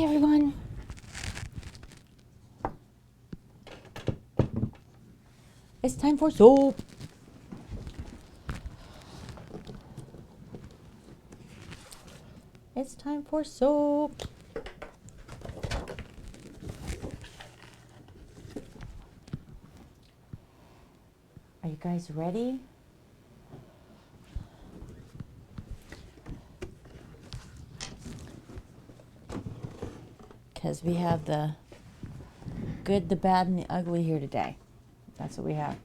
Hi, everyone. It's time for soap. It's time for soap. Are you guys ready? Because we have the good, the bad, and the ugly here today. That's what we have.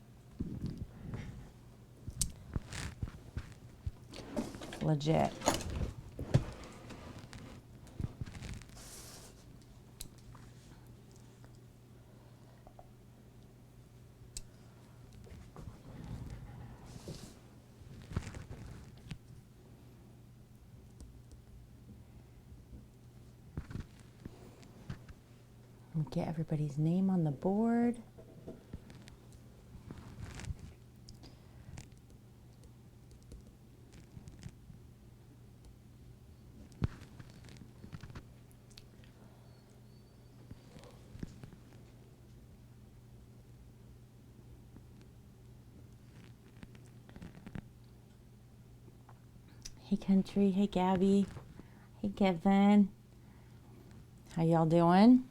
Legit. Get everybody's name on the board. Hey, Country. Hey, Gabby. Hey, Kevin. How y'all doing?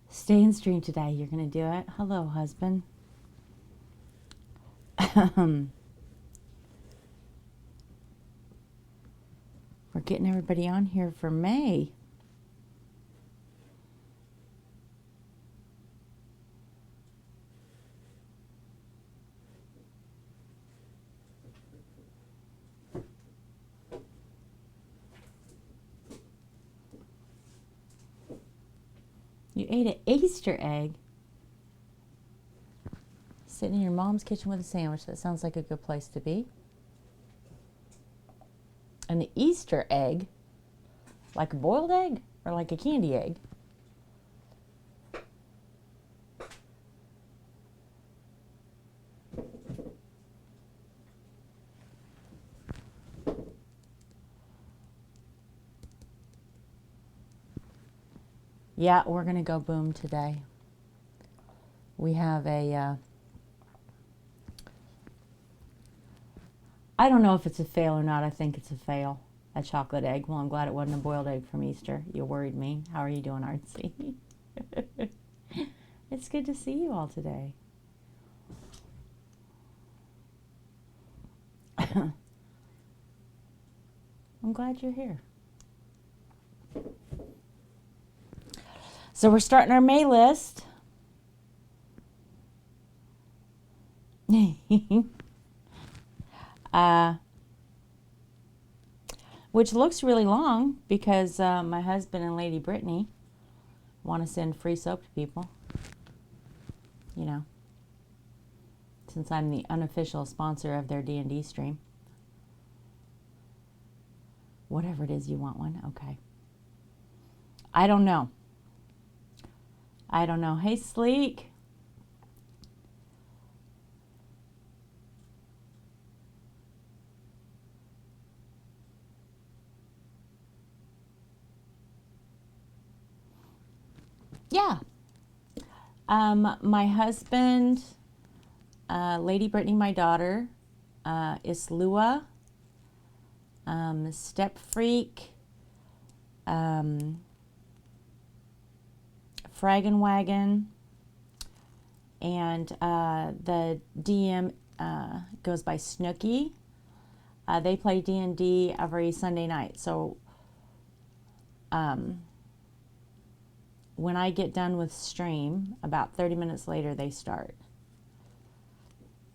Stay in stream today. You're going to do it. Hello, husband. We're getting everybody on here for May. You ate an Easter egg. Sitting in your mom's kitchen with a sandwich. That sounds like a good place to be. An Easter egg? Like a boiled egg or like a candy egg? Yeah, we're going to go boom today. We have a, I don't know if it's a fail or not. I think it's a fail. A chocolate egg. Well, I'm glad it wasn't a boiled egg from Easter. You worried me. How are you doing, Artsy? It's good to see you all today. I'm glad you're here. So we're starting our May list. Which looks really long because my husband and Lady Brittany want to send free soap to people. You know, since I'm the unofficial sponsor of their D&D stream. Whatever it is you want one, okay. I don't know. Hey, Sleek. Yeah. My husband, Lady Brittany, my daughter, Islua, Step Freak, Fraggin' Wagon, and the DM goes by Snooky. They play D&D every Sunday night. So when I get done with stream, about 30 minutes later they start.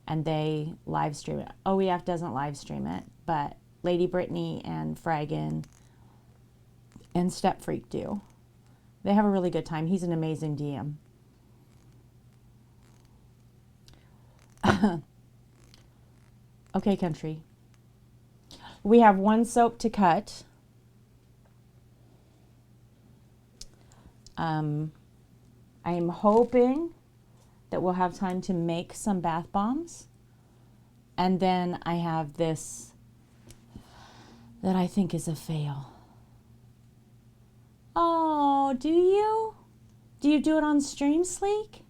And they live stream it. OEF doesn't live stream it, but Lady Brittany and Fraggin and Step Freak do. They have a really good time. He's an amazing DM. Okay, Country. We have 1 soap to cut. I am hoping that we'll have time to make some bath bombs. And then I have this that I think is a fail. Oh, do you? Do you do it on Stream Sleek?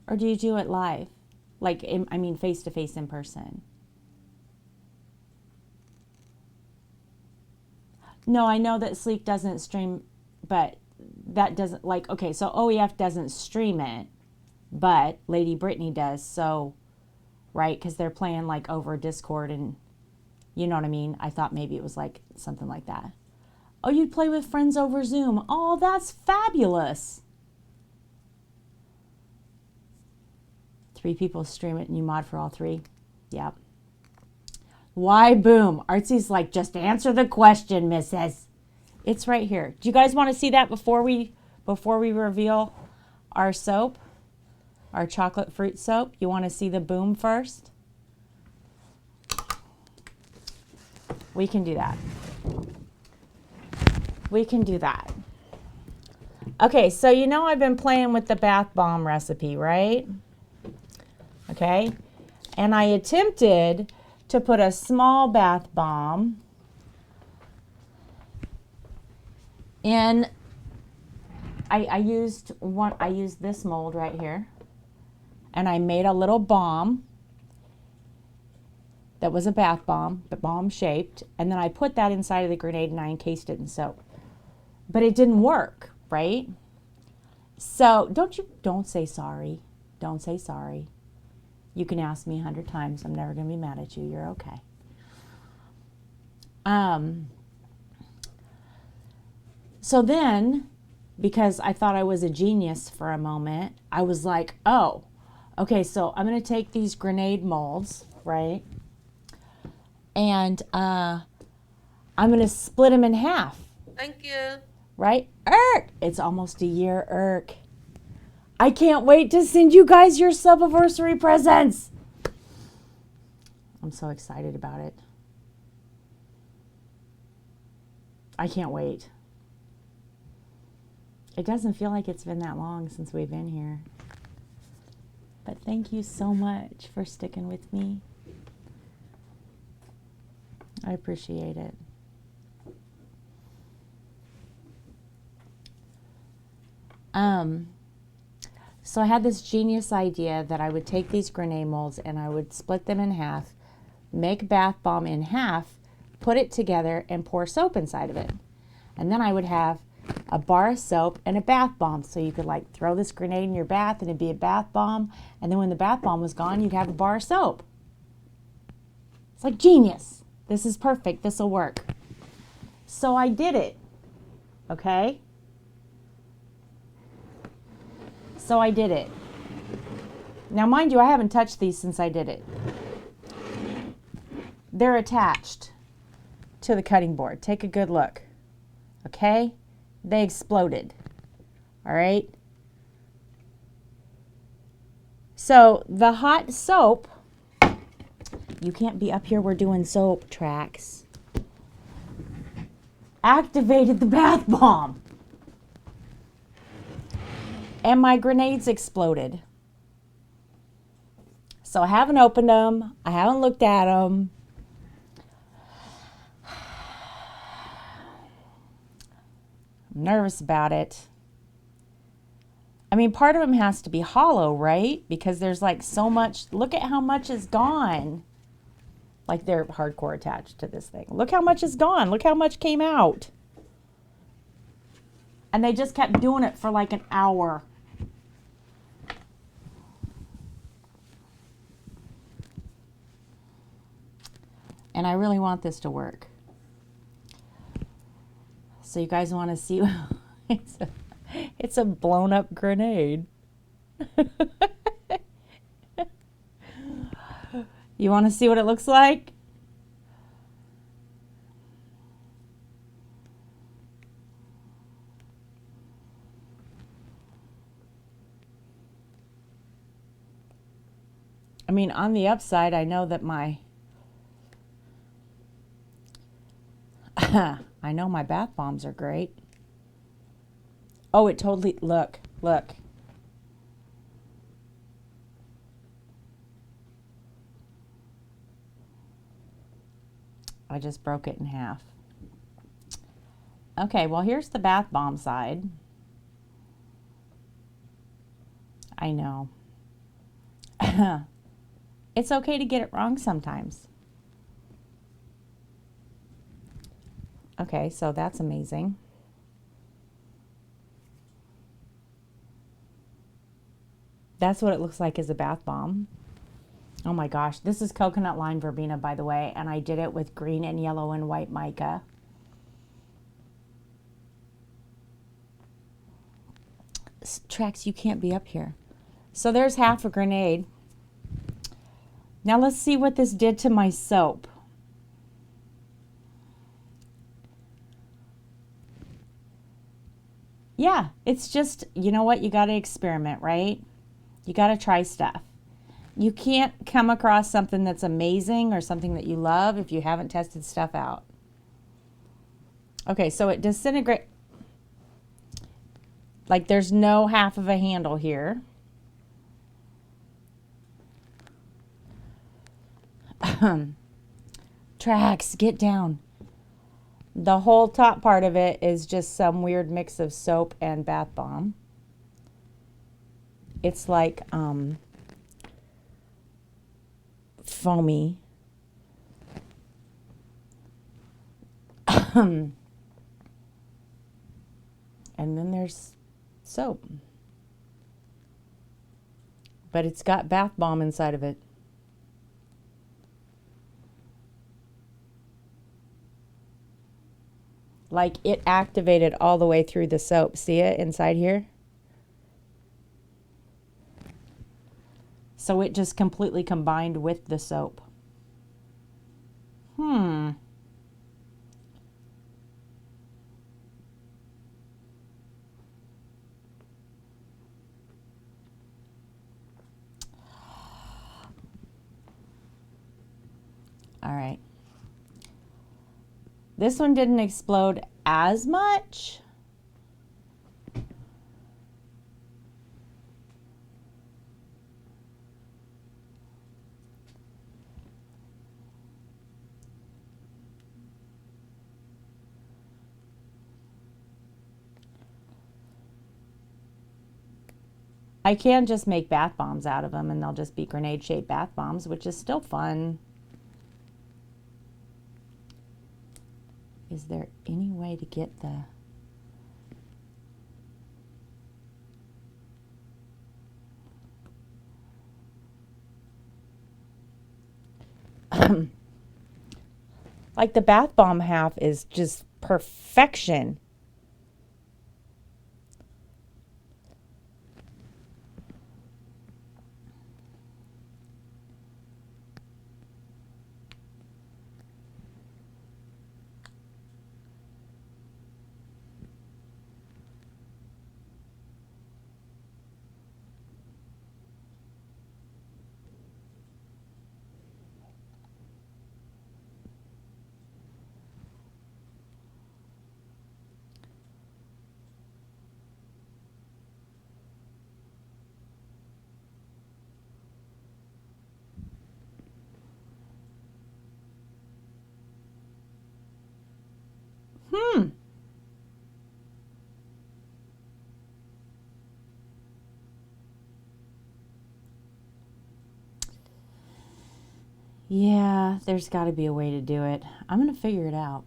Or do you do it live? Like, I mean, face-to-face in person. No, I know that Sleek doesn't stream, but that doesn't, like, okay, so OEF doesn't stream it, but Lady Brittany does, so, right, because they're playing, like, over Discord and, you know what I mean? I thought maybe it was, like, something like that. Oh, you'd play with friends over Zoom. Oh, that's fabulous. 3 people stream it and you mod for all 3. Yep. Why boom? Artsy's like, just answer the question, Mrs. It's right here. Do you guys want to see that before we reveal our soap? Our chocolate fruit soap? You want to see the boom first? We can do that. We can do that. Okay, so you know I've been playing with the bath bomb recipe, right? Okay, and I attempted to put a small bath bomb in. I used this mold right here, and I made a little bomb that was a bath bomb, but bomb shaped, and then I put that inside of the grenade and I encased it in soap. But it didn't work, right? So don't say sorry. Don't say sorry. You can ask me 100 times. I'm never going to be mad at you. You're okay. So then, because I thought I was a genius for a moment, I was like, oh, okay, so I'm going to take these grenade molds, right? And I'm going to split them in half. Thank you. Right? It's almost a year, I can't wait to send you guys your sub-anniversary presents. I'm so excited about it. I can't wait. It doesn't feel like it's been that long since we've been here. But thank you so much for sticking with me. I appreciate it. So I had this genius idea that I would take these grenade molds and I would split them in half, make bath bomb in half, put it together, and pour soap inside of it. And then I would have a bar of soap and a bath bomb. So you could like throw this grenade in your bath and it'd be a bath bomb. And then when the bath bomb was gone, you'd have a bar of soap. It's like genius. This is perfect. This will work. So I did it. Okay? So I did it. Now, mind you, I haven't touched these since I did it. They're attached to the cutting board. Take a good look. Okay? They exploded. All right? So the hot soap, you can't be up here, we're doing soap tracks, activated the bath bomb. And my grenades exploded. So I haven't opened them. I haven't looked at them. I'm nervous about it. I mean, part of them has to be hollow, right? Because there's like so much. Look at how much is gone. Like they're hardcore attached to this thing. Look how much is gone. Look how much came out. And they just kept doing it for like an hour. And I really want this to work. So you guys want to see? It's a blown up grenade. You want to see what it looks like? I mean, on the upside, I know that I know my bath bombs are great. Oh, it totally, look. I just broke it in half. Okay, well, here's the bath bomb side. I know. It's okay to get it wrong sometimes. Okay, so that's amazing. That's what it looks like as a bath bomb. Oh my gosh, this is coconut lime verbena, by the way, and I did it with green and yellow and white mica. Trax, you can't be up here. So there's half a grenade. Now let's see what this did to my soap. Yeah, it's just, you know what? You got to experiment, right? You got to try stuff. You can't come across something that's amazing or something that you love if you haven't tested stuff out. Okay, so it disintegrates. Like there's no half of a handle here. Trax, get down. The whole top part of it is just some weird mix of soap and bath bomb. It's like foamy. And then there's soap. But it's got bath bomb inside of it. Like it activated all the way through the soap. See it inside here? So it just completely combined with the soap. All right. This one didn't explode as much. I can just make bath bombs out of them and they'll just be grenade-shaped bath bombs, which is still fun. Is there any way to get the... like the bath bomb half is just perfection. Yeah, there's got to be a way to do it. I'm going to figure it out.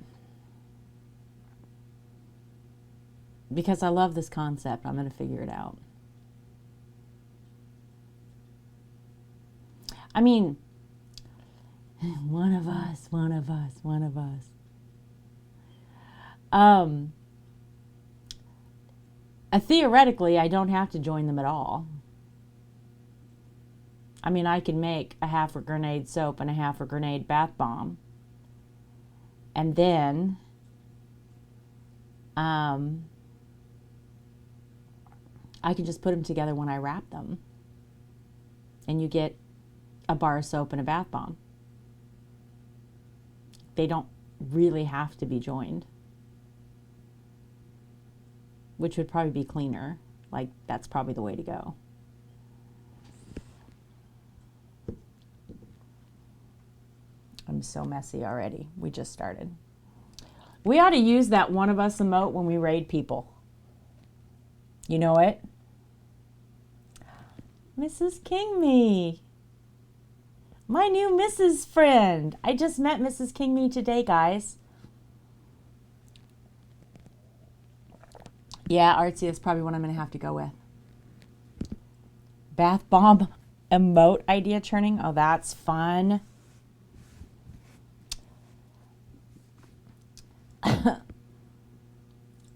Because I love this concept, I'm going to figure it out. I mean, one of us. Theoretically, I don't have to join them at all. I mean, I can make a half a grenade soap and a half a grenade bath bomb. And then I can just put them together when I wrap them. And you get a bar of soap and a bath bomb. They don't really have to be joined, which would probably be cleaner. Like, that's probably the way to go. I'm so messy already. We just started. We ought to use that one of us emote when we raid people. You know it? Mrs. King Me. My new Mrs. friend. I just met Mrs. King Me today, guys. Yeah, Artsy is probably what I'm going to have to go with. Bath bomb emote idea churning. Oh, that's fun.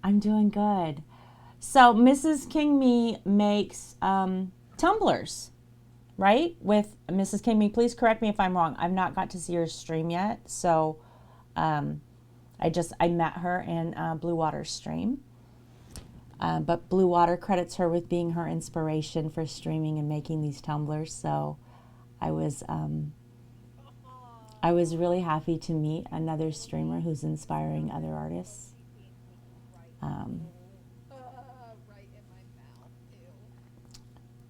I'm doing good. So Mrs. King Me makes tumblers, right? With Mrs. King Me. Please correct me if I'm wrong. I've not got to see her stream yet. So I met her in Blue Water stream. But Blue Water credits her with being her inspiration for streaming and making these tumblers. So I was really happy to meet another streamer who's inspiring other artists.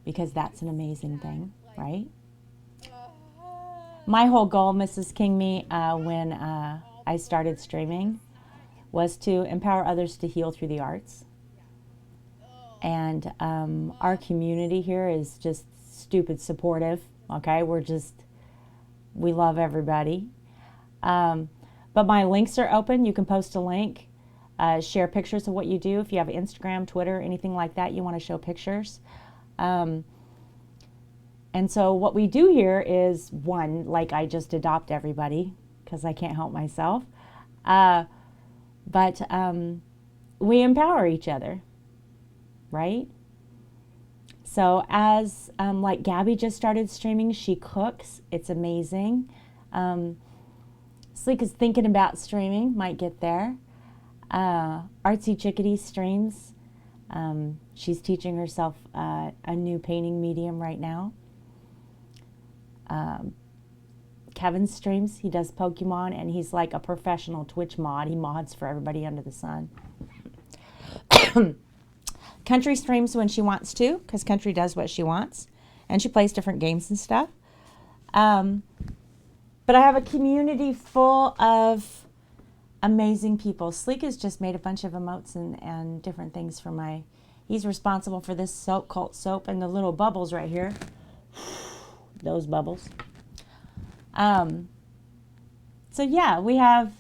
Because that's an amazing thing, right? My whole goal, Mrs. King Me, when I started streaming, was to empower others to heal through the arts. And our community here is just stupid supportive, okay? We love everybody. But my links are open. You can post a link, share pictures of what you do. If you have Instagram, Twitter, anything like that, you want to show pictures. And so what we do here is, one, like I just adopt everybody because I can't help myself. But we empower each other, right? So as like Gabby just started streaming, she cooks. It's amazing. Sleek is thinking about streaming, might get there. Artsy Chickadee streams. She's teaching herself a new painting medium right now. Kevin streams. He does Pokemon, and he's like a professional Twitch mod. He mods for everybody under the sun. Country streams when she wants to, because Country does what she wants, and she plays different games and stuff. But I have a community full of amazing people. Sleek has just made a bunch of emotes and different things for my... He's responsible for this soap, Cult Soap, and the little bubbles right here. Those bubbles. So yeah, we have,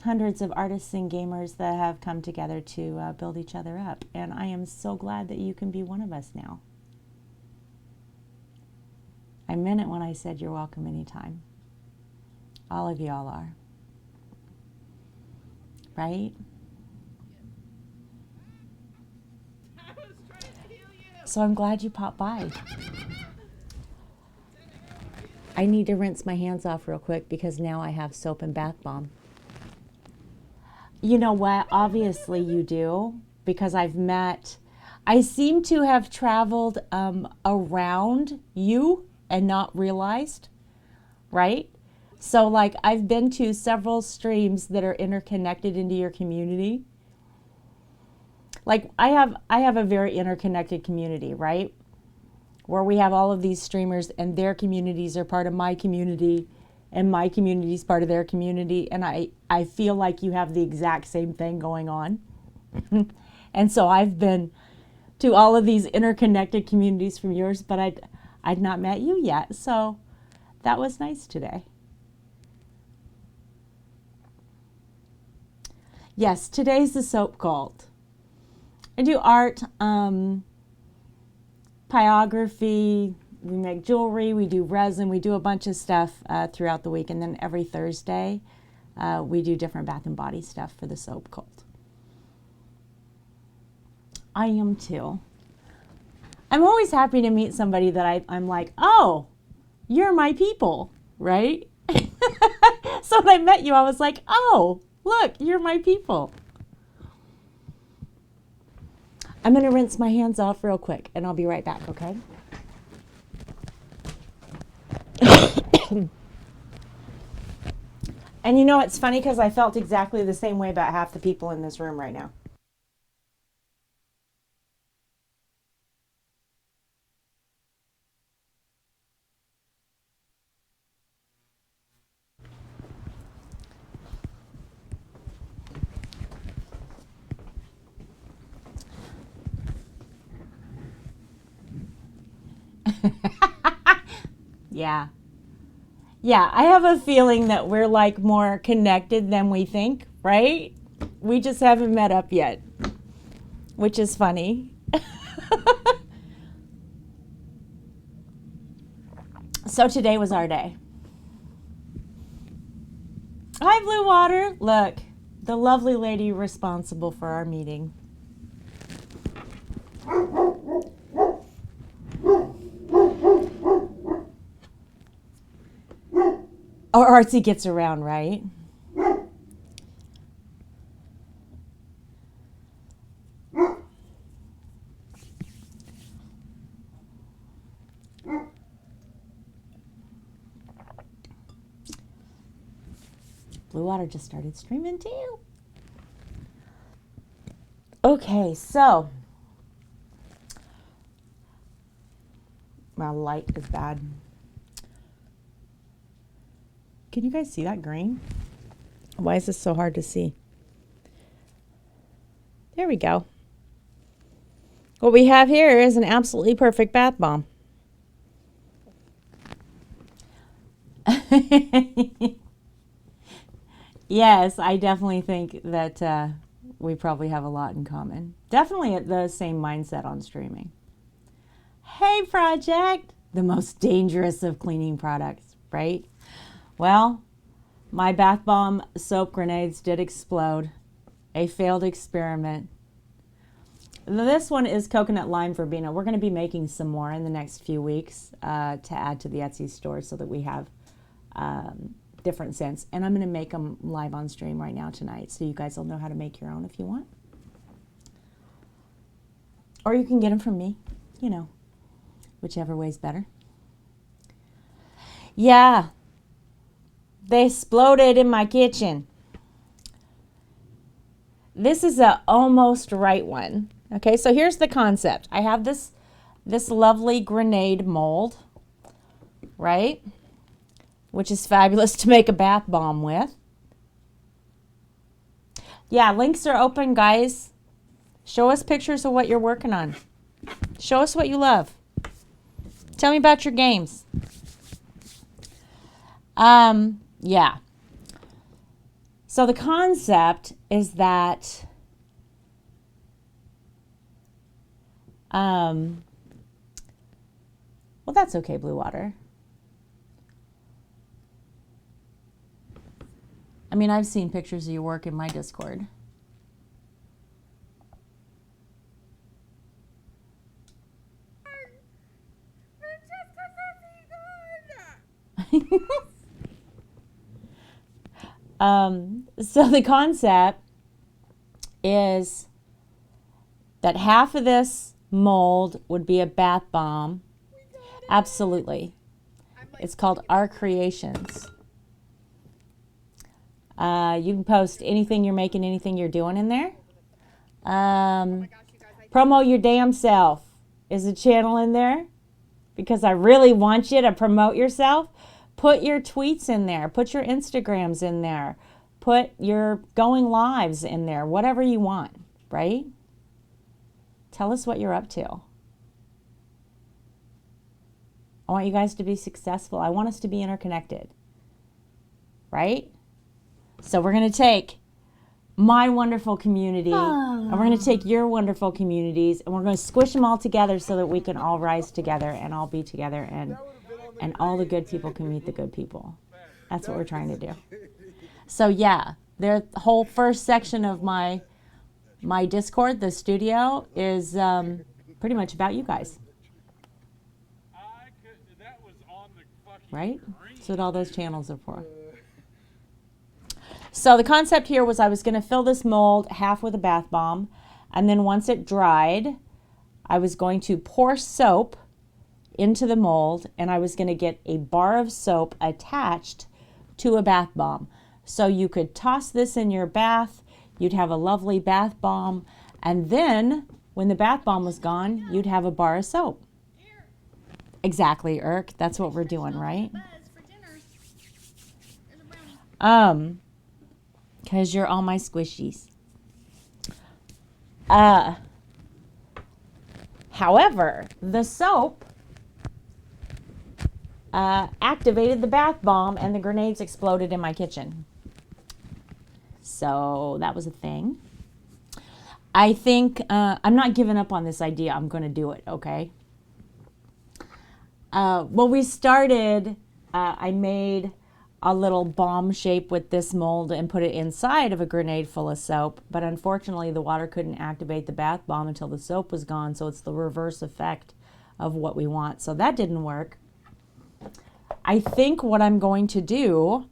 hundreds of artists and gamers that have come together to build each other up. And I am so glad that you can be one of us now. I meant it when I said you're welcome anytime. All of y'all are. Right? So I'm glad you popped by. I need to rinse my hands off real quick because now I have soap and bath bomb. You know what? Obviously you do, because I seem to have traveled around you and not realized, right? So like I've been to several streams that are interconnected into your community. Like I have a very interconnected community, right? Where we have all of these streamers and their communities are part of my community and my community is part of their community. And I feel like you have the exact same thing going on. And so I've been to all of these interconnected communities from yours, but I'd not met you yet. So that was nice today. Yes, today's the soap cult. I do art, pyrography, we make jewelry, we do resin, we do a bunch of stuff throughout the week. And then every Thursday, we do different bath and body stuff for the soap cult. I am too. I'm always happy to meet somebody that I'm like, oh, you're my people, right? So when I met you, I was like, oh, look, you're my people. I'm going to rinse my hands off real quick, and I'll be right back, okay? And you know, it's funny because I felt exactly the same way about half the people in this room right now. Yeah. Yeah, I have a feeling that we're like more connected than we think, right? We just haven't met up yet, which is funny. So today was our day. Hi, Blue Water. Look, the lovely lady responsible for our meeting. Or Artsy gets around, right? Blue Water just started streaming too. Okay, so my light is bad. Can you guys see that green? Why is this so hard to see? There we go. What we have here is an absolutely perfect bath bomb. Yes, I definitely think that we probably have a lot in common. Definitely the same mindset on streaming. Hey, Project! The most dangerous of cleaning products, right? Well, my bath bomb soap grenades did explode. A failed experiment. This one is coconut lime verbena. We're going to be making some more in the next few weeks to add to the Etsy store so that we have different scents. And I'm going to make them live on stream right now tonight so you guys will know how to make your own if you want. Or you can get them from me, you know, whichever way's better. Yeah, they exploded in my kitchen. This is a almost right one. Okay, so here's the concept. I have this lovely grenade mold, right? Which is fabulous to make a bath bomb with. Yeah, links are open, guys. Show us pictures of what you're working on. Show us what you love. Tell me about your games. Yeah. So the concept is that well, that's okay, Blue Water. I mean, I've seen pictures of your work in my Discord. So the concept is that half of this mold would be a bath bomb. Absolutely. It's called Our Creations. You can post anything you're making, anything you're doing in there. Promote your damn self is a channel in there because I really want you to promote yourself. Put your tweets in there. Put your Instagrams in there. Put your going lives in there. Whatever you want, right? Tell us what you're up to. I want you guys to be successful. I want us to be interconnected, right? So we're going to take my wonderful community and we're going to take your wonderful communities and we're going to squish them all together so that we can all rise together and all be together and all the good people can meet the good people. That's what we're trying to do. So yeah, the whole first section of my Discord, the studio, is pretty much about you guys. Right? That's what all those channels are for. So the concept here was I was going to fill this mold half with a bath bomb, and then once it dried, I was going to pour soap into the mold, and I was going to get a bar of soap attached to a bath bomb. So you could toss this in your bath, you'd have a lovely bath bomb, and then when the bath bomb was gone, you'd have a bar of soap. Exactly, Irk. That's what we're doing, right? Because you're all my squishies. However, the soap activated the bath bomb and the grenades exploded in my kitchen. So that was a thing. I think I'm not giving up on this idea. I'm going to do it, okay? Well, we started, I made a little bomb shape with this mold and put it inside of a grenade full of soap. But unfortunately, the water couldn't activate the bath bomb until the soap was gone. So it's the reverse effect of what we want. So that didn't work. I think what I'm going to do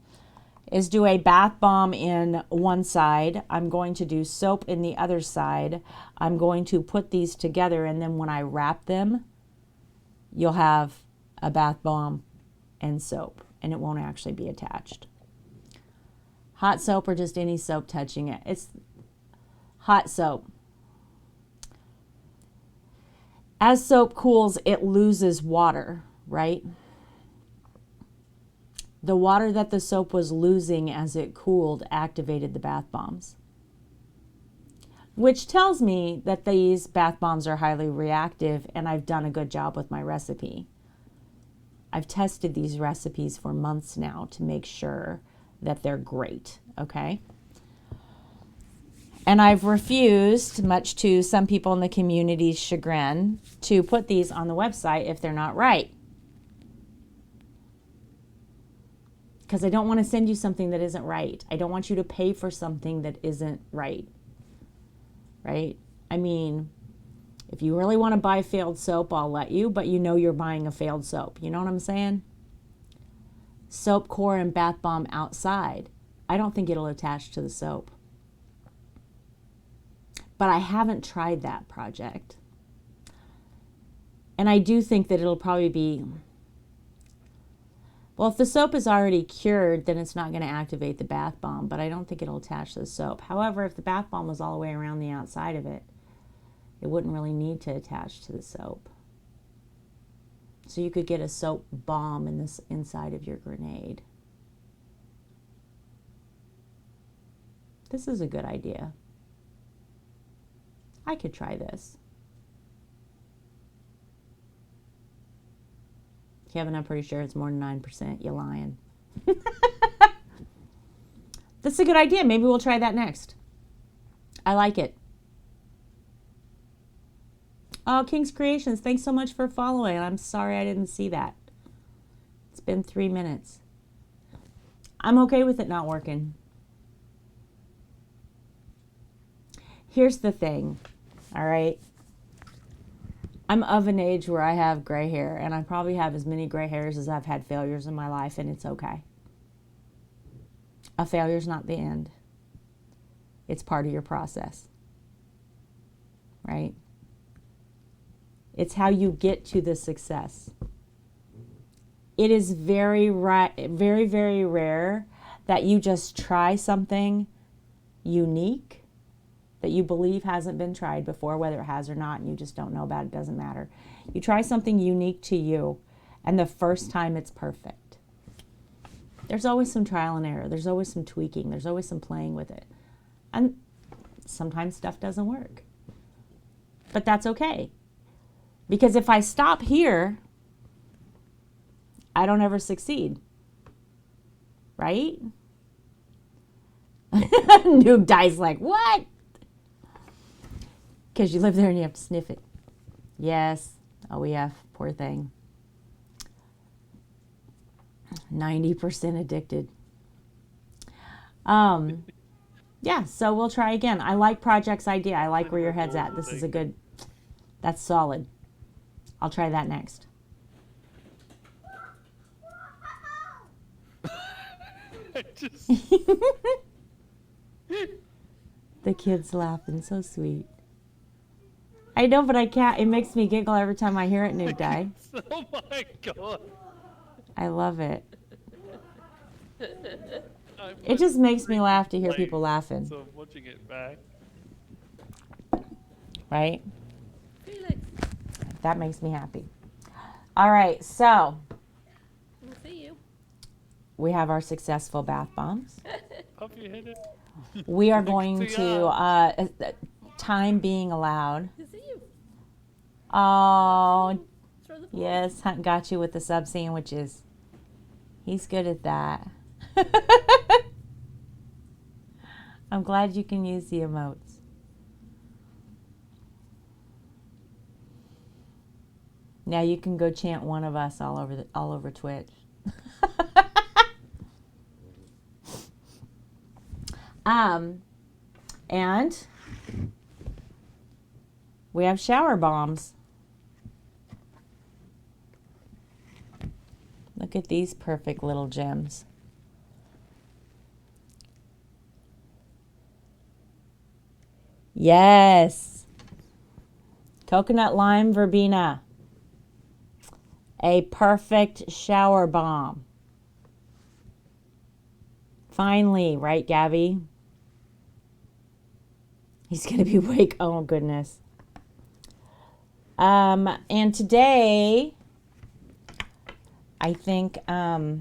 is do a bath bomb in one side. I'm going to do soap in the other side. I'm going to put these together, and then when I wrap them, you'll have a bath bomb and soap, and it won't actually be attached. Hot soap or just any soap touching it. It's hot soap. As soap cools, it loses water, right? The water that the soap was losing as it cooled activated the bath bombs, which tells me that these bath bombs are highly reactive, and I've done a good job with my recipe. I've tested these recipes for months now to make sure that they're great, okay? And I've refused, much to some people in the community's chagrin, to put these on the website if they're not right. Because I don't want to send you something that isn't right. I don't want you to pay for something that isn't right. Right? I mean, if you really want to buy failed soap, I'll let you, but you know you're buying a failed soap. You know what I'm saying? Soap core and bath bomb outside. I don't think it'll attach to the soap. But I haven't tried that project. And I do think that it'll probably be... Well, if the soap is already cured, then it's not going to activate the bath bomb, but I don't think it'll attach to the soap. However, if the bath bomb was all the way around the outside of it, it wouldn't really need to attach to the soap. So you could get a soap bomb in this inside of your grenade. This is a good idea. I could try this. Kevin, I'm pretty sure it's more than 9%. You're lying. That's a good idea. Maybe we'll try that next. I like it. Oh, King's Creations, thanks so much for following. I'm sorry I didn't see that. It's been 3 minutes. I'm okay with it not working. Here's the thing, all right? I'm of an age where I have gray hair, and I probably have as many gray hairs as I've had failures in my life, and it's okay. A failure's not the end. It's part of your process, right? It's how you get to the success. It is very, very rare that you just try something unique that you believe hasn't been tried before, whether it has or not, and you just don't know about it, doesn't matter. You try something unique to you, and the first time it's perfect. There's always some trial and error. There's always some tweaking. There's always some playing with it. And sometimes stuff doesn't work. But that's okay. Because if I stop here, I don't ever succeed. Right? Noob Dies like, what? Because you live there and you have to sniff it. Yes. OEF. Poor thing. 90% addicted. Yeah, so we'll try again. I like Project's idea. I like where your head's at. This is a good... That's solid. I'll try that next. The kid's laughing. So sweet. I know, but I can't. It makes me giggle every time I hear it, New Day. Oh my god. I love it. I It put just makes me laugh to hear play, people laughing, so I'm watching it back. right? Felix, That makes me happy. All right, so we'll see you. we have our successful bath bombs. Up you hit it. We are Look going to to, time being allowed. To see you. Oh, Throw the ball. yes, Hunt got you with the sub sandwiches. He's good at that. I'm glad you can use the emotes. Now you can go chant one of us all over Twitch. And we have shower bombs. Look at these perfect little gems. Yes. Coconut lime verbena. A perfect shower bomb. Finally, right, Gabby? He's going to be awake. Oh, goodness. And today, I think, I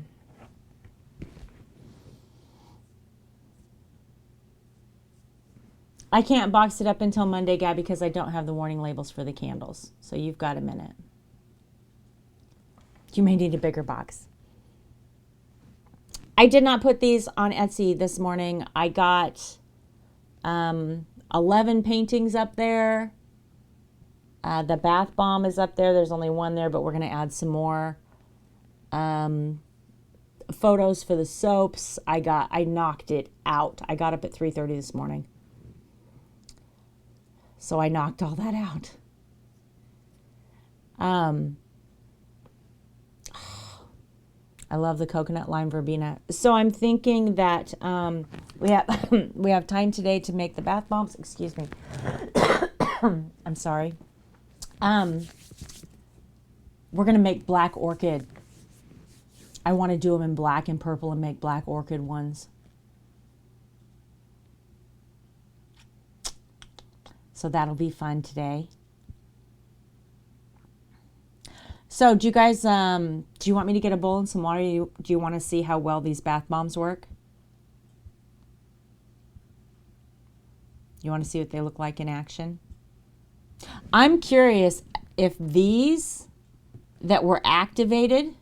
can't box it up until Monday, Gabby, because I don't have the warning labels for the candles. So you've got a minute. You may need a bigger box. I did not put these on Etsy this morning. I got 11 paintings up there. The bath bomb is up there. There's only one there, but we're going to add some more. Photos for the soaps. I knocked it out. I got up at 3:30 this morning. So I knocked all that out. I love the coconut lime verbena. So I'm thinking that we have time today to make the bath bombs. Excuse me. I'm sorry. We're gonna make black orchid. I want to do them in black and purple and make black orchid ones. So that'll be fun today. So do you guys, do you want me to get a bowl and some water? Do you want to see how well these bath bombs work? You want to see what they look like in action? I'm curious if these that were activated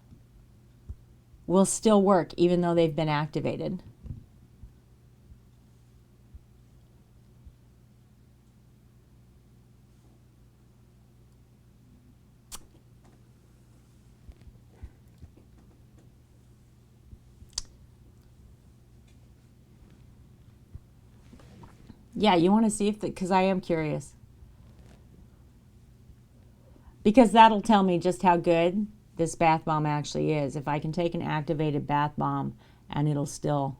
will still work even though they've been activated. Yeah, you want to see if, because I am curious. Because that'll tell me just how good this bath bomb actually is. If I can take an activated bath bomb and it'll still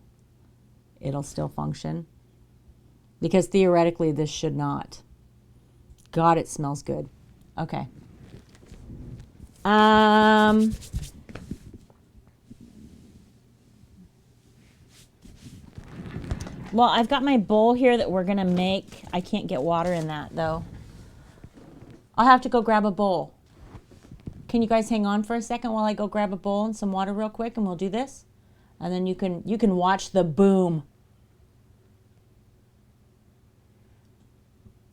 function. Because theoretically this should not. God, it smells good. Okay. Well, I've got my bowl here that we're going to make. I can't get water in that, though. I'll have to go grab a bowl. Can you guys hang on for a second while I go grab a bowl and some water real quick, and we'll do this? And then you can watch the boom.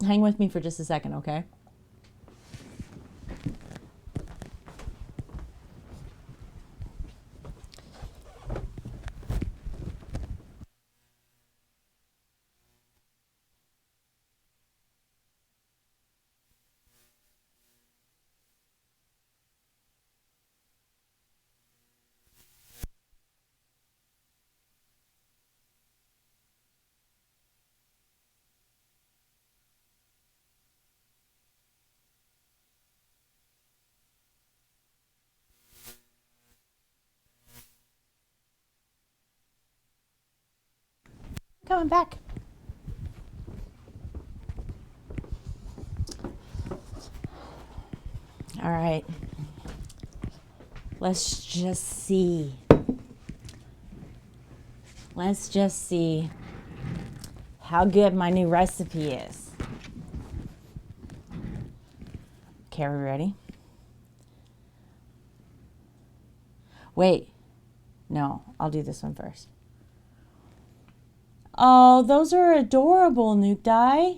Hang with me for just a second, okay? Coming back. All right. Let's just see. Let's just see how good my new recipe is. Okay, are we ready? Wait. No, I'll do this one first. Oh, those are adorable, Nuke Die.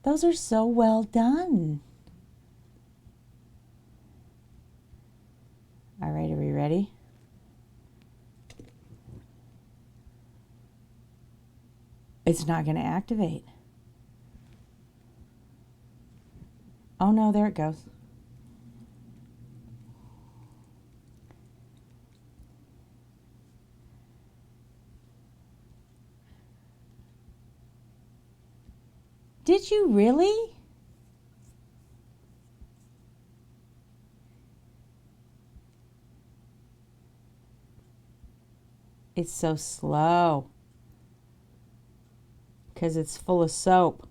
Those are so well done. All right, are we ready? It's not going to activate. Oh no, there it goes. Did you really? It's so slow because it's full of soap.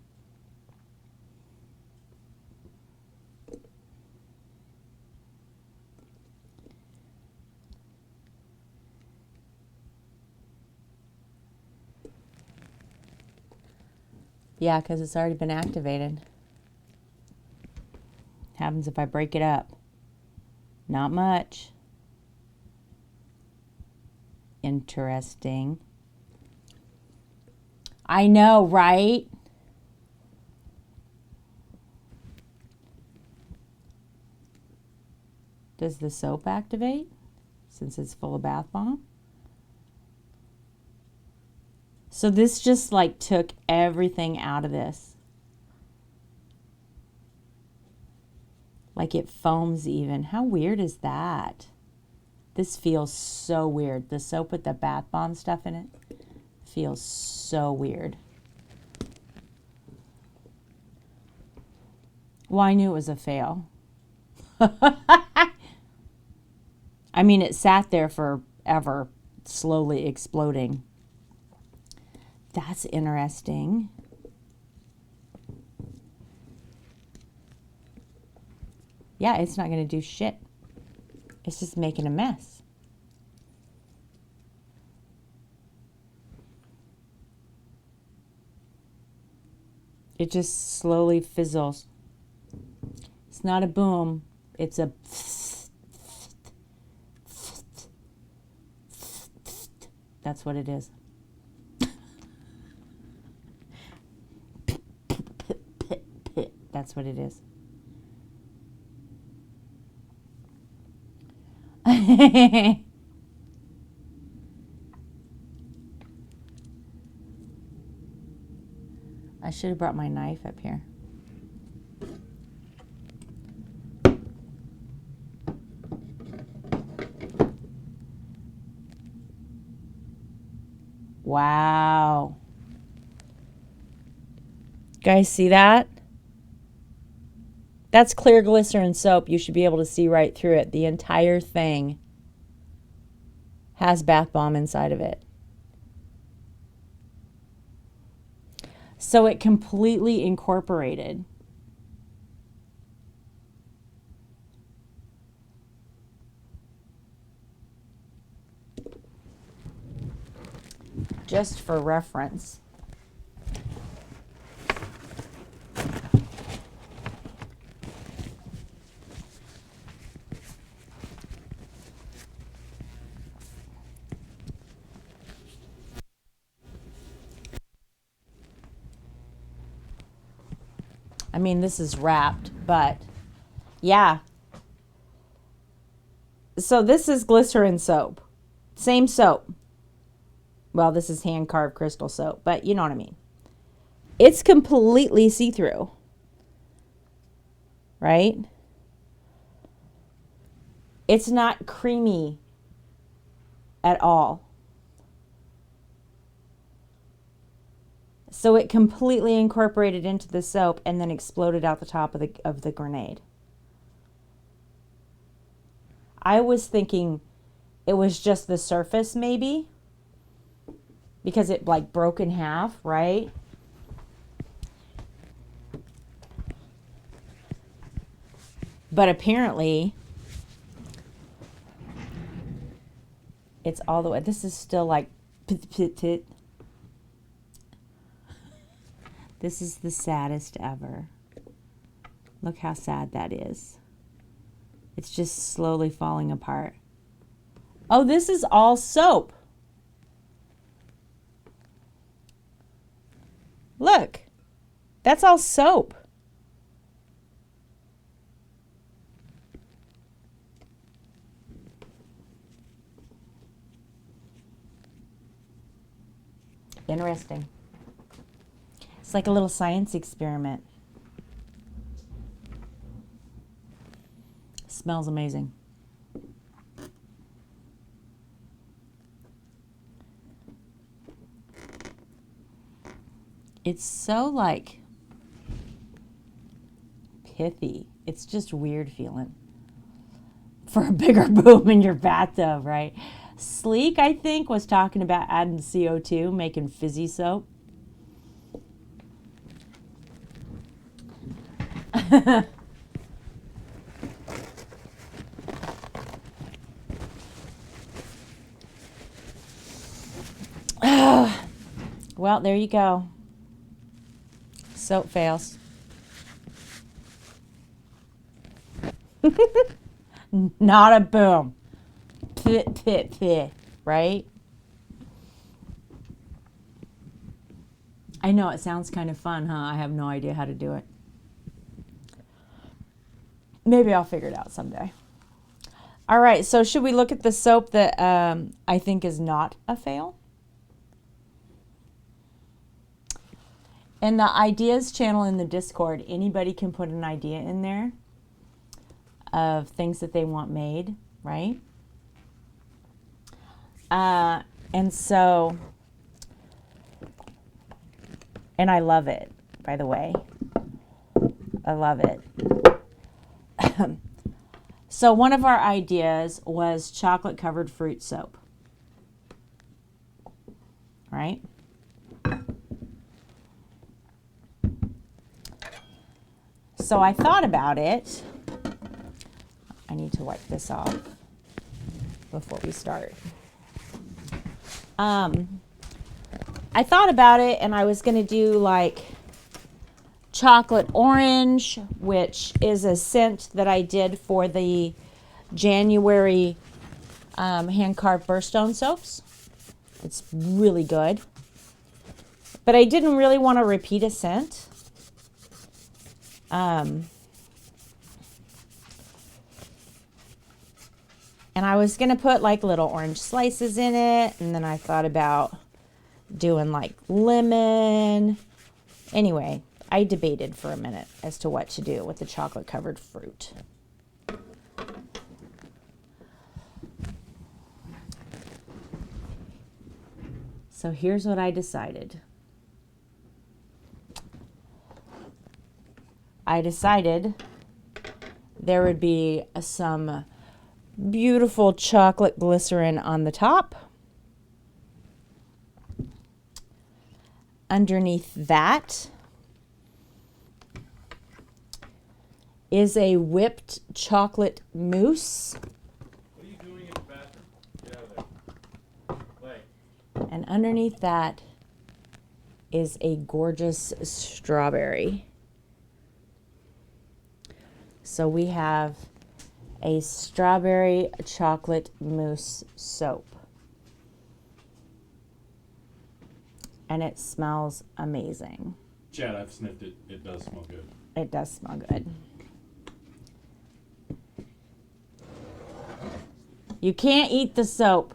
Yeah, because it's already been activated. Happens if I break it up. Not much. Interesting. I know, right? Does the soap activate since it's full of bath bomb? So this just like took everything out of this. Like it foams even. How weird is that? This feels so weird. The soap with the bath bomb stuff in it feels so weird. Well, I knew it was a fail. I mean, it sat there forever, slowly exploding. That's interesting. Yeah, it's not going to do shit. It's just making a mess. It just slowly fizzles. It's not a boom. It's a... That's what it is. That's what it is. I should have brought my knife up here. Wow. Guys, see that? That's clear glycerin soap. You should be able to see right through it. The entire thing has bath bomb inside of it. So it completely incorporated. Just for reference. I mean, this is wrapped, but yeah. So this is glycerin soap. Same soap. Well, this is hand-carved crystal soap, but you know what I mean. It's completely see-through. Right? It's not creamy at all. So it completely incorporated into the soap and then exploded out the top of the grenade. I was thinking it was just the surface maybe, because it like broke in half, right? But apparently, it's all the way. This is still like pit, pit, pit. This is the saddest ever. Look how sad that is. It's just slowly falling apart. Oh, this is all soap. Look, that's all soap. Interesting. It's like a little science experiment. Smells amazing. It's so like pithy. It's just weird feeling. For a bigger boom in your bathtub, right? Sleek, I think, was talking about adding CO2, making fizzy soap. Well, there you go. Soap fails. Not a boom. Pit, pit, pit, right? I know it sounds kind of fun, huh? I have no idea how to do it. Maybe I'll figure it out someday. All right, so should we look at the soap that I think is not a fail? In the ideas channel in the Discord, anybody can put an idea in there of things that they want made, right? And so, and I love it, by the way. I love it. So one of our ideas was chocolate covered fruit soap, right? So I thought about it. I need to wipe this off before we start. I thought about it, and I was going to do like chocolate orange, which is a scent that I did for the January hand-carved birthstone soaps. It's really good. But I didn't really want to repeat a scent. And I was going to put like little orange slices in it. And then I thought about doing like lemon. Anyway, I debated for a minute as to what to do with the chocolate covered fruit. So here's what I decided. I decided there would be some beautiful chocolate glycerin on the top. Underneath that is a whipped chocolate mousse. What are you doing in the bathroom? Get out of there. Play. And underneath that is a gorgeous strawberry. So we have a strawberry chocolate mousse soap. And it smells amazing. Chad, I've sniffed it. It does smell good. It does smell good. You can't eat the soap.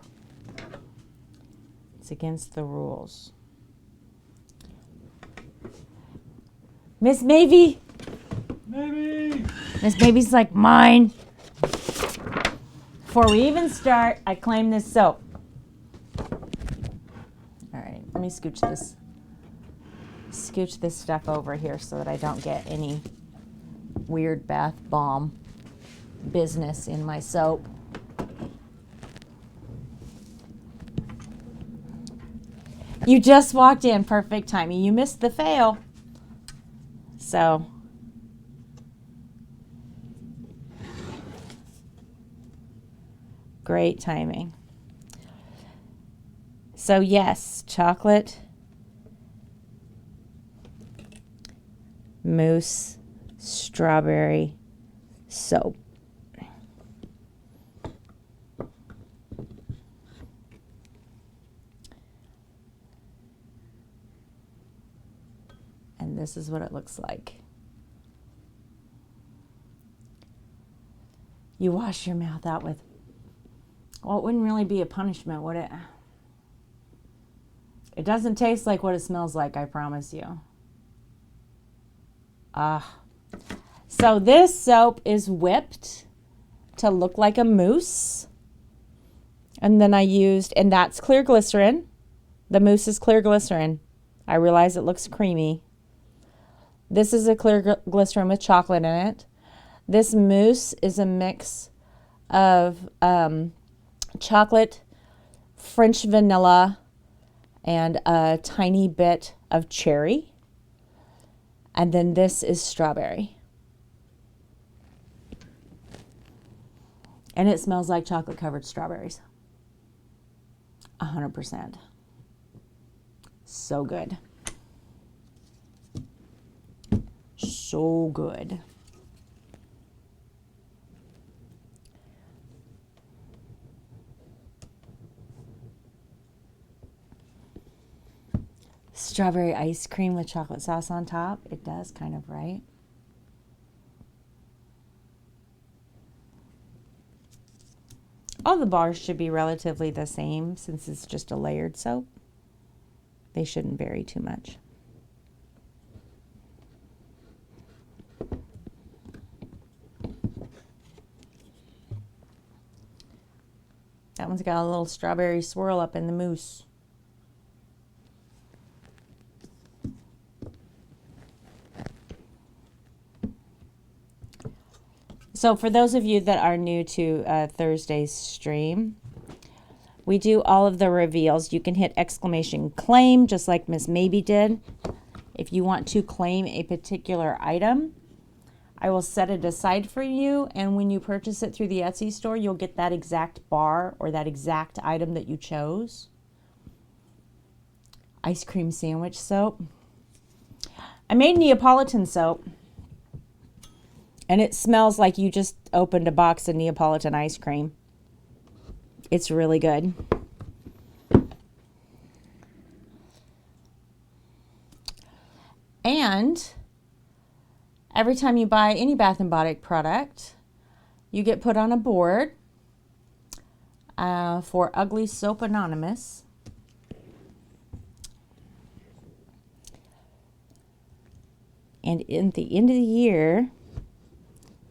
It's against the rules. Miss Mavie. Maybe. Miss Mavie's like, mine. Before we even start, I claim this soap. All right, let me scooch this stuff over here so that I don't get any weird bath bomb business in my soap. You just walked in, perfect timing. You missed the fail. So, Great timing. So yes, chocolate mousse strawberry soap. And this is what it looks like. You wash your mouth out with, well, it wouldn't really be a punishment, would it? It doesn't taste like what it smells like, I promise you. So this soap is whipped to look like a mousse. And then I used, and that's clear glycerin. The mousse is clear glycerin. I realize it looks creamy. This is a clear glycerin with chocolate in it. This mousse is a mix of chocolate, French vanilla, and a tiny bit of cherry. And then this is strawberry. And it smells like chocolate covered strawberries. 100%. So good. So good. Strawberry ice cream with chocolate sauce on top. It does kind of, right? All the bars should be relatively the same since it's just a layered soap. They shouldn't vary too much. That one's got a little strawberry swirl up in the mousse. So for those of you that are new to Thursday's stream, we do all of the reveals. You can hit exclamation claim just like Miss Maybe did. If you want to claim a particular item, I will set it aside for you, and when you purchase it through the Etsy store, you'll get that exact bar or that exact item that you chose. Ice cream sandwich soap. I made Neapolitan soap, and it smells like you just opened a box of Neapolitan ice cream. It's really good. And every time you buy any Bath & Body product, you get put on a board for Ugly Soap Anonymous. And in the end of the year,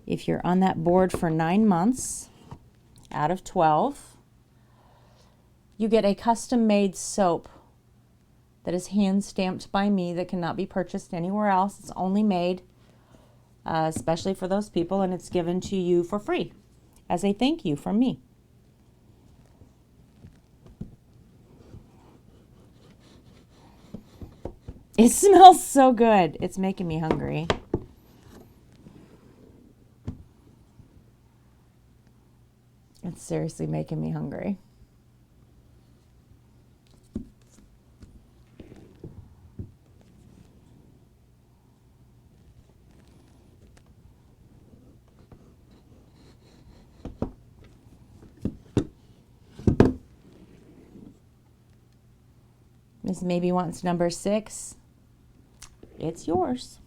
if you're on that board for 9 months out of 12, you get a custom-made soap that is hand-stamped by me that cannot be purchased anywhere else. It's only made especially for those people, and it's given to you for free as a thank you from me. It smells so good. It's making me hungry. It's seriously making me hungry. Miss Maybe wants number 6. It's yours.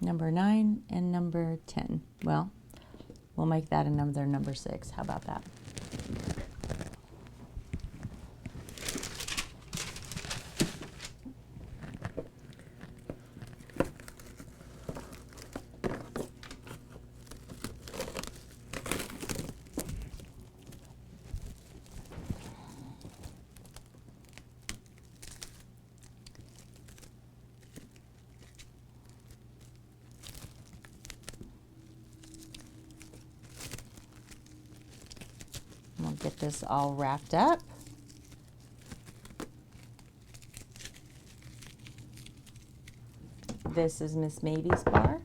Number 9 and number 10. Well, we'll make that another number 6. How about that? I'll get this all wrapped up. This is Miss Maybe's bar.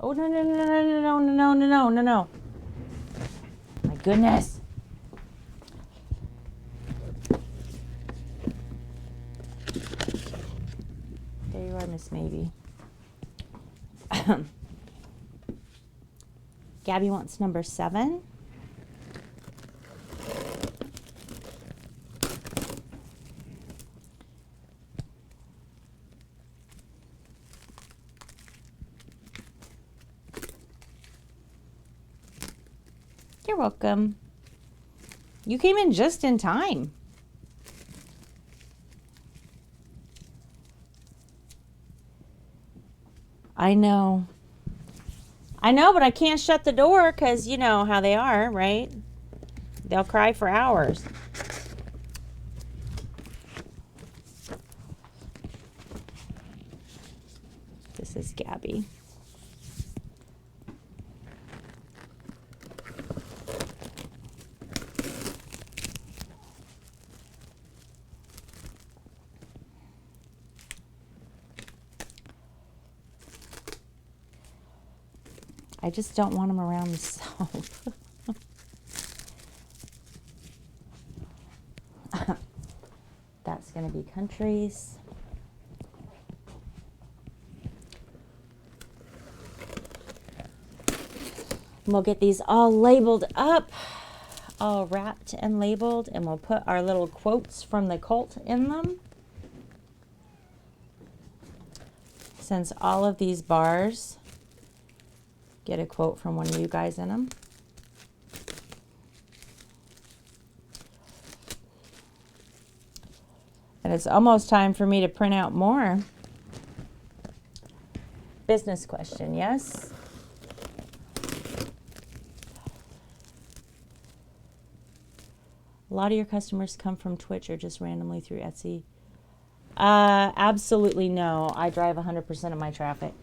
Oh, no, no, no, no, no, no, no, no, no, no, no. My goodness. There you are, Miss Maybe. Gabby wants number 7. You're welcome. You came in just in time. I know. I know, but I can't shut the door because you know how they are, right? They'll cry for hours. This is Gabby. I just don't want them around the soap. That's going to be countries. We'll get these all labeled up, all wrapped and labeled, and we'll put our little quotes from the cult in them. Since all of these bars get a quote from one of you guys in them. And it's almost time for me to print out more. Business question, yes? A lot of your customers come from Twitch or just randomly through Etsy? Absolutely no. I drive 100% of my traffic.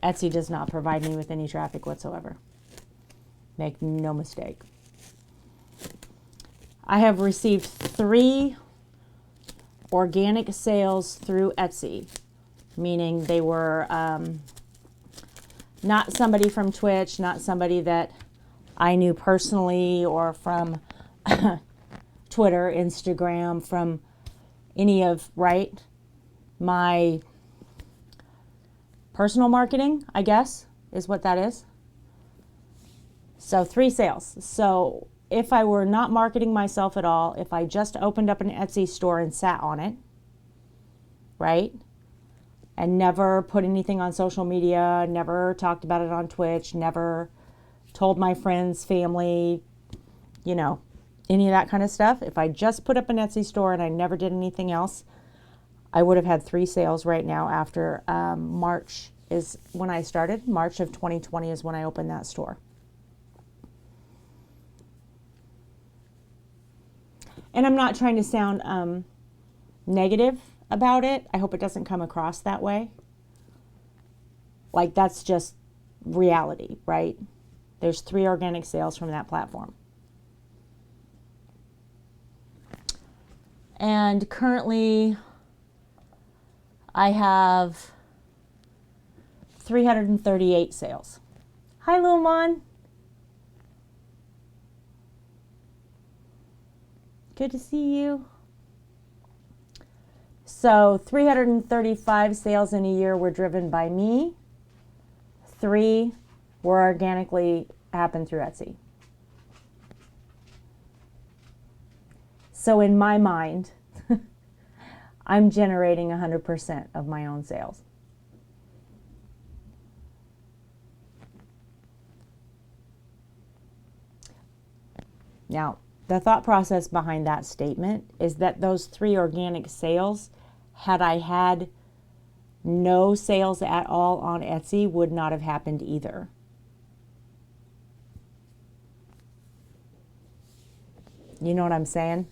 Etsy does not provide me with any traffic whatsoever. Make no mistake. I have received 3 organic sales through Etsy, meaning they were not somebody from Twitch, not somebody that I knew personally or from Twitter, Instagram, from any of, right, my personal marketing, I guess, is what that is. So 3 sales. So if I were not marketing myself at all, if I just opened up an Etsy store and sat on it, right, and never put anything on social media, never talked about it on Twitch, never told my friends, family, you know, any of that kind of stuff. If I just put up an Etsy store and I never did anything else, I would have had 3 sales right now after March is when I started. March of 2020 is when I opened that store. And I'm not trying to sound negative about it. I hope it doesn't come across that way. Like, that's just reality, right? There's 3 organic sales from that platform. And currently, I have 338 sales. Hi, Lumon. Good to see you. So 335 sales in a year were driven by me. 3 were organically happened through Etsy. So in my mind, I'm generating 100% of my own sales. Now, the thought process behind that statement is that those 3 organic sales, had I had no sales at all on Etsy, would not have happened either. You know what I'm saying?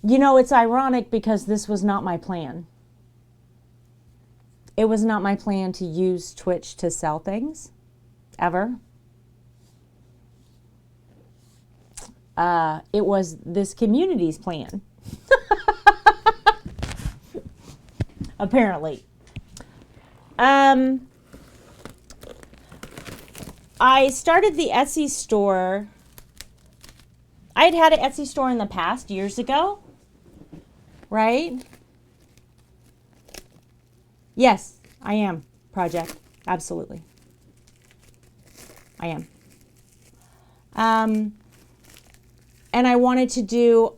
You know, it's ironic because this was not my plan. It was not my plan to use Twitch to sell things, ever. It was this community's plan. Apparently. I started the Etsy store. I had an Etsy store in the past years ago, right? Yes, I am, Project. Absolutely. I am. And I wanted to do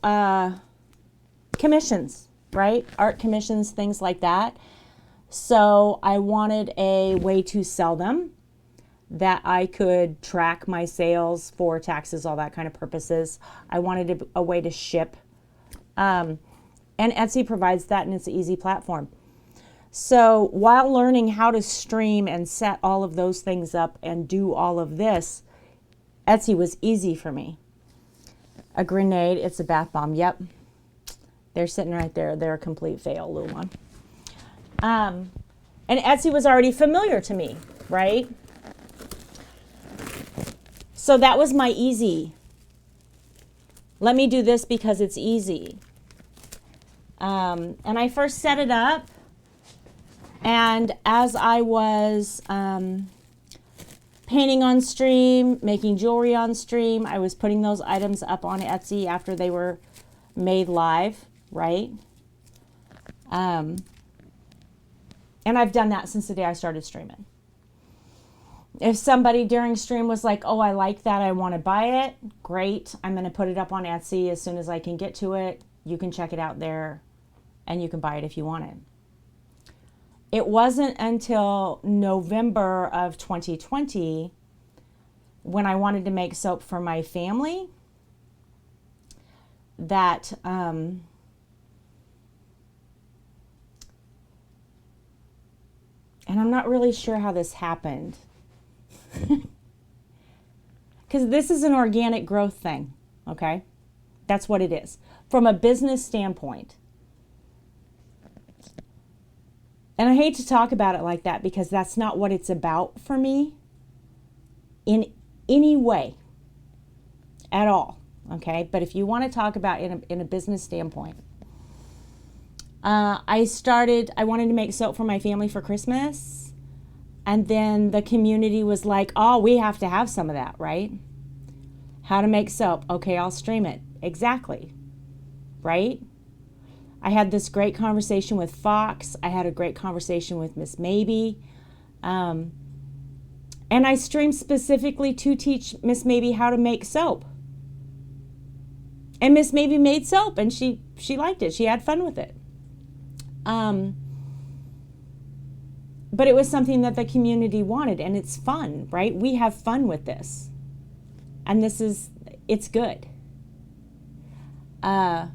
commissions, right? Art commissions, things like that. So I wanted a way to sell them that I could track my sales for taxes, all that kind of purposes. I wanted a way to ship. And Etsy provides that, and it's an easy platform. So while learning how to stream and set all of those things up and do all of this, Etsy was easy for me. A grenade, it's a bath bomb. Yep. They're sitting right there. They're a complete fail, little one. And Etsy was already familiar to me, right? So that was my easy. Let me do this because it's easy. And I first set it up, and as I was painting on stream, making jewelry on stream, I was putting those items up on Etsy after they were made live, right? And I've done that since the day I started streaming. If somebody during stream was like, oh, I like that, I want to buy it, great. I'm going to put it up on Etsy as soon as I can get to it. You can check it out there, and you can buy it if you want it. It wasn't until November of 2020 when I wanted to make soap for my family that and I'm not really sure how this happened. Because this is an organic growth thing, okay? That's what it is. From a business standpoint. And I hate to talk about it like that because that's not what it's about for me in any way at all, okay? But if you want to talk about in a business standpoint, I wanted to make soap for my family for Christmas. And then the community was like, oh, we have to have some of that, right? How to make soap. Okay, I'll stream it. Exactly. Right? I had this great conversation with Fox. I had a great conversation with Miss Maybe. And I streamed specifically to teach Miss Maybe how to make soap. And Miss Maybe made soap, and she liked it. She had fun with it. But it was something that the community wanted, and it's fun, right? We have fun with this. And it's good. And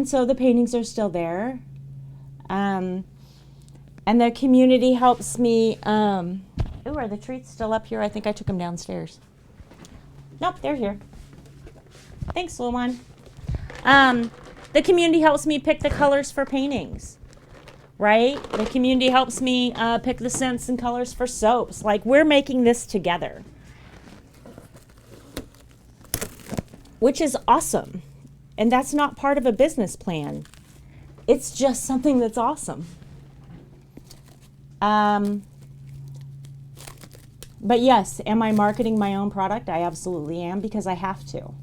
so the paintings are still there. And the community helps me. Ooh, are the treats still up here? I think I took them downstairs. Nope, they're here. Thanks, little one. The community helps me pick the colors for paintings, right? The community helps me pick the scents and colors for soaps. Like, we're making this together, which is awesome. And that's not part of a business plan. It's just something that's awesome. But yes, am I marketing my own product? I absolutely am, because I have to.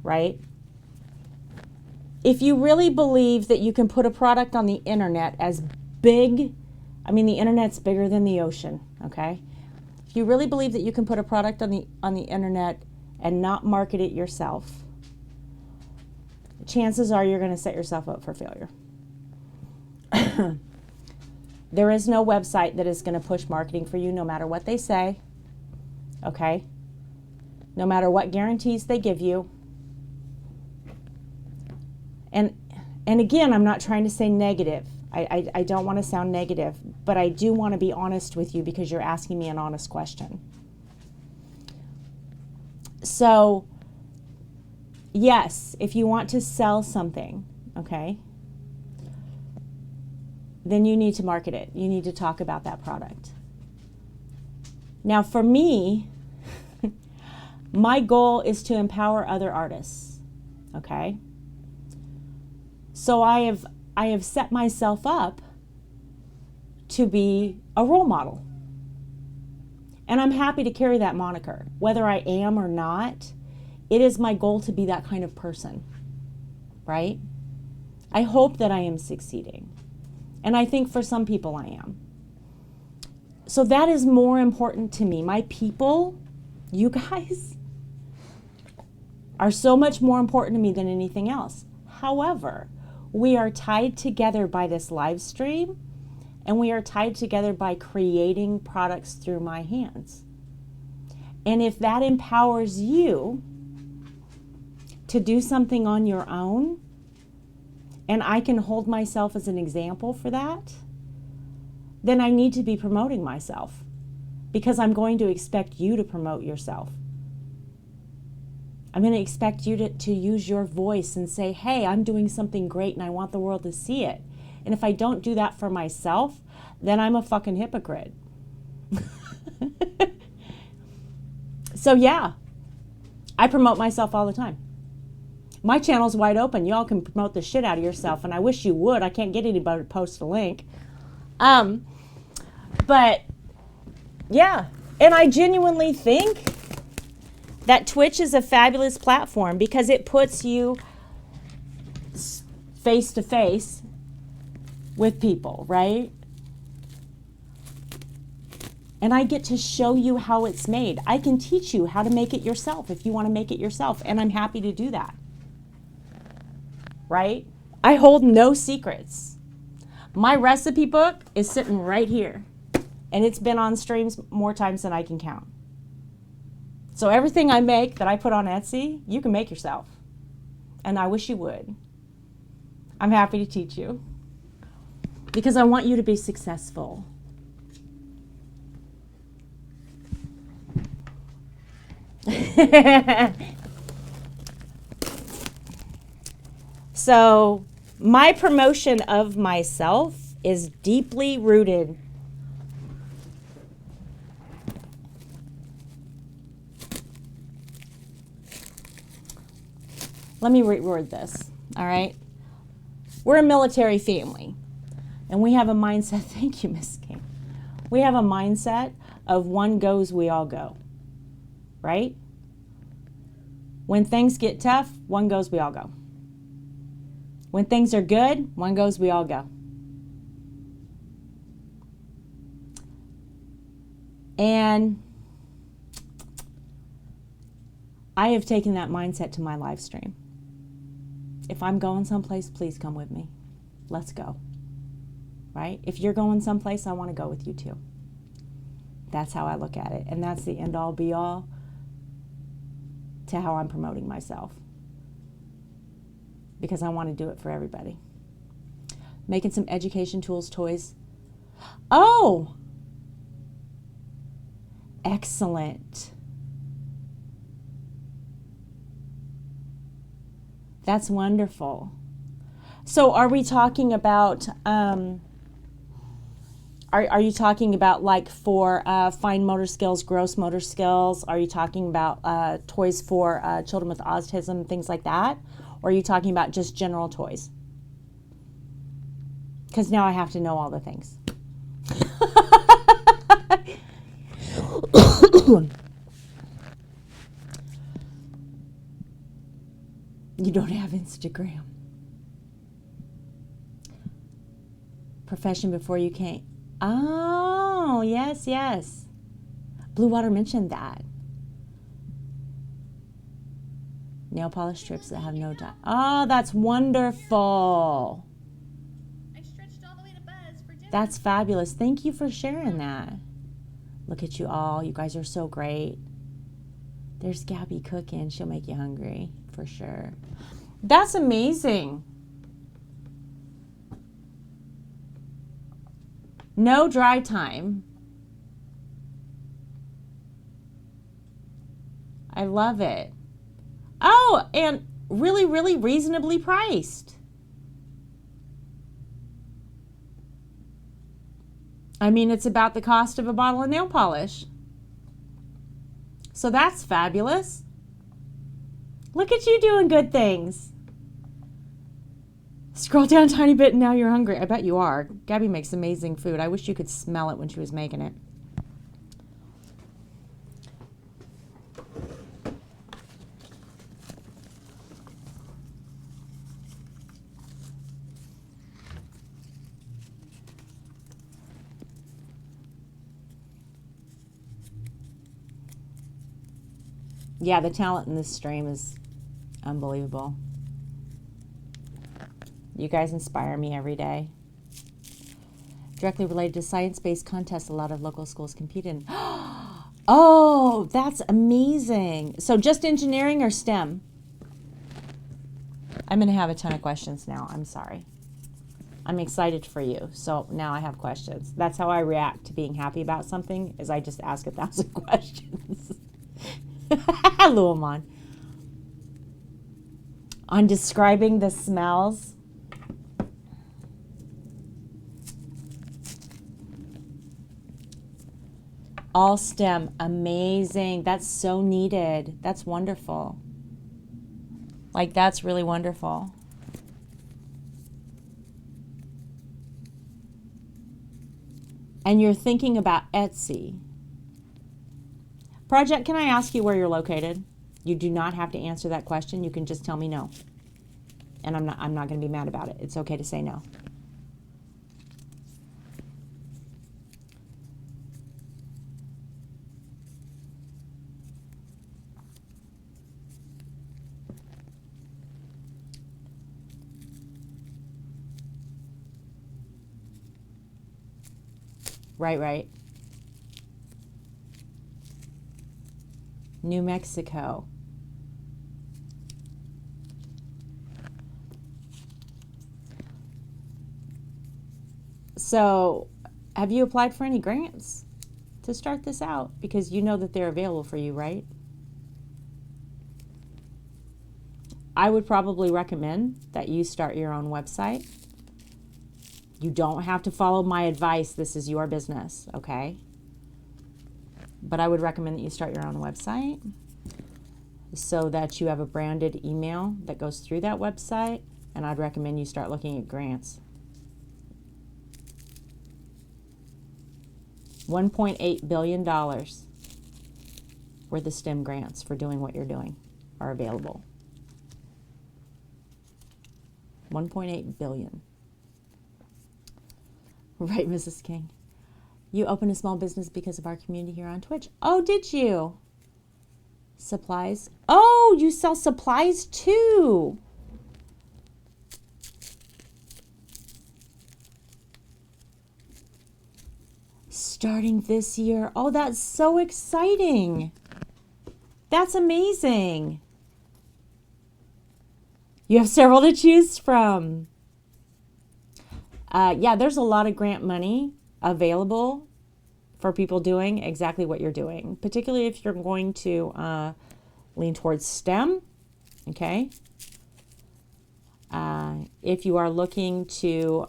Right? If you really believe that you can put a product on the internet as big, I mean, the internet's bigger than the ocean, okay? If you really believe that you can put a product on the internet and not market it yourself, chances are you're going to set yourself up for failure. There is no website that is going to push marketing for you, no matter what they say, okay? No matter what guarantees they give you. And again, I'm not trying to say negative. I don't want to sound negative, but I do want to be honest with you because you're asking me an honest question. So, yes, if you want to sell something, okay, then you need to market it. You need to talk about that product. Now, for me, my goal is to empower other artists, okay? So I have set myself up to be a role model. And I'm happy to carry that moniker. Whether I am or not, it is my goal to be that kind of person, right? I hope that I am succeeding. And I think for some people I am. So that is more important to me. My people, you guys, are so much more important to me than anything else. However, we are tied together by this live stream, and we are tied together by creating products through my hands. And if that empowers you to do something on your own, and I can hold myself as an example for that, then I need to be promoting myself because I'm going to expect you to promote yourself. I'm going to expect you to use your voice and say, hey, I'm doing something great and I want the world to see it. And if I don't do that for myself, then I'm a fucking hypocrite. So yeah, I promote myself all the time. My channel's wide open. Y'all can promote the shit out of yourself, and I wish you would. I can't get anybody to post a link. But yeah, and I genuinely think that Twitch is a fabulous platform because it puts you face to face with people, right? And I get to show you how it's made. I can teach you how to make it yourself if you want to make it yourself, and I'm happy to do that. Right? I hold no secrets. My recipe book is sitting right here, and it's been on streams more times than I can count. So everything I make that I put on Etsy, you can make yourself. And I wish you would. I'm happy to teach you because I want you to be successful. So my promotion of myself is deeply rooted . Let me reword this, all right? We're a military family, and we have a mindset, thank you, Miss King. We have a mindset of one goes, we all go, right? When things get tough, one goes, we all go. When things are good, one goes, we all go. And I have taken that mindset to my live stream. If I'm going someplace, please come with me. Let's go. Right? If you're going someplace, I want to go with you too. That's how I look at it. And that's the end all be all to how I'm promoting myself. Because I want to do it for everybody. Making some education tools, toys. Oh! Excellent. That's wonderful. So are we talking about, are you talking about like for fine motor skills, gross motor skills? Are you talking about toys for children with autism, things like that? Or are you talking about just general toys? Because now I have to know all the things. You don't have Instagram. Profession before you came. Oh, yes, yes. Blue Water mentioned that. Nail polish strips that have no dye. Oh, that's wonderful. I stretched all the way to Buzz for dinner. That's fabulous. Thank you for sharing that. Look at you all. You guys are so great. There's Gabby cooking. She'll make you hungry for sure. That's amazing. No dry time. I love it. Oh, and really, really reasonably priced. I mean, it's about the cost of a bottle of nail polish. So that's fabulous. Look at you doing good things. Scroll down a tiny bit and now you're hungry. I bet you are. Gabby makes amazing food. I wish you could smell it when she was making it. Yeah, the talent in this stream is unbelievable. You guys inspire me every day. Directly related to science-based contests a lot of local schools compete in. Oh, that's amazing. So just engineering or STEM? I'm going to have a ton of questions now. I'm sorry. I'm excited for you. So now I have questions. That's how I react to being happy about something, is I just ask 1,000 questions. Luamon. On describing the smells. All STEM, amazing. That's so needed. That's wonderful. Like, that's really wonderful. And you're thinking about Etsy. Project, can I ask you where you're located? You do not have to answer that question. You can just tell me no. And I'm not going to be mad about it. It's okay to say no. Right. New Mexico. So, have you applied for any grants to start this out? Because you know that they're available for you, right? I would probably recommend that you start your own website. You don't have to follow my advice. This is your business, okay? But I would recommend that you start your own website so that you have a branded email that goes through that website. And I'd recommend you start looking at grants. $1.8 billion worth of STEM grants for doing what you're doing are available. 1.8 billion. Right, Mrs. King. You opened a small business because of our community here on Twitch. Oh, did you? Supplies. Oh, you sell supplies too. Starting this year. Oh, that's so exciting. That's amazing. You have several to choose from. Yeah, there's a lot of grant money available for people doing exactly what you're doing, particularly if you're going to lean towards STEM, okay? If you are looking to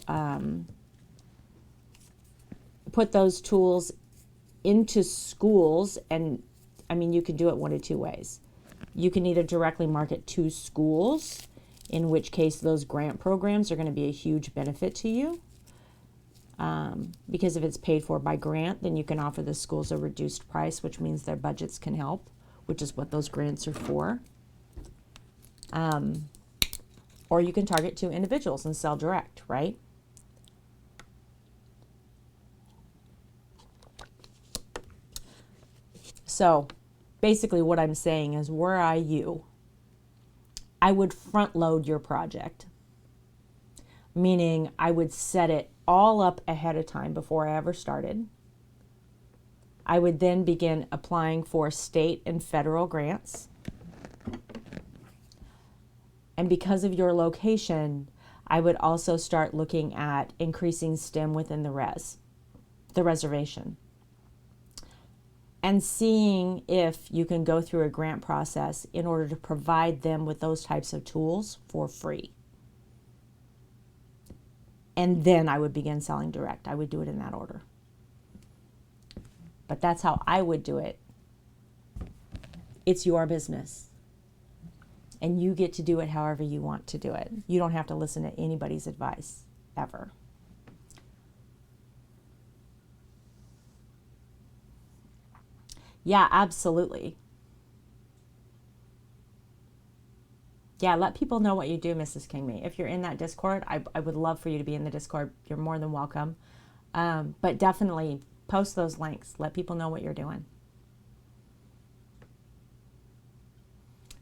put those tools into schools, and I mean, you can do it one of two ways. You can either directly market to schools, in which case those grant programs are going to be a huge benefit to you. Because if it's paid for by grant, then you can offer the schools a reduced price, which means their budgets can help, which is what those grants are for. Or you can target to individuals and sell direct, right? So basically what I'm saying is, were I you, I would front load your project, meaning I would set it all up ahead of time before I ever started. I would then begin applying for state and federal grants. And because of your location, I would also start looking at increasing STEM within the res. the reservation, and seeing if you can go through a grant process in order to provide them with those types of tools for free. And then I would begin selling direct. I would do it in that order. But that's how I would do it. It's your business. And you get to do it however you want to do it. You don't have to listen to anybody's advice, ever. Yeah, absolutely. Yeah, let people know what you do, Mrs. Kingme. If you're in that Discord, I would love for you to be in the Discord. You're more than welcome. But definitely post those links. Let people know what you're doing.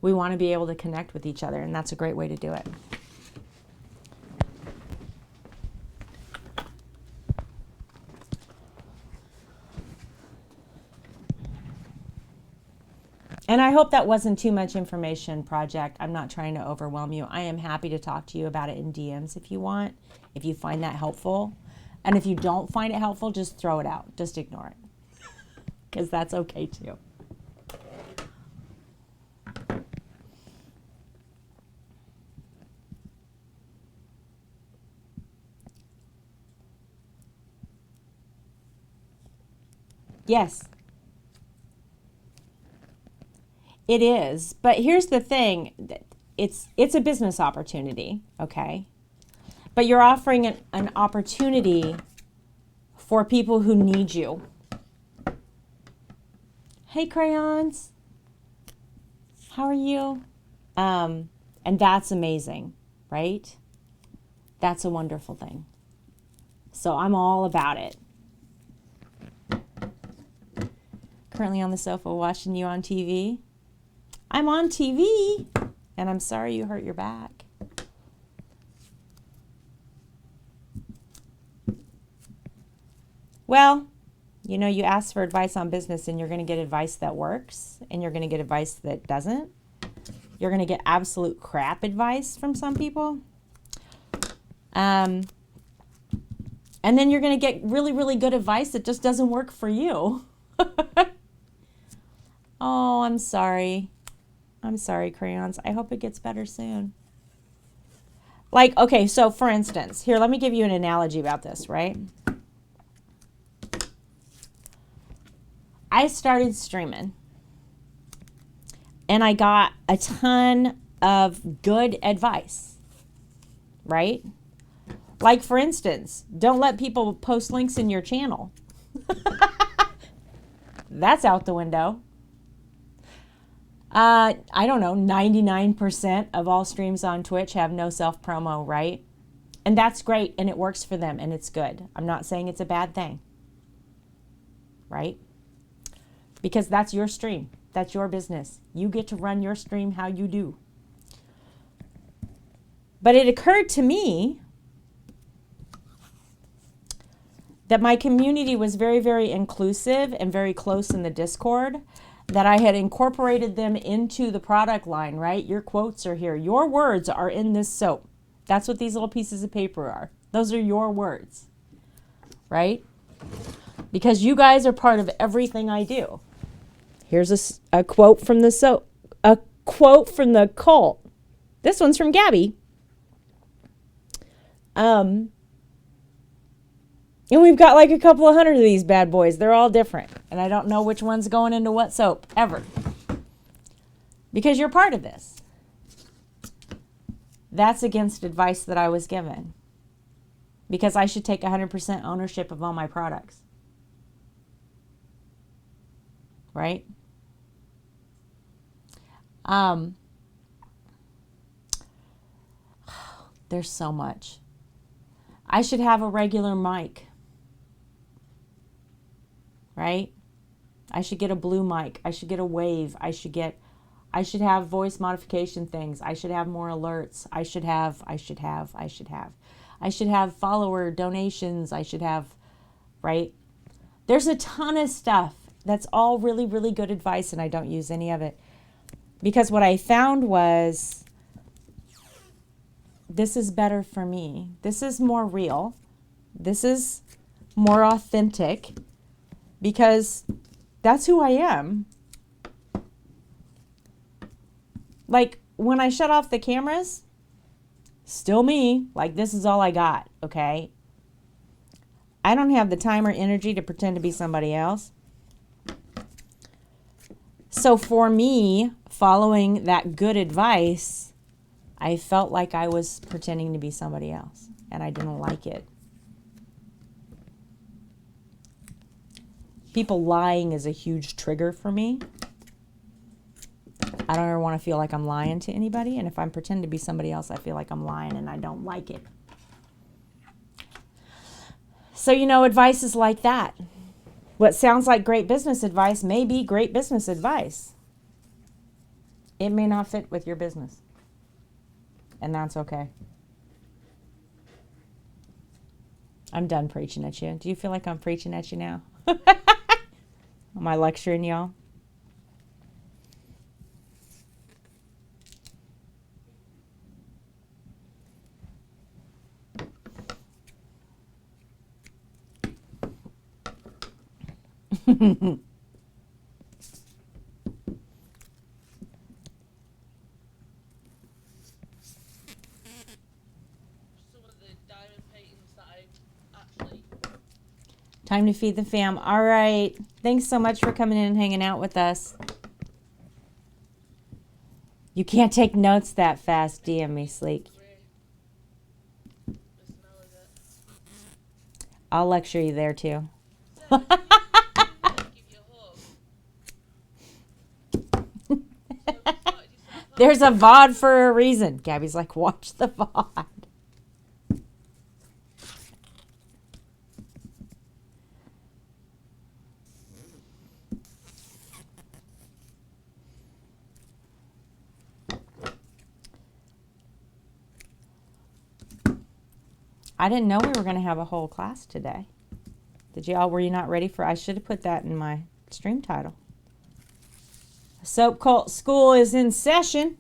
We want to be able to connect with each other, and that's a great way to do it. And I hope that wasn't too much information, Project. I'm not trying to overwhelm you. I am happy to talk to you about it in DMs if you want, if you find that helpful. And if you don't find it helpful, just throw it out. Just ignore it. Because that's okay too. Yes. It is, but here's the thing. It's a business opportunity, okay? But you're offering an opportunity for people who need you. Hey, crayons. How are you? And that's amazing, right? That's a wonderful thing. So I'm all about it. Currently on the sofa watching you on TV. I'm on TV, and I'm sorry you hurt your back. Well, you know, you ask for advice on business, and you're going to get advice that works, and you're going to get advice that doesn't. You're going to get absolute crap advice from some people. And then you're going to get really, really good advice that just doesn't work for you. Oh, I'm sorry. I'm sorry, crayons. I hope it gets better soon. Like, okay, so for instance, here, let me give you an analogy about this, right? I started streaming, and I got a ton of good advice, right? Like, for instance, don't let people post links in your channel. That's out the window. I don't know, 99% of all streams on Twitch have no self-promo, right? And that's great, and it works for them, and it's good. I'm not saying it's a bad thing, right? Because that's your stream. That's your business. You get to run your stream how you do. But it occurred to me that my community was very, very inclusive and very close in the Discord, that I had incorporated them into the product line, right? Your quotes are here. Your words are in this soap. That's what these little pieces of paper are. Those are your words, right? Because you guys are part of everything I do. Here's a quote from the soap, a quote from the cult. This one's from Gabby. And we've got like a couple of hundred of these bad boys. They're all different. And I don't know which one's going into what soap, ever. Because you're part of this. That's against advice that I was given. Because I should take 100% ownership of all my products. Right? There's so much. I should have a regular mic. Right? I should get a blue mic. I should get a wave. I should have voice modification things. I should have more alerts. I should have follower donations. I should have, right? There's a ton of stuff that's all really, really good advice, and I don't use any of it. Because what I found was, this is better for me. This is more real. This is more authentic, because that's who I am. Like, when I shut off the cameras, still me. Like, this is all I got, okay? I don't have the time or energy to pretend to be somebody else. So for me, following that good advice, I felt like I was pretending to be somebody else, and I didn't like it. People lying is a huge trigger for me. I don't ever want to feel like I'm lying to anybody, and if I'm pretending to be somebody else, I feel like I'm lying, and I don't like it. So, advice is like that. What sounds like great business advice may be great business advice. It may not fit with your business, and that's okay. I'm done preaching at you. Do you feel like I'm preaching at you now? Am I lecturing y'all? Some of the diamond paintings that I actually. Time to feed the fam. All right. Thanks so much for coming in and hanging out with us. You can't take notes that fast, DM me, Sleek. The smell of it. I'll lecture you there too. So, give you a hug. There's a VOD for a reason. Gabby's like, watch the VOD. I didn't know we were going to have a whole class today. Were you not ready for? I should have put that in my stream title. Soap Cult School is in session.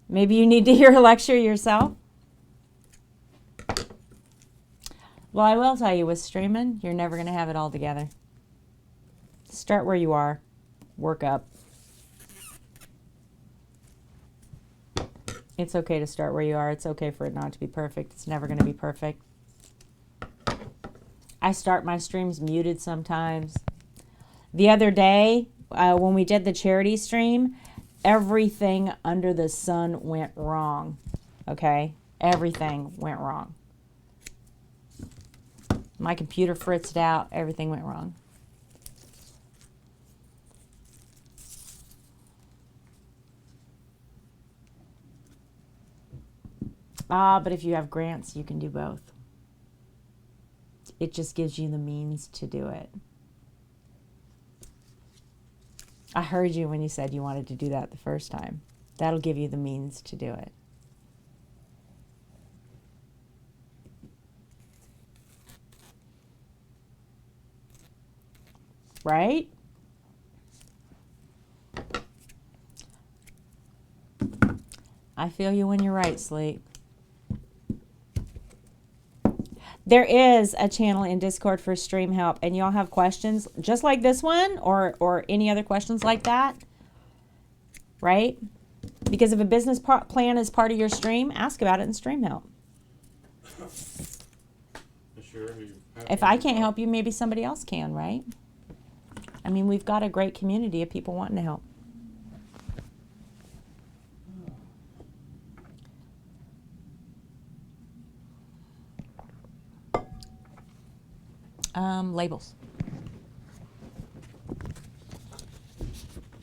Maybe you need to hear a lecture yourself. Well, I will tell you, with streaming, you're never going to have it all together. Start where you are. Work up. It's okay to start where you are. It's okay for it not to be perfect. It's never going to be perfect. I start my streams muted sometimes. The other day, when we did the charity stream, everything under the sun went wrong. Okay? Everything went wrong. My computer fritzed out. Everything went wrong. But if you have grants, you can do both. It just gives you the means to do it. I heard you when you said you wanted to do that the first time. That'll give you the means to do it. Right? I feel you when you're right, Sleep. There is a channel in Discord for stream help, and y'all have questions just like this one or any other questions like that, right? Because if a business plan is part of your stream, ask about it in stream help. Sure. If I can't help you, maybe somebody else can, right? I mean, we've got a great community of people wanting to help. Labels.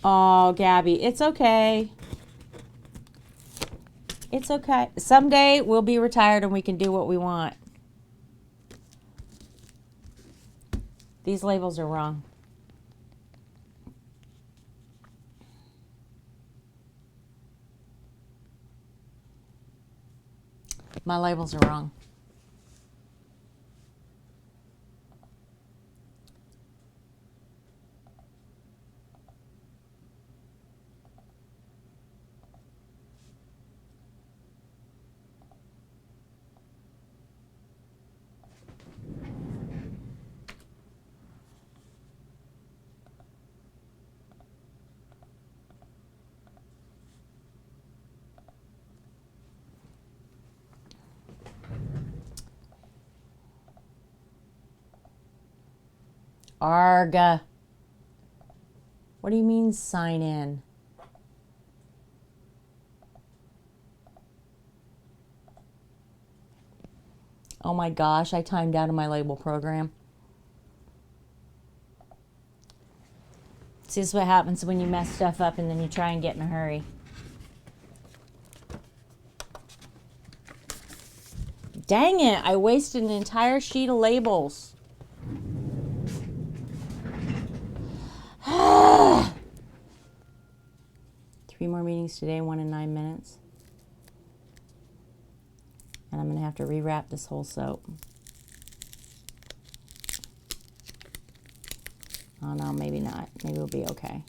Oh, Gabby, it's okay. It's okay. Someday we'll be retired and we can do what we want. These labels are wrong. My labels are wrong. Arga. What do you mean sign in? Oh my gosh, I timed out of my label program. See, this is what happens when you mess stuff up and then you try and get in a hurry. Dang it, I wasted an entire sheet of labels. 3 more meetings today, 1 in 9 minutes. And I'm going to have to rewrap this whole soap. Oh no, maybe not. Maybe we'll be okay.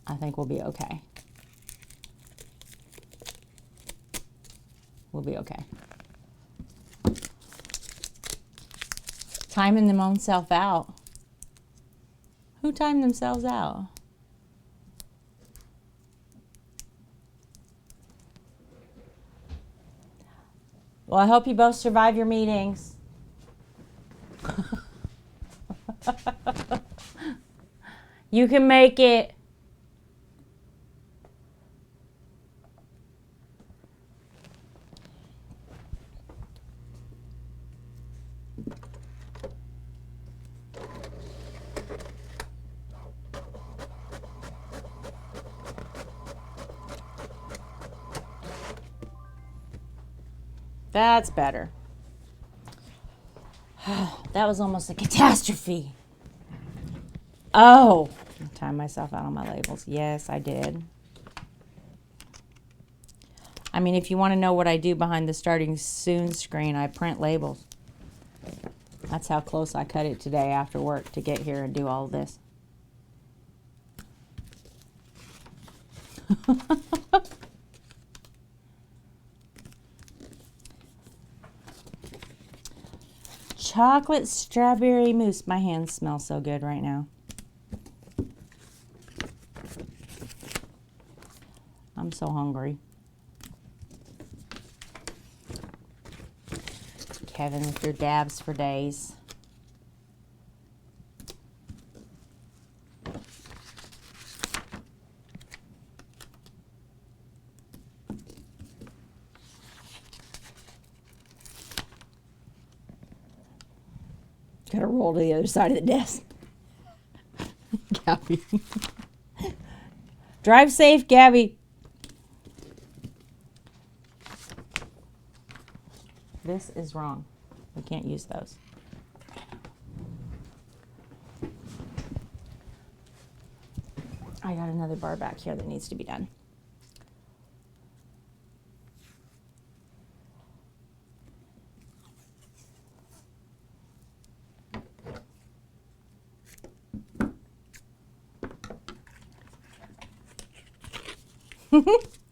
I think we'll be okay. We'll be okay. Timing them own self out. Who timed themselves out? Well, I hope you both survive your meetings. You can make it. That's better. That was almost a catastrophe. Oh, I timed myself out on my labels. Yes, I did. I mean, if you want to know what I do behind the starting soon screen, I print labels. That's how close I cut it today after work to get here and do all of this. Chocolate strawberry mousse. My hands smell so good right now. I'm so hungry. Kevin with your dabs for days. Gotta roll to the other side of the desk. Gabby. Drive safe, Gabby. This is wrong. We can't use those. I got another bar back here that needs to be done.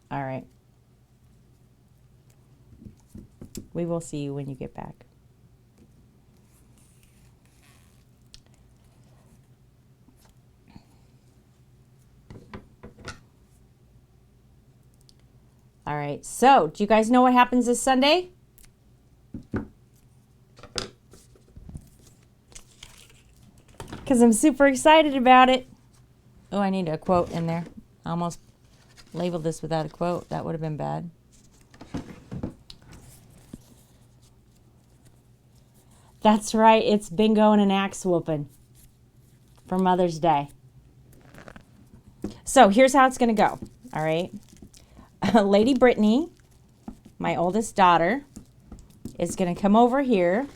All right. We will see you when you get back. All right. So, do you guys know what happens this Sunday? Because I'm super excited about it. Oh, I need a quote in there. I almost labeled this without a quote. That would have been bad. That's right. It's bingo and an axe whooping for Mother's Day. So here's how it's going to go. All right. Lady Brittany, my oldest daughter, is going to come over here.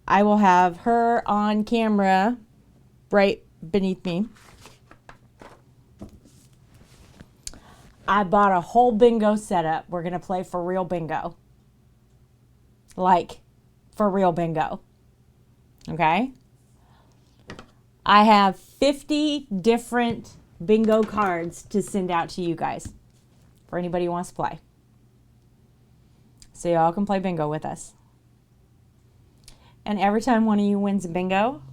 I will have her on camera right beneath me. I bought a whole bingo setup. We're going to play for real bingo. Like, for real bingo. Okay? I have 50 different bingo cards to send out to you guys for anybody who wants to play. So y'all can play bingo with us. And every time one of you wins a bingo,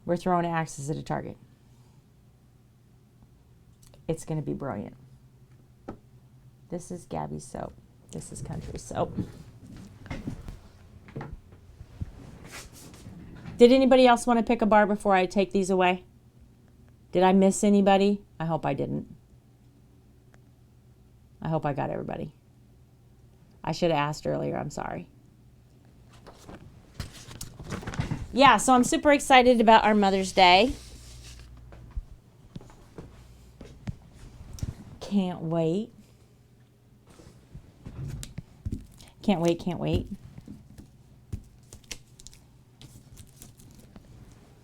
we're throwing axes at a target. It's going to be brilliant. This is Gabby's soap. This is Country soap. Did anybody else want to pick a bar before I take these away? Did I miss anybody? I hope I didn't. I hope I got everybody. I should have asked earlier. I'm sorry. Yeah, so I'm super excited about our Mother's Day. Can't wait. Can't wait, can't wait.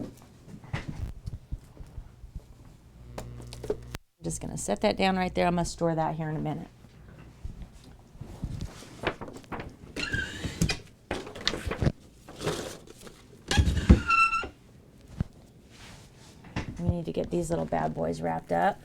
I'm just going to set that down right there. I'm going to store that here in a minute. We need to get these little bad boys wrapped up.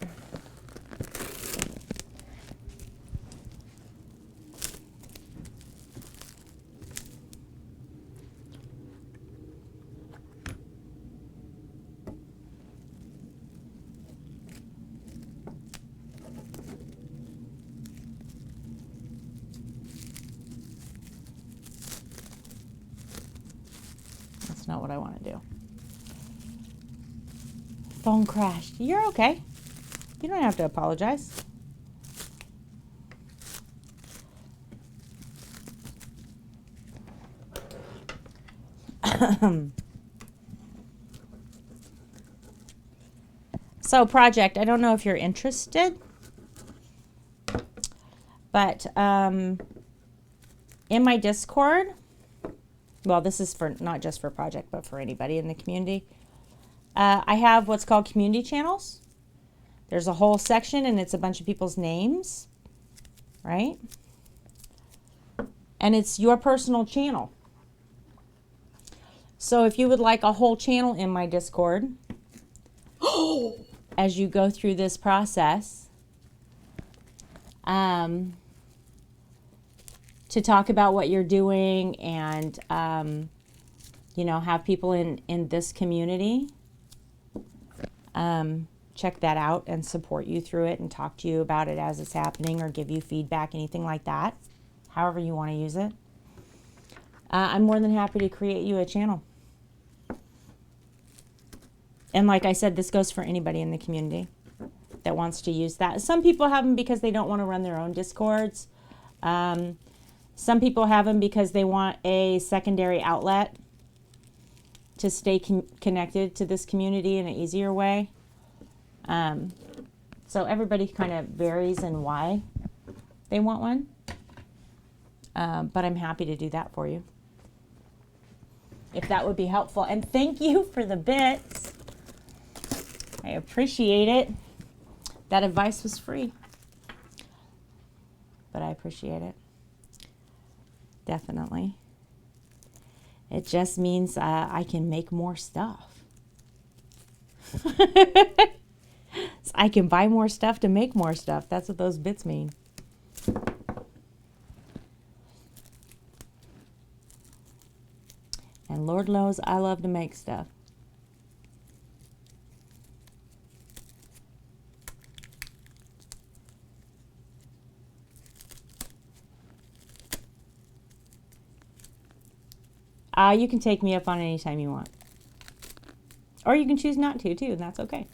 That's not what I want to do. Phone crashed. You're okay. You don't have to apologize. So, project, I don't know if you're interested, but in my Discord, well, this is for not just for project, but for anybody in the community. I have what's called community channels. There's a whole section and it's a bunch of people's names, right? And it's your personal channel. So if you would like a whole channel in my Discord, as you go through this process, to talk about what you're doing and, you know, have people in this community, check that out and support you through it and talk to you about it as it's happening or give you feedback, anything like that, however you want to use it. I'm more than happy to create you a channel. And like I said, this goes for anybody in the community that wants to use that. Some people have them because they don't want to run their own Discords. Some people have them because they want a secondary outlet to stay connected to this community in an easier way. So everybody kind of varies in why they want one. But I'm happy to do that for you, if that would be helpful. And thank you for the bits. I appreciate it. That advice was free, but I appreciate it. Definitely. It just means I can make more stuff. So I can buy more stuff to make more stuff. That's what those bits mean. And Lord knows I love to make stuff. You can take me up on any time you want. Or you can choose not to, too, and that's okay.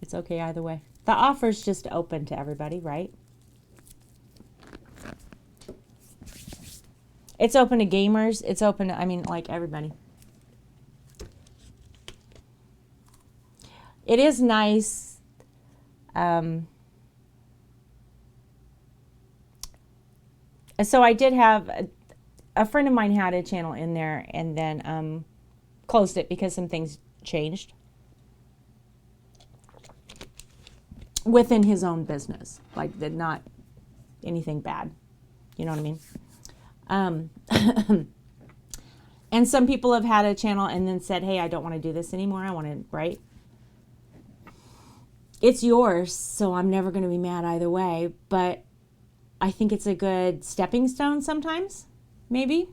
It's okay either way. The offer's just open to everybody, right? It's open to gamers. It's open to, I mean, like everybody. It is nice. So I did have a friend of mine had a channel in there and then closed it because some things changed within his own business, like not anything bad. You know what I mean? And some people have had a channel and then said, hey, I don't want to do this anymore. I want to, right? It's yours, so I'm never going to be mad either way. But I think it's a good stepping stone sometimes, maybe.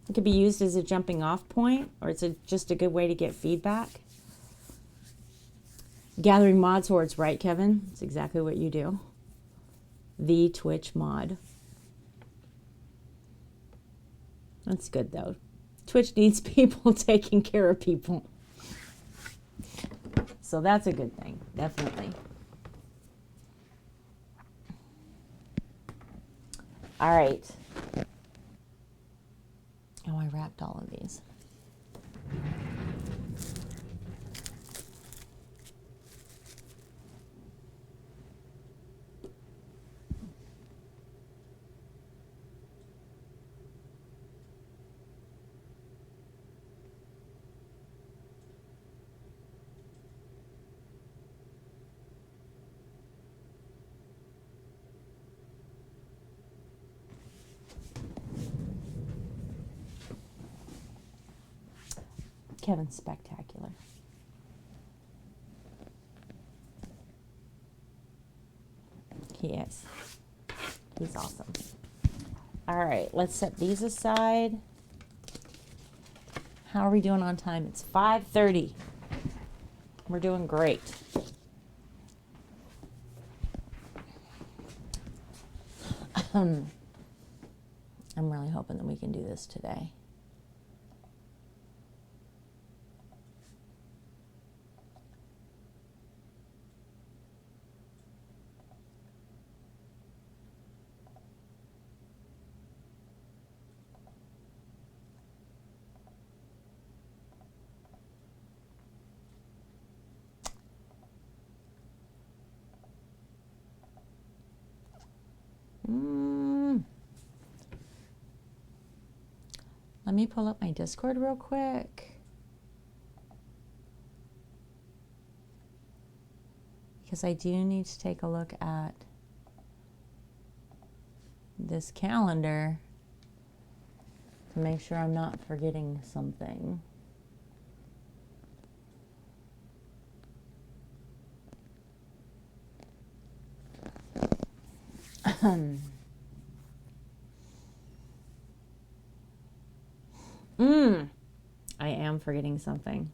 It could be used as a jumping off point, or it's just a good way to get feedback. Gathering mod swords, right, Kevin? That's exactly what you do. The Twitch mod. That's good, though. Twitch needs people taking care of people. So that's a good thing, definitely. All right. Oh, I wrapped all of these. Kevin's spectacular. He is. He's awesome. All right, let's set these aside. How are we doing on time? It's 5:30. We're doing great. I'm really hoping that we can do this today. Let me pull up my Discord real quick. Because I do need to take a look at this calendar to make sure I'm not forgetting something. I am forgetting something.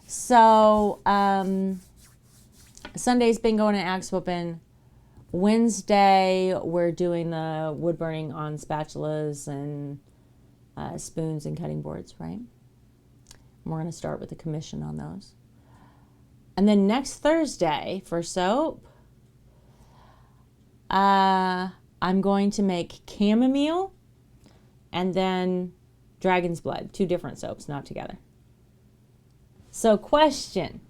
So, Sunday's been going to Axe Whoopin'. Wednesday, we're doing the wood burning on spatulas and spoons and cutting boards, right? And we're going to start with the commission on those. And then next Thursday for soap, I'm going to make chamomile and then dragon's blood, 2 different soaps, not together. So question,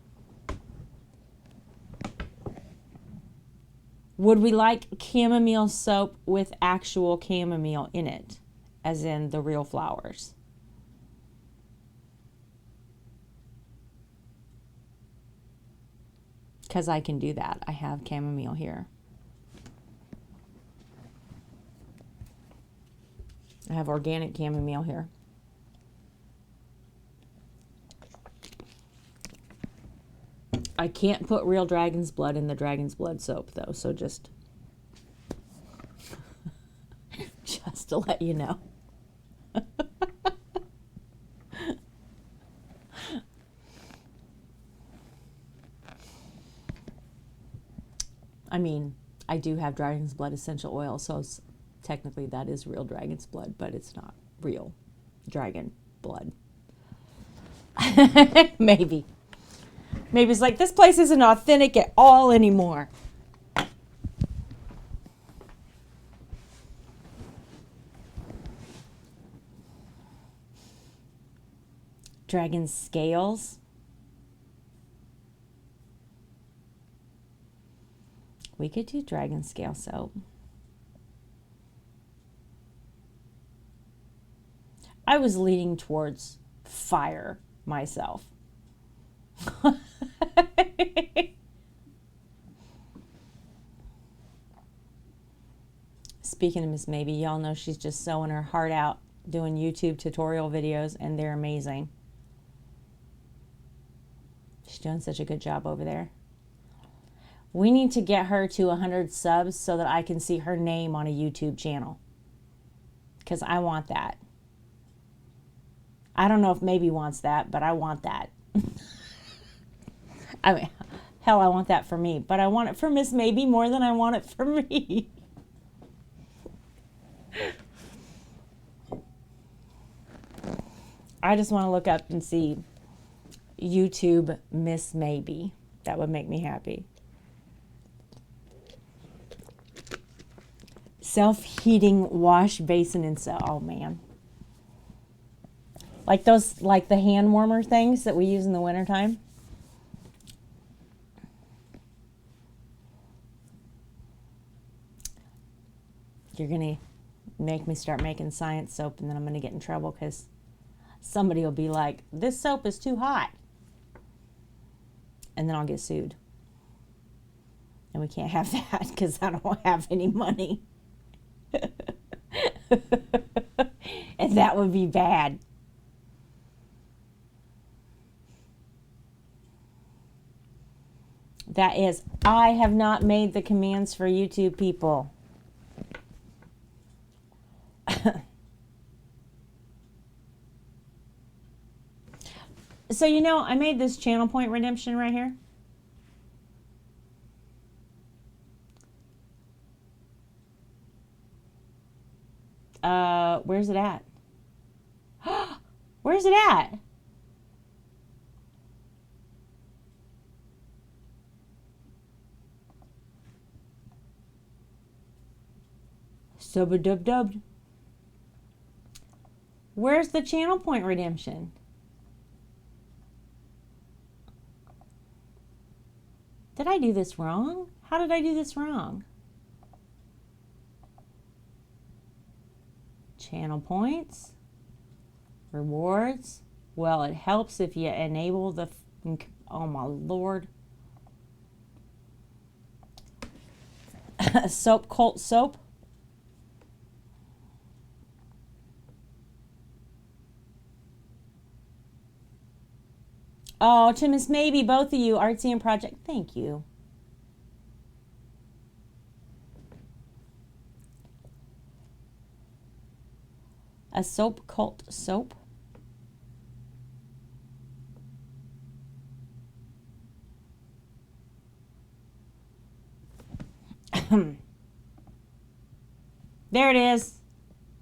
would we like chamomile soap with actual chamomile in it, as in the real flowers? Because I can do that. I have chamomile here. I have organic chamomile here. I can't put real dragon's blood in the dragon's blood soap, though, so just to let you know. I mean, I do have dragon's blood essential oil, so technically that is real dragon's blood, but it's not real dragon blood. Maybe. Maybe it's like, this place isn't authentic at all anymore. Dragon scales. We could do dragon scale soap. I was leaning towards fire myself. Speaking of Miss Maybe, y'all know she's just sewing her heart out doing YouTube tutorial videos, and they're amazing. She's doing such a good job over there. We need to get her to 100 subs so that I can see her name on a YouTube channel, because I want that. I don't know if Maybe wants that, but I want that. I mean, Hell, I want that for me, but I want it for Miss Maybe more than I want it for me. I just want to look up and see YouTube Miss Maybe. That would make me happy. Self-heating wash basin and so. Oh man. Like those, like the hand warmer things that we use in the wintertime. You're going to make me start making science soap, and then I'm going to get in trouble because somebody will be like, this soap is too hot. And then I'll get sued. And we can't have that because I don't have any money. And that would be bad. That is, I have not made the commands for YouTube people. So, you know, I made this channel point redemption right here. Where's it at? Where's it at? Sub-a-dub-dubbed. Where's the channel point redemption? Did I do this wrong? How did I do this wrong? Channel points. Rewards. Well, it helps if you enable the... Oh, my Lord. Soap Cult Soap. Oh, to Miss Maybe, both of you, Artsy and Project, thank you. A Soap Cult Soap. There it is.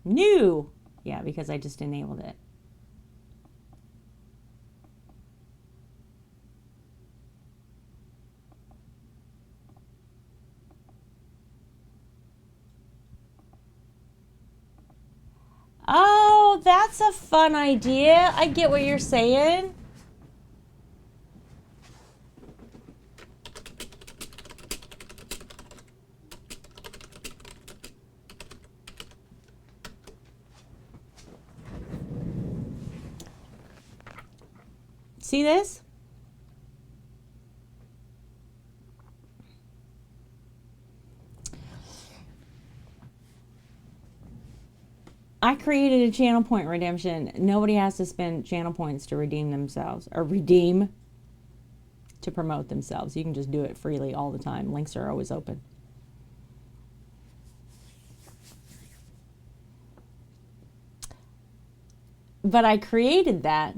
New. Yeah, because I just enabled it. Oh, that's a fun idea. I get what you're saying. See this? I created a channel point redemption. Nobody has to spend channel points to redeem themselves or redeem to promote themselves. You can just do it freely all the time. Links are always open. But I created that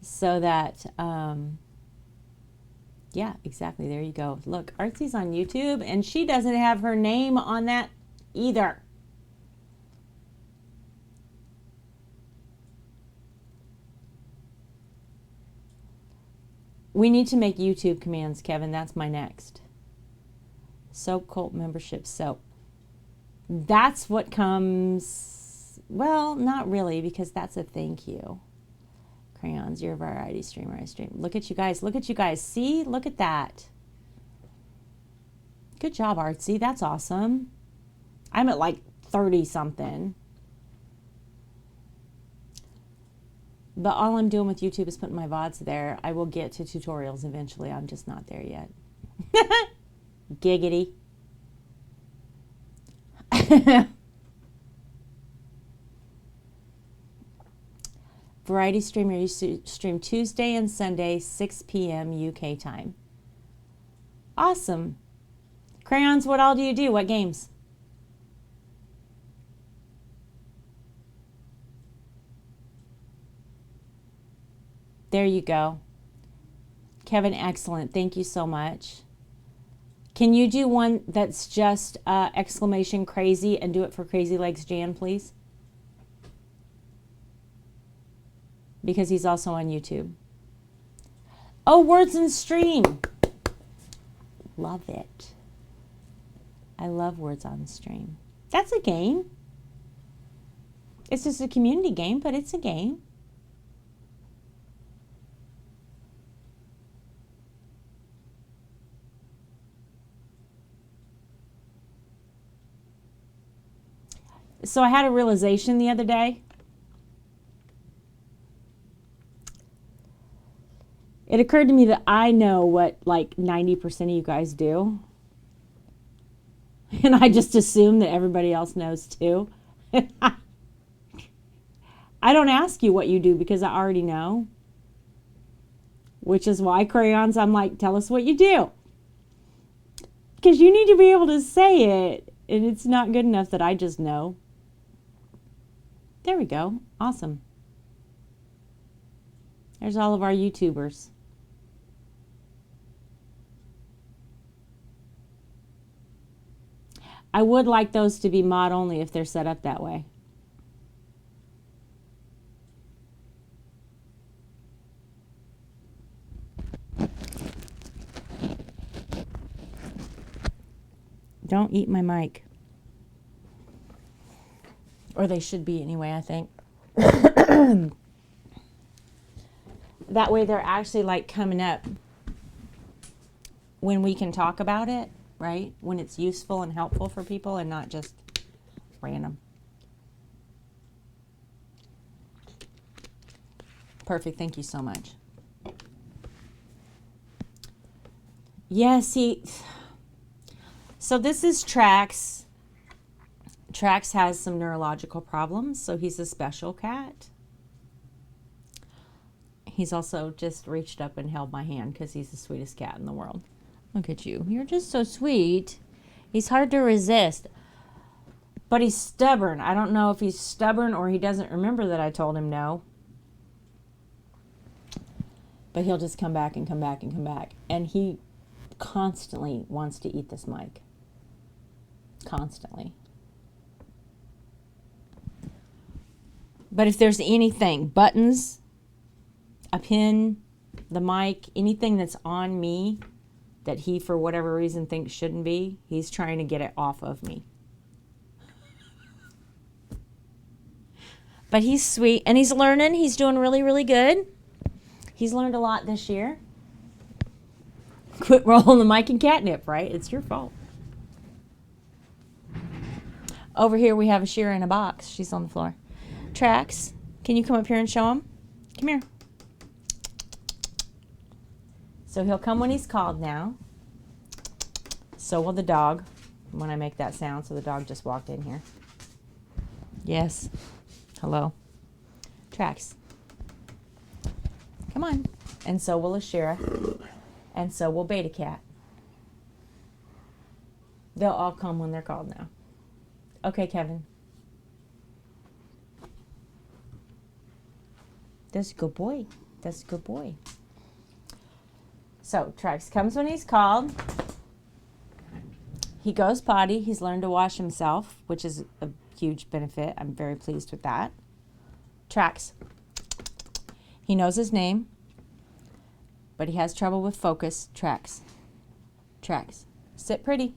so that, yeah, exactly. There you go. Look, Artsy's on YouTube, and she doesn't have her name on that either. We need to make YouTube commands, Kevin. That's my next. Soap Cult membership soap. That's what comes, well, not really, because that's a thank you. Crayons, you're a variety streamer. I stream. Look at you guys. Look at you guys. See? Look at that. Good job, Artsy. That's awesome. I'm at like 30 something. But all I'm doing with YouTube is putting my VODs there. I will get to tutorials eventually. I'm just not there yet. Giggity. Variety streamer, you stream Tuesday and Sunday, 6 p.m. UK time. Awesome. Crayons, what all do you do? What games? There you go. Kevin, excellent. Thank you so much. Can you do one that's just exclamation crazy and do it for Crazy Legs Jan, please? Because he's also on YouTube. Oh, Words and Stream. Love it. I love Words on Stream. That's a game. It's just a community game, but it's a game. So I had a realization the other day. It occurred to me that I know what like 90% of you guys do. And I just assume that everybody else knows too. I don't ask you what you do because I already know. Which is why, Crayons, I'm like, tell us what you do. Because you need to be able to say it. And it's not good enough that I just know. There we go. Awesome. There's all of our YouTubers. I would like those to be mod only if they're set up that way. Don't eat my mic. Or they should be anyway, I think. That way they're actually like coming up when we can talk about it, right? When it's useful and helpful for people and not just random. Perfect, thank you so much. Yeah, see, so this is Trax. Trax has some neurological problems, so he's a special cat. He's also just reached up and held my hand because he's the sweetest cat in the world. Look at you. You're just so sweet. He's hard to resist. But he's stubborn. I don't know if he's stubborn or he doesn't remember that I told him no. But he'll just come back and come back and come back. And he constantly wants to eat this mic. Constantly. But if there's anything, buttons, a pin, the mic, anything that's on me that he, for whatever reason, thinks shouldn't be, he's trying to get it off of me. But he's sweet, and he's learning. He's doing really, really good. He's learned a lot this year. Quit rolling the mic and catnip, right? It's your fault. Over here we have a Shira in a box. She's on the floor. Trax, can you come up here and show him? Come here. So he'll come when he's called now. So will the dog when I make that sound. So the dog just walked in here. Yes. Hello. Trax. Come on. And so will Ashira. And so will Beta Cat. They'll all come when they're called now. Okay, Kevin. That's a good boy. That's a good boy. So, Trax comes when he's called. He goes potty. He's learned to wash himself, which is a huge benefit. I'm very pleased with that. Trax. He knows his name, but he has trouble with focus. Trax. Trax. Sit pretty.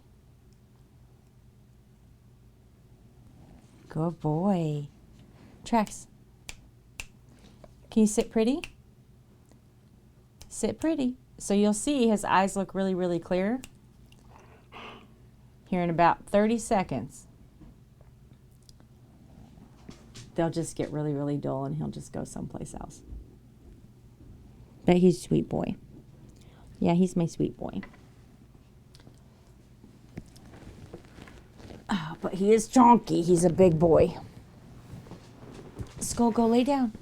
Good boy. Trax. Can you sit pretty? Sit pretty. So you'll see his eyes look really, really clear. Here in about 30 seconds, they'll just get really, really dull and he'll just go someplace else. But he's a sweet boy. Yeah, he's my sweet boy. Oh, but he is chonky. He's a big boy. Skull, go lay down.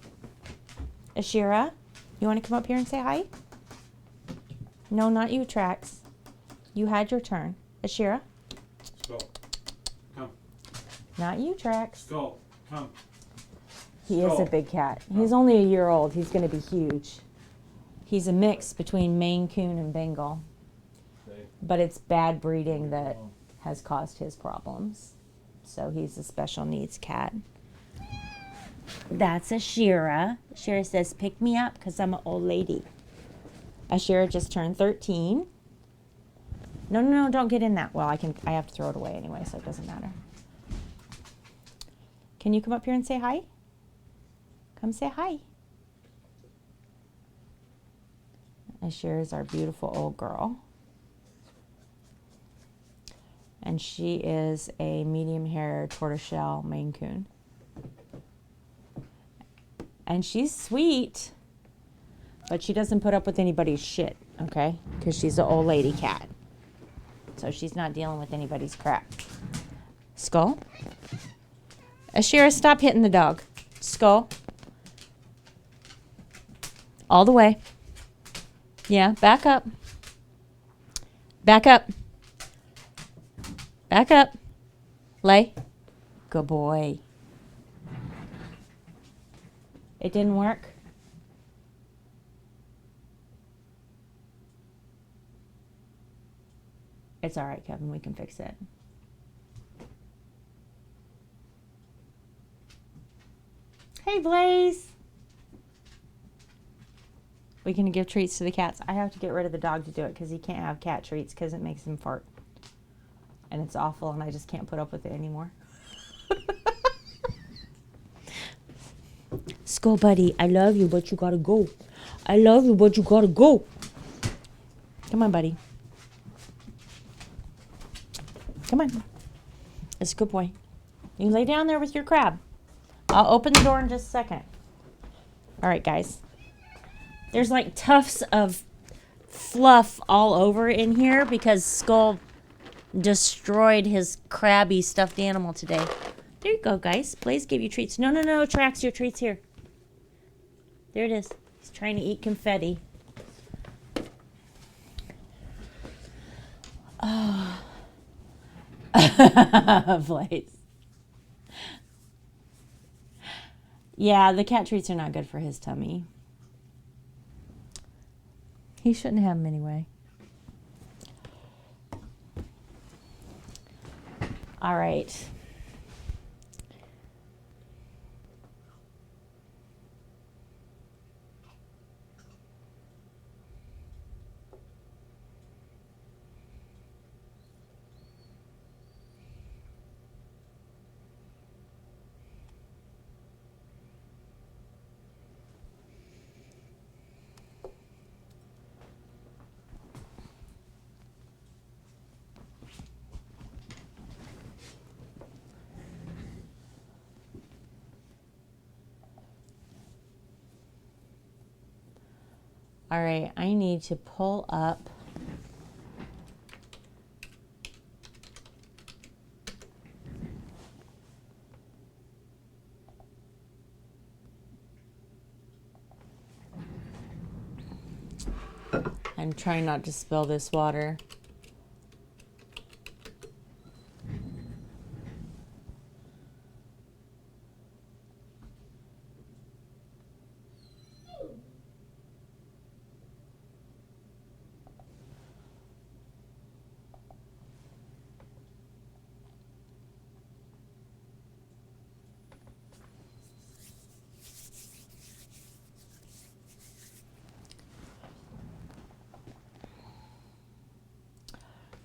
Ashira, you want to come up here and say hi? No, not you, Trax. You had your turn. Ashira? Skull, come. Not you, Trax. Skull, come. He is a big cat. He's only a year old. He's going to be huge. He's a mix between Maine Coon and Bengal, Okay. but it's bad breeding that has caused his problems. So he's a special needs cat. That's Ashira. Ashira says, pick me up because I'm an old lady. Ashira just turned 13. No, don't get in that. Well, I have to throw it away anyway, so it doesn't matter. Can you come up here and say hi? Come say hi. Ashira is our beautiful old girl. And she is a medium hair tortoiseshell Maine Coon. And she's sweet, but she doesn't put up with anybody's shit, okay? Because she's an old lady cat. So she's not dealing with anybody's crap. Skull? Ashira, stop hitting the dog. Skull? All the way. Yeah, back up. Back up. Back up. Lay. Good boy. It didn't work? It's all right, Kevin. We can fix it. Hey, Blaze. We can give treats to the cats. I have to get rid of the dog to do it because he can't have cat treats because it makes him fart. And it's awful, and I just can't put up with it anymore. Skull buddy, I love you, but you gotta go. I love you, but you gotta go. Come on, buddy. Come on. It's a good boy. You can lay down there with your crab. I'll open the door in just a second. All right, guys. There's like tufts of fluff all over in here because Skull destroyed his crabby stuffed animal today. There you go, guys. Blaze gave you treats. No, Trax, your treat's here. There it is. He's trying to eat confetti. Oh. Blaze. Yeah, the cat treats are not good for his tummy. He shouldn't have them anyway. All right. All right, I need to pull up I'm trying not to spill this water.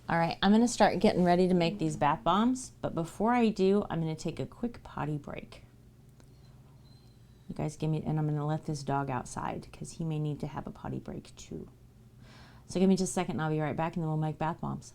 All right, I'm gonna start getting ready to make these bath bombs, but before I do, I'm gonna take a quick potty break. You guys give me, and I'm gonna let this dog outside because he may need to have a potty break too. So give me just a second and I'll be right back and then we'll make bath bombs.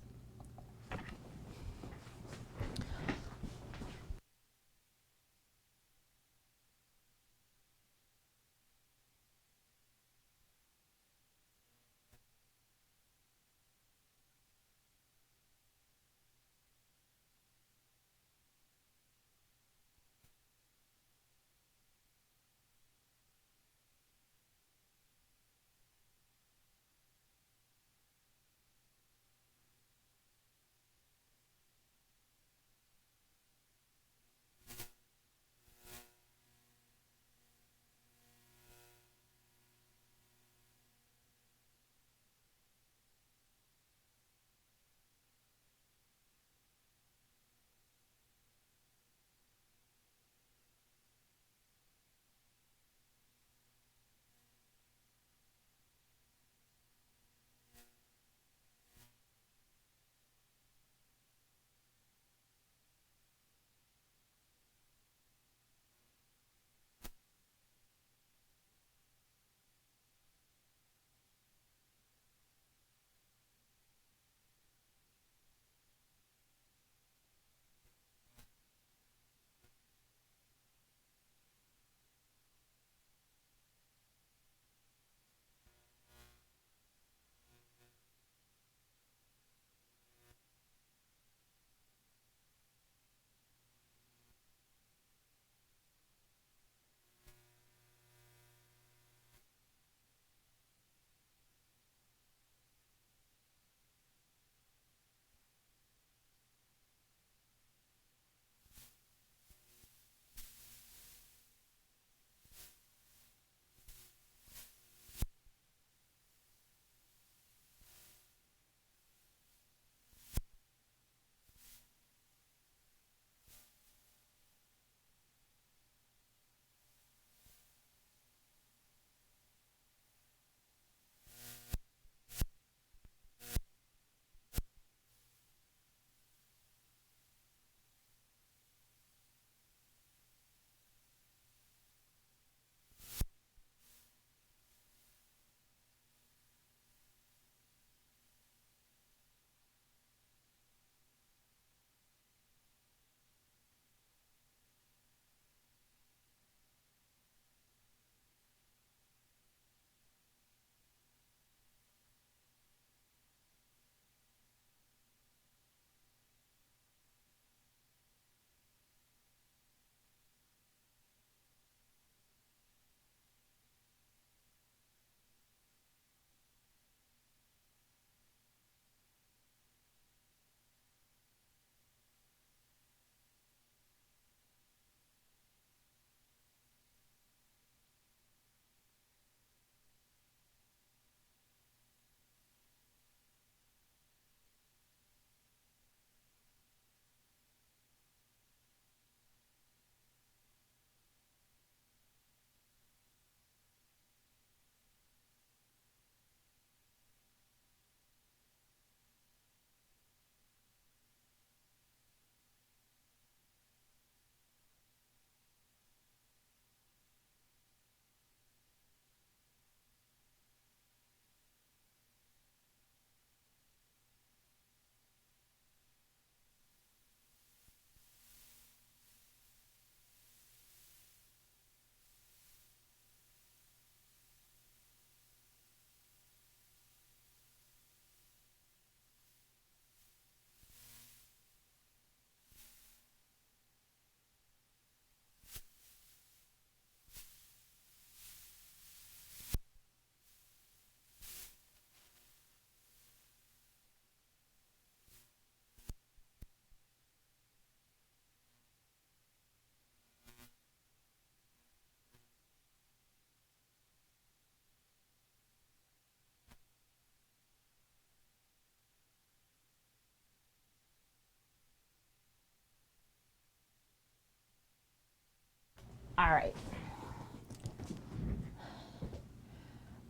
All right.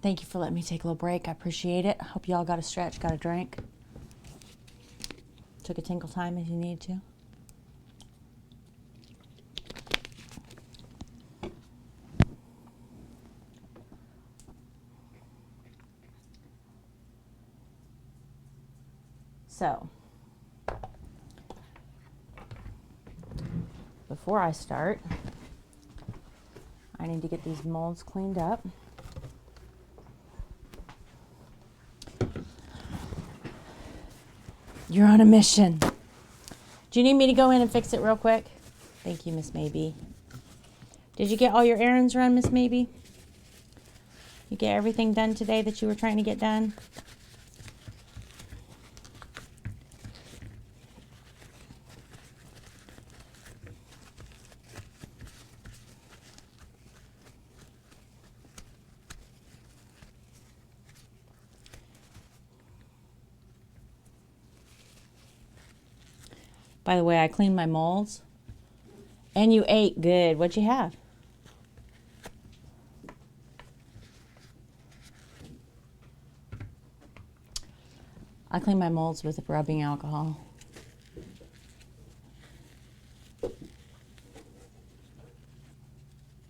Thank you for letting me take a little break. I appreciate it. Hope y'all got a stretch, got a drink. Took a tinkle time if you need to. So, before I start, I need to get these molds cleaned up. You're on a mission. Do you need me to go in and fix it real quick? Thank you, Miss Maybe. Did you get all your errands run, Miss Maybe? You get everything done today that you were trying to get done? By the way, I cleaned my molds. And you ate good. What'd you have? I clean my molds with rubbing alcohol.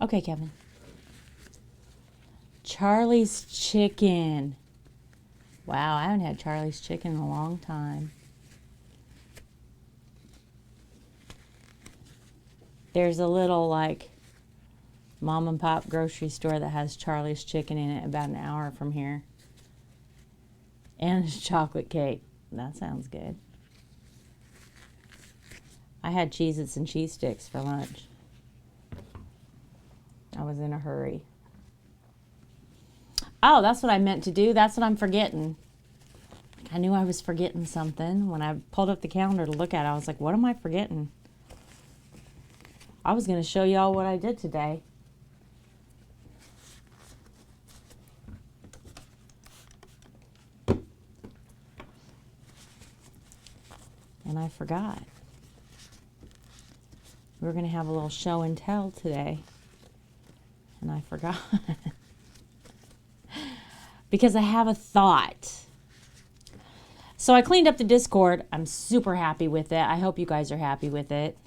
Okay, Kevin. Charlie's Chicken. Wow, I haven't had Charlie's Chicken in a long time. There's a little like mom and pop grocery store that has Charlie's Chicken in it about an hour from here. And it's chocolate cake. That sounds good. I had Cheez-Its and cheese sticks for lunch. I was in a hurry. Oh, that's what I meant to do. That's what I'm forgetting. I knew I was forgetting something. When I pulled up the calendar to look at it, I was like, what am I forgetting? I was going to show y'all what I did today. And I forgot. We were going to have a little show and tell today. And I forgot. Because I have a thought. So I cleaned up the Discord. I'm super happy with it. I hope you guys are happy with it.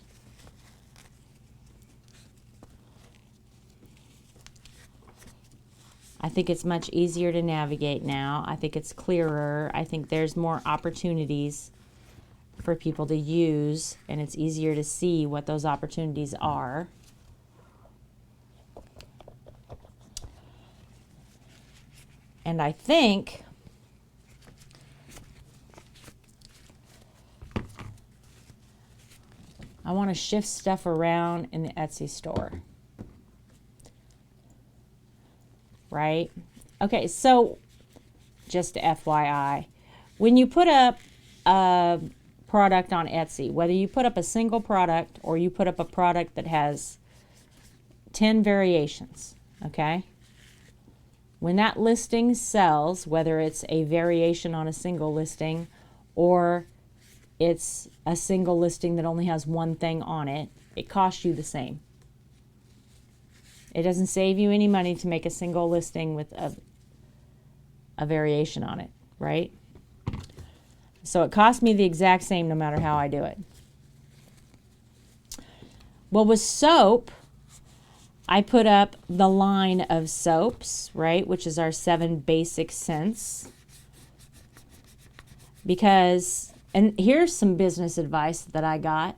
I think it's much easier to navigate now. I think it's clearer. I think there's more opportunities for people to use, and it's easier to see what those opportunities are. And I think I want to shift stuff around in the Etsy store. Right? Okay, so just FYI, when you put up a product on Etsy, whether you put up a single product or you put up a product that has 10 variations, okay? When that listing sells, whether it's a variation on a single listing or it's a single listing that only has one thing on it, it costs you the same. It doesn't save you any money to make a single listing with a variation on it, right? So it costs me the exact same no matter how I do it. Well, with soap, I put up the line of soaps, right, which is our 7 basic scents. Because, and here's some business advice that I got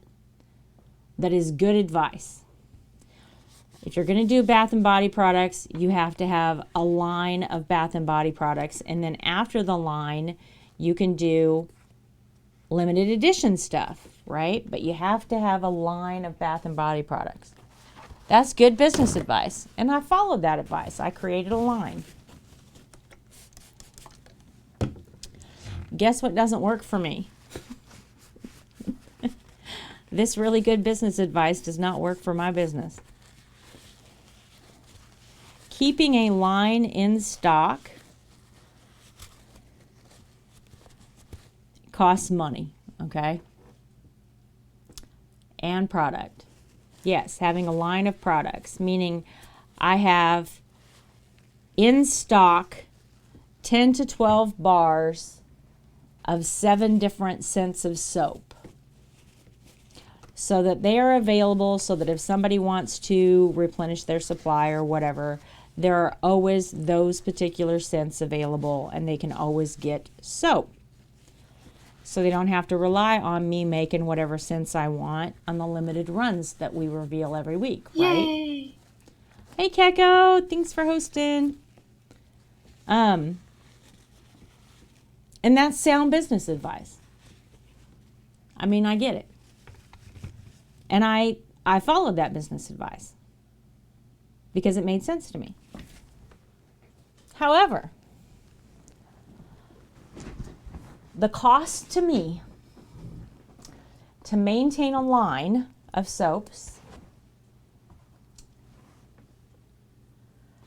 that is good advice. If you're going to do Bath and Body products, you have to have a line of Bath and Body products. And then after the line, you can do limited edition stuff, right? But you have to have a line of Bath and Body products. That's good business advice. And I followed that advice. I created a line. Guess what doesn't work for me? This really good business advice does not work for my business. Keeping a line in stock costs money, okay? And product. Yes, having a line of products, meaning I have in stock 10 to 12 bars of 7 different scents of soap, so that they are available, so that if somebody wants to replenish their supply or whatever, there are always those particular scents available and they can always get soap. So they don't have to rely on me making whatever scents I want on the limited runs that we reveal every week, right? Yay! Hey Keko, thanks for hosting. And that's sound business advice. I mean, I get it. And I followed that business advice because it made sense to me. However, the cost to me to maintain a line of soaps,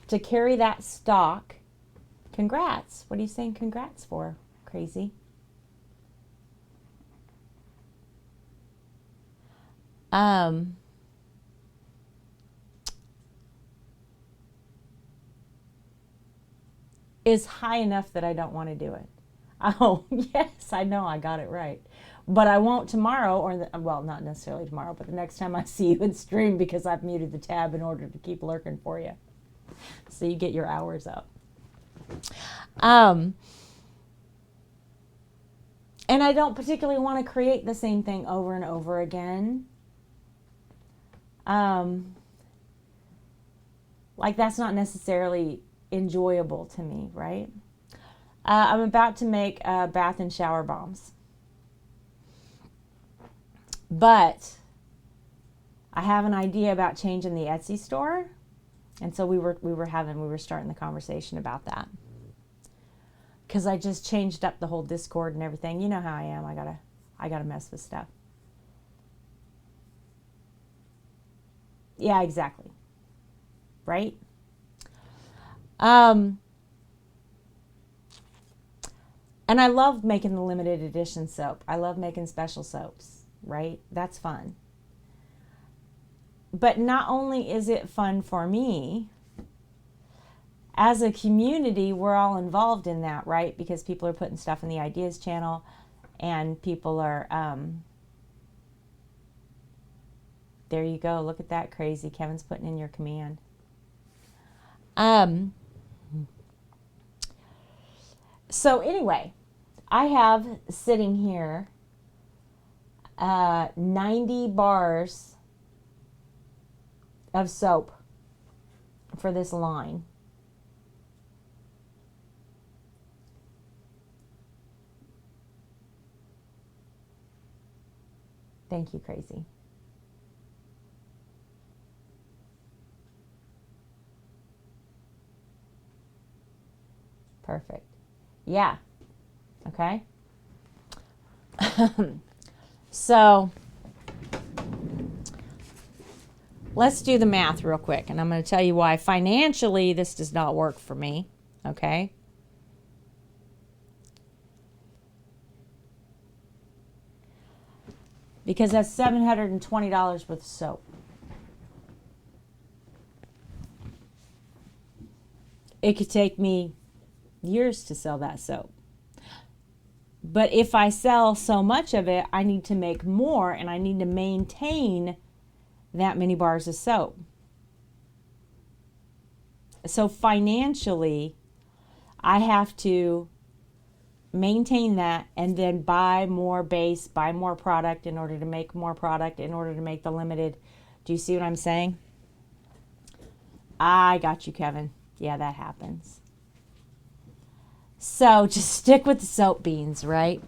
to carry that stock, congrats. What are you saying congrats for, crazy? Is high enough that I don't want to do it. Oh, yes, I know I got it right. But I won't tomorrow, well, not necessarily tomorrow, but the next time I see you in stream, because I've muted the tab in order to keep lurking for you. So you get your hours up. And I don't particularly want to create the same thing over and over again. Like that's not necessarily enjoyable to me, right? I'm about to make bath and shower bombs, but I have an idea about changing the Etsy store, and so we were starting the conversation about that because I just changed up the whole Discord and everything. You know how I am. I gotta mess with stuff. Yeah, exactly. Right? And I love making the limited edition soap. I love making special soaps, right? That's fun. But not only is it fun for me, as a community, we're all involved in that, right? Because people are putting stuff in the ideas channel and people are, there you go. Look at that crazy. Kevin's putting in your command. So anyway, I have sitting here 90 bars of soap for this line. Thank you, crazy. Perfect. Yeah. Okay. So let's do the math real quick, and I'm going to tell you why financially this does not work for me. Okay. Because that's $720 worth of soap. It could take me years to sell that soap. But if I sell so much of it, I need to make more and I need to maintain that many bars of soap. So financially, I have to maintain that and then buy more base, buy more product in order to make more product, in order to make the limited. Do you see what I'm saying? I got you, Kevin. Yeah, that happens. So just stick with the soap beans, right?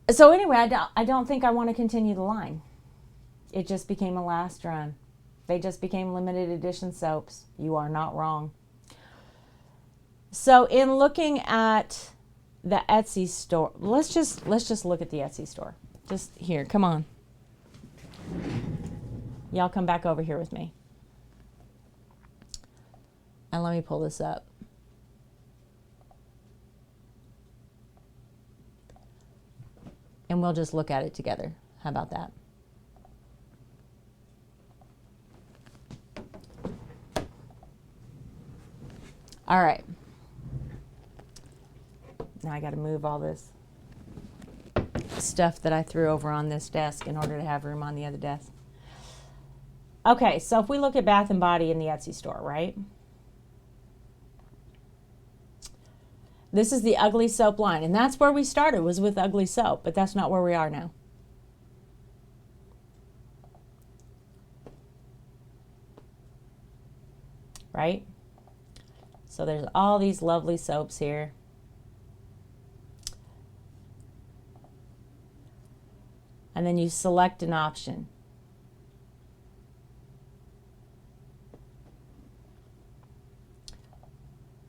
So anyway, I don't think I want to continue the line. It just became a last run. They just became limited edition soaps. You are not wrong. So in looking at the Etsy store, let's just look at the Etsy store. Just here, come on. Y'all come back over here with me. And let me pull this up. And we'll just look at it together. How about that? All right. Now I got to move all this stuff that I threw over on this desk in order to have room on the other desk. Okay, so if we look at Bath and Body in the Etsy store, right? This is the Ugly Soap line, and that's where we started, was with Ugly Soap, but that's not where we are now. Right? So there's all these lovely soaps here. And then you select an option.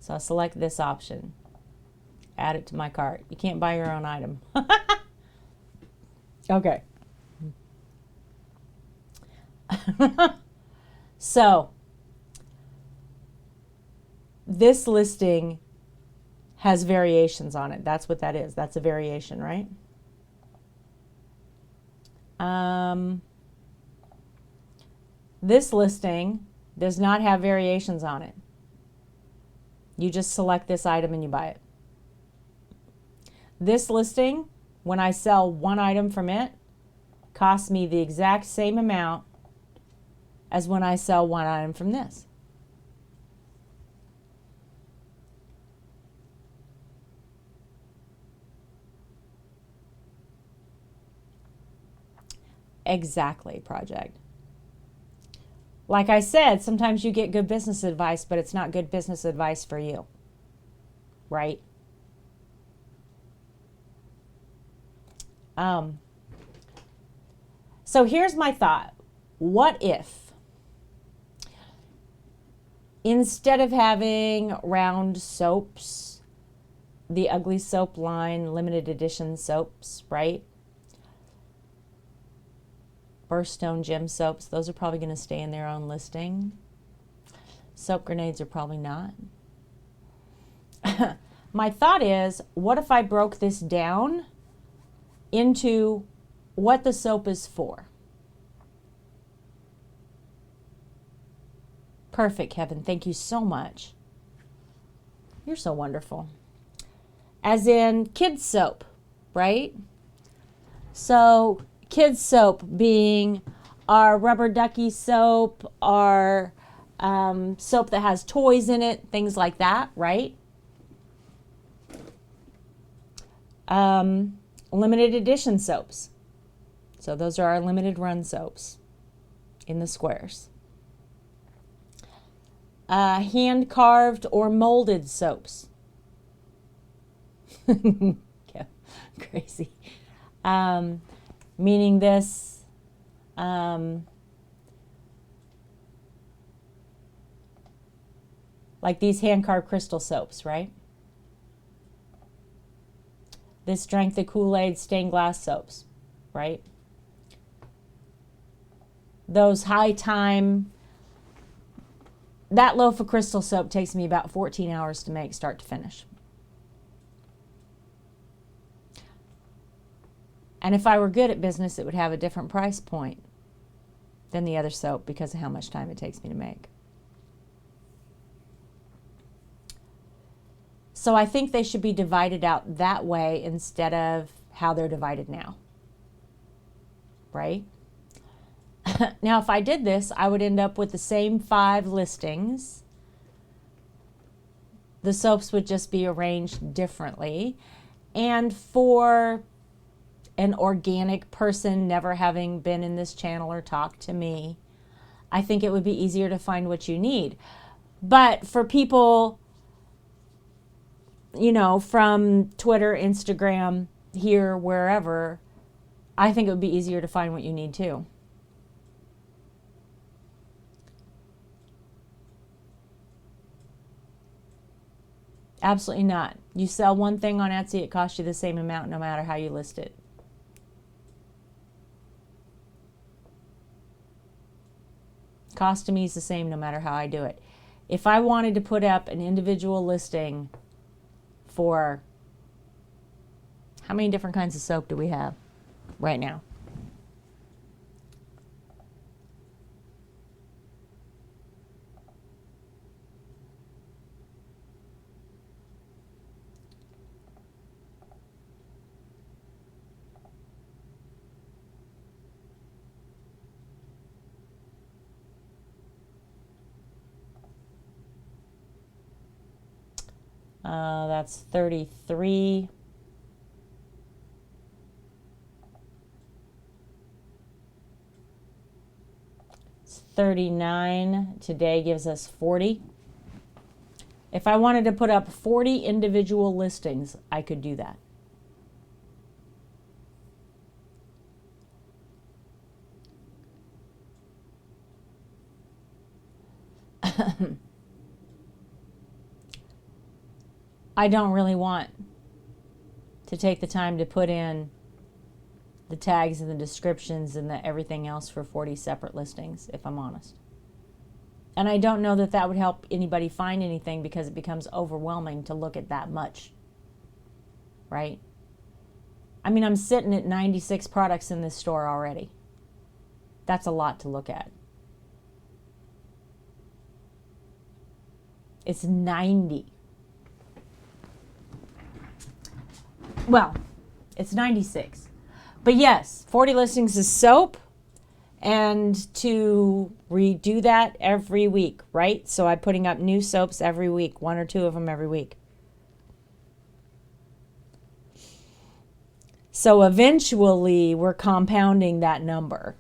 So I'll select this option. Add it to my cart. You can't buy your own item. Okay. So this listing has variations on it. That's what that is. That's a variation, right? This listing does not have variations on it. You just select this item and you buy it. This listing, when I sell one item from it, costs me the exact same amount as when I sell one item from this. Exactly, Project. Like I said, sometimes you get good business advice, but it's not good business advice for you. Right? So here's my thought. What if, instead of having round soaps, the Ugly Soap line, limited edition soaps, right? Birthstone Gem soaps, those are probably going to stay in their own listing. Soap grenades are probably not. My thought is, what if I broke this down into what the soap is for? Perfect, Kevin. Thank you so much. You're so wonderful. As in kids soap, right? So kids soap being our rubber ducky soap, our soap that has toys in it, things like that, right? Limited edition soaps. So those are our limited run soaps in the squares. Hand carved or molded soaps. Yeah, crazy. Meaning this, like these hand carved crystal soaps, right? This drank the Kool-Aid stained glass soaps, right? Those high time, that loaf of crystal soap takes me about 14 hours to make, start to finish. And if I were good at business, it would have a different price point than the other soap because of how much time it takes me to make. So I think they should be divided out that way instead of how they're divided now. Right? Now, if I did this, I would end up with the same 5 listings. The soaps would just be arranged differently. And for an organic person never having been in this channel or talked to me, I think it would be easier to find what you need. But for people, you know, from Twitter, Instagram, here, wherever, I think it would be easier to find what you need too. Absolutely not. You sell one thing on Etsy, it costs you the same amount no matter how you list it. Cost to me is the same no matter how I do it. If I wanted to put up an individual listing for, how many different kinds of soap do we have? right now. That's 33. It's 39. Today gives us 40. If I wanted to put up 40 individual listings, I could do that. I don't really want to take the time to put in the tags and the descriptions and the everything else for 40 separate listings, if I'm honest. And I don't know that that would help anybody find anything because it becomes overwhelming to look at that much, right? I mean, I'm sitting at 96 products in this store already. That's a lot to look at. It's 90. Well, it's 96. But yes, 40 listings is soap, and to redo that every week, right? So I'm putting up new soaps every week, 1 or 2 of them every week. So eventually we're compounding that number.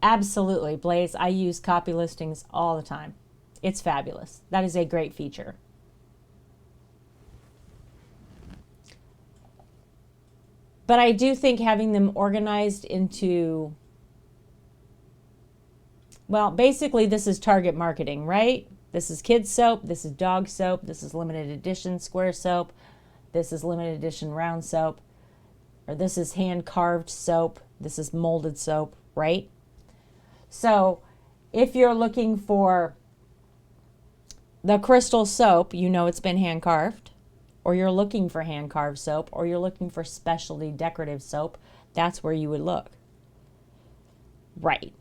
Absolutely, Blaze. I use copy listings all the time. It's fabulous. That is a great feature. But I do think having them organized into, well, basically this is target marketing, right? This is kids soap, this is dog soap, this is limited edition square soap, this is limited edition round soap, or this is hand carved soap, this is molded soap, right? So if you're looking for the crystal soap, you know it's been hand carved, or you're looking for hand carved soap, or you're looking for specialty decorative soap, that's where you would look. Right.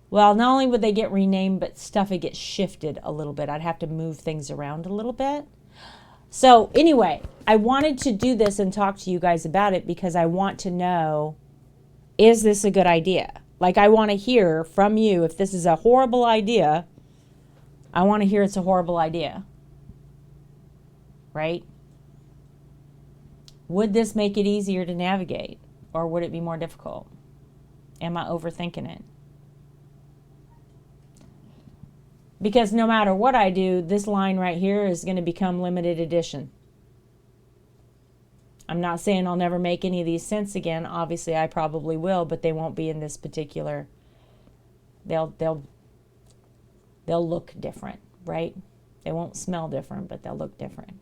Well, not only would they get renamed, but stuff would get shifted a little bit. I'd have to move things around a little bit. So anyway, I wanted to do this and talk to you guys about it because I want to know, is this a good idea? Like, I want to hear from you. If this is a horrible idea, I want to hear it's a horrible idea. Right? Would this make it easier to navigate, or would it be more difficult? Am I overthinking it? Because no matter what I do, this line right here is going to become limited edition. I'm not saying I'll never make any of these scents again. Obviously, I probably will, but they won't be in this particular. They'll look different, right? They won't smell different, but they'll look different.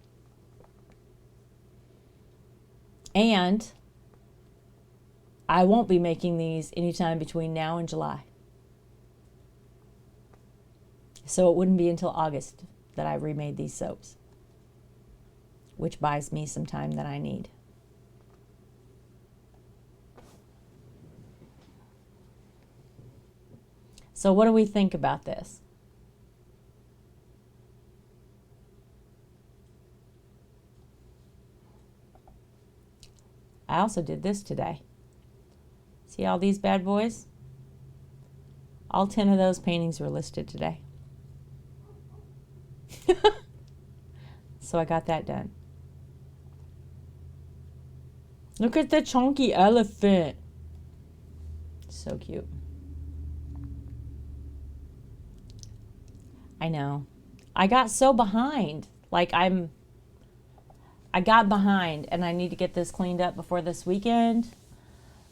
And I won't be making these anytime between now and July. So it wouldn't be until August that I remade these soaps, which buys me some time that I need. So what do we think about this? I also did this today. See all these bad boys? All 10 of those paintings were listed today. So I got that done. Look at the chunky elephant. So cute. I know. I got so behind. Like I got behind and I need to get this cleaned up before this weekend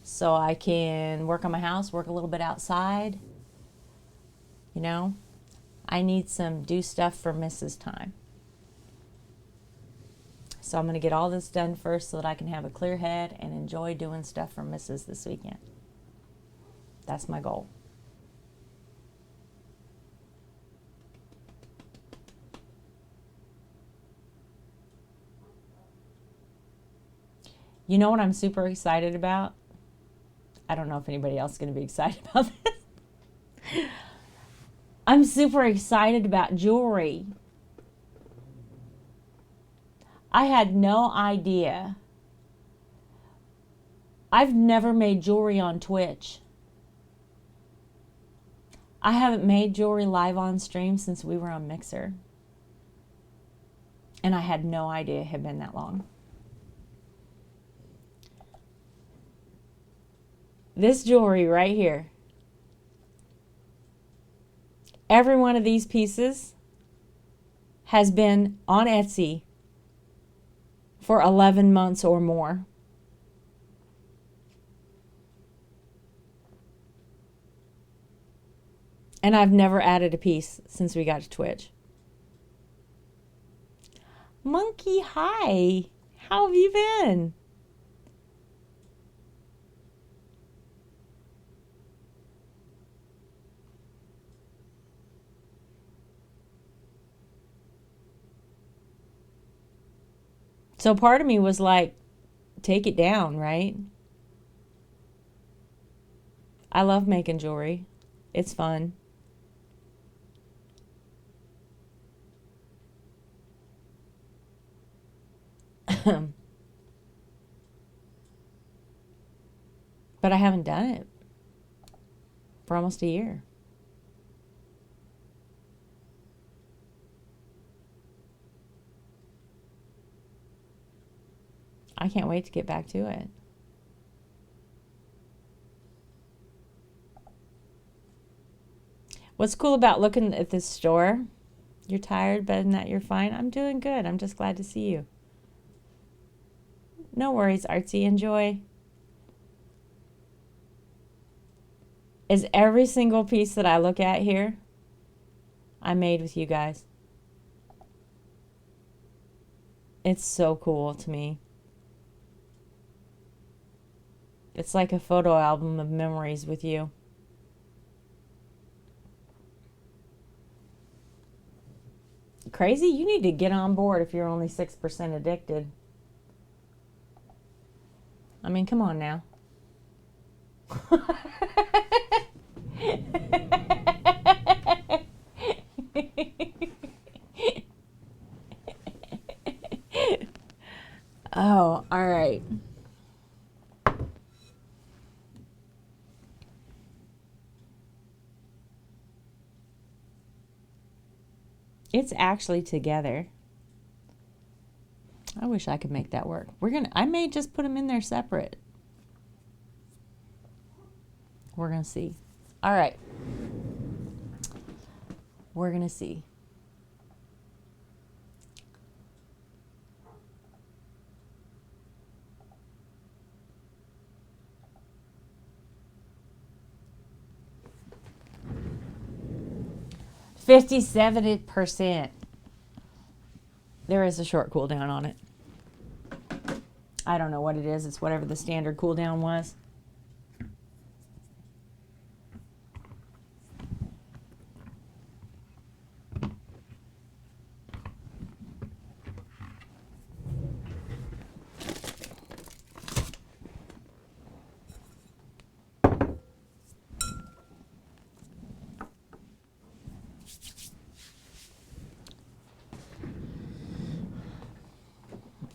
so I can work on my house, work a little bit outside. You know, I need some do stuff for Mrs. time. So I'm going to get all this done first so that I can have a clear head and enjoy doing stuff for Mrs. this weekend. That's my goal. You know what I'm super excited about? I don't know if anybody else is going to be excited about this. I'm super excited about jewelry. I had no idea. I've never made jewelry on Twitch. I haven't made jewelry live on stream since we were on Mixer. And I had no idea it had been that long. This jewelry right here. Every one of these pieces has been on Etsy for 11 months or more. And I've never added a piece since we got to Twitch. Monkey, hi. How have you been? So part of me was like, take it down, right? I love making jewelry. It's fun. But I haven't done it for almost a year. I can't wait to get back to it. What's cool about looking at this store? You're tired, but other than that, you're fine. I'm doing good. I'm just glad to see you. No worries, Artsy. Enjoy. Is every single piece that I look at here, I made with you guys. It's so cool to me. It's like a photo album of memories with you. Crazy? You need to get on board if you're only 6% addicted. I mean, come on now. Oh, all right. It's actually together. I wish I could make that work. I may just put them in there separate. We're going to see. All right. We're going to see. %. There is a short cooldown on it. I don't know what it is. It's whatever the standard cooldown was.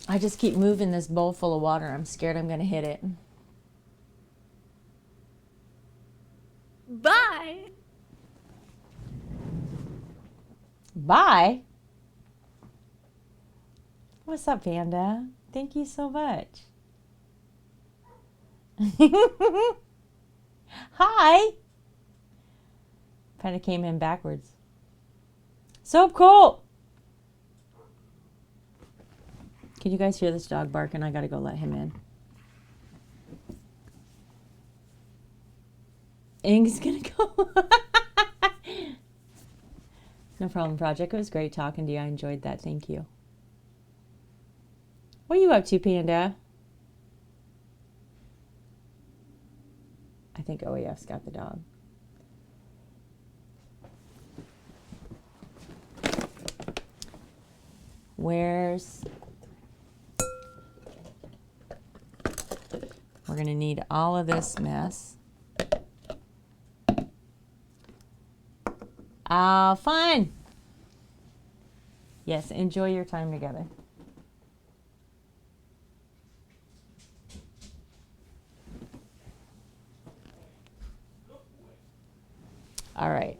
I just keep moving this bowl full of water. I'm scared I'm going to hit it. Bye. Bye. What's up, Panda? Thank you so much. Hi. Panda came in backwards. So cool. Can you guys hear this dog barking? I gotta go let him in. Ing's gonna go. No problem, Project. It was great talking to you. I enjoyed that. Thank you. What are you up to, Panda? I think OEF's got the dog. We're going to need all of this mess. Oh, fun. Yes, enjoy your time together. All right.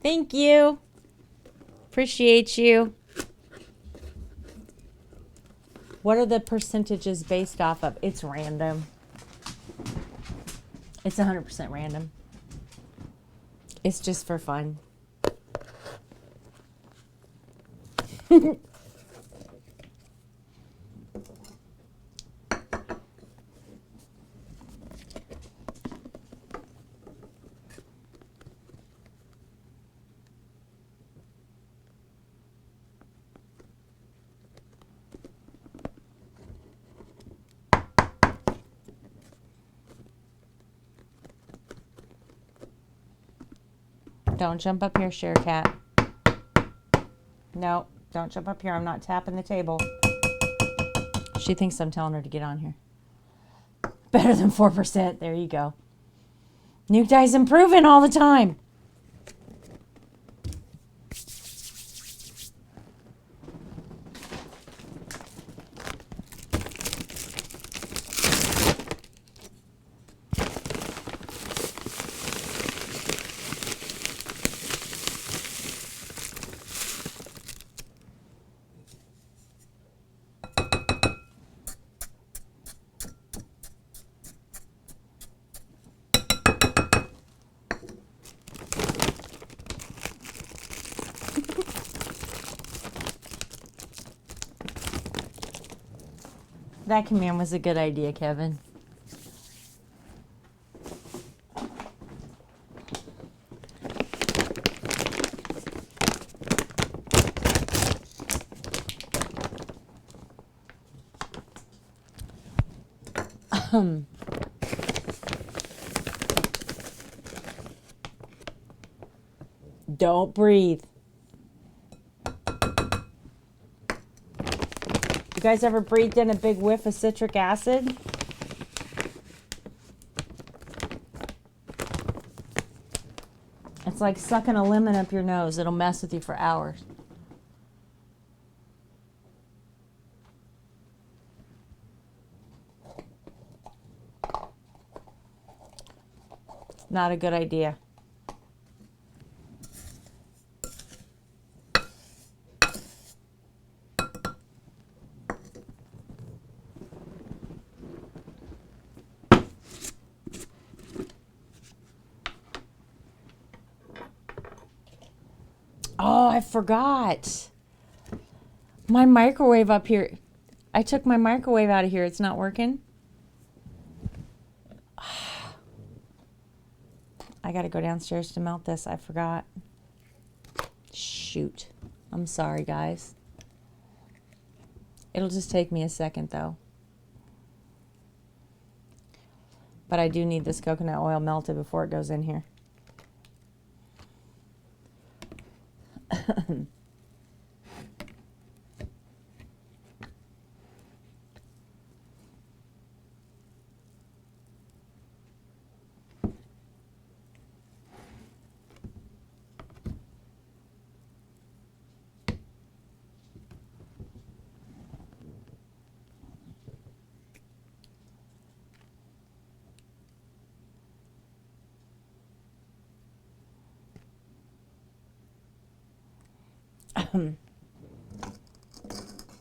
Thank you. Appreciate you. What are the percentages based off of? It's random. It's 100% random. It's just for fun. Don't jump up here, Share Cat. No, don't jump up here. I'm not tapping the table. She thinks I'm telling her to get on here. Better than 4%. There you go. Nuke Die's improving all the time. That command was a good idea, Kevin. Don't breathe. You guys ever breathed in a big whiff of citric acid? It's like sucking a lemon up your nose. It'll mess with you for hours. Not a good idea. Oh, I forgot. My microwave up here. I took my microwave out of here. It's not working. I got to go downstairs to melt this. I forgot. Shoot. I'm sorry, guys. It'll just take me a second, though. But I do need this coconut oil melted before it goes in here.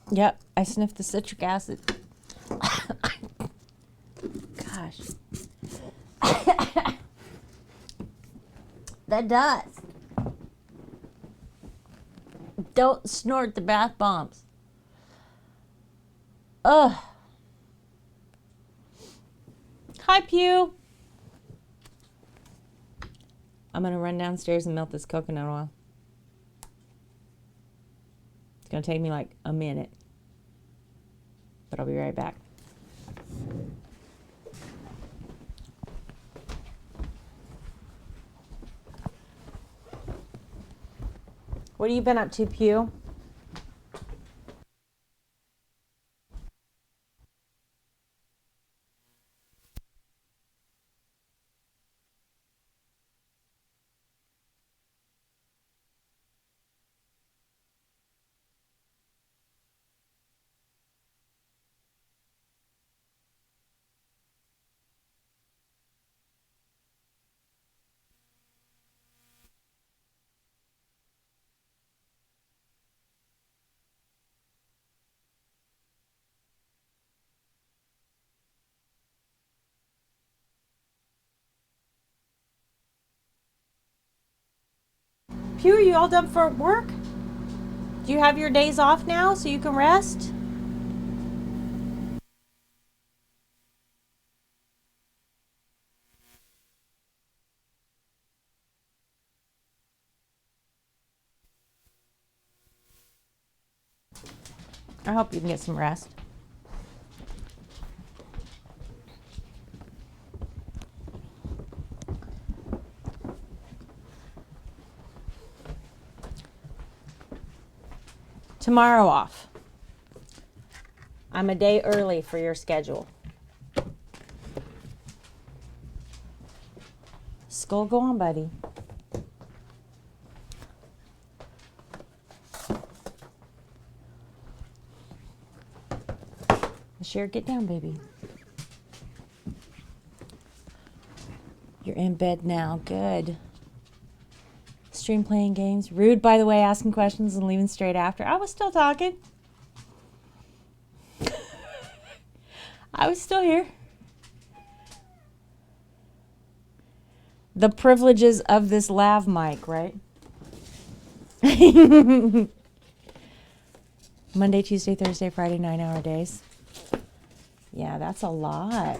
Yep, I sniffed the citric acid. Gosh. That does. Don't snort the bath bombs. Ugh. Hi, Pew. I'm going to run downstairs and melt this coconut oil. It's going to take me like a minute, but I'll be right back. What have you been up to, Pew? Pew, are you all done for work? Do you have your days off now so you can rest? I hope you can get some rest. Tomorrow off. I'm a day early for your schedule. Skull, go on, buddy. Cher, get down, baby. You're in bed now. Good. Stream playing games. Rude, by the way, asking questions and leaving straight after. I was still talking. I was still here. The privileges of this lav mic, right? Monday, Tuesday, Thursday, Friday, 9-hour days. Yeah, that's a lot.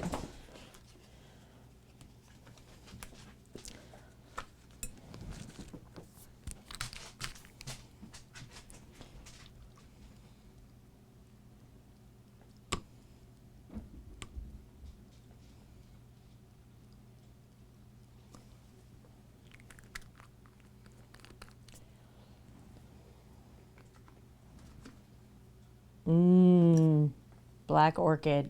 Black orchid.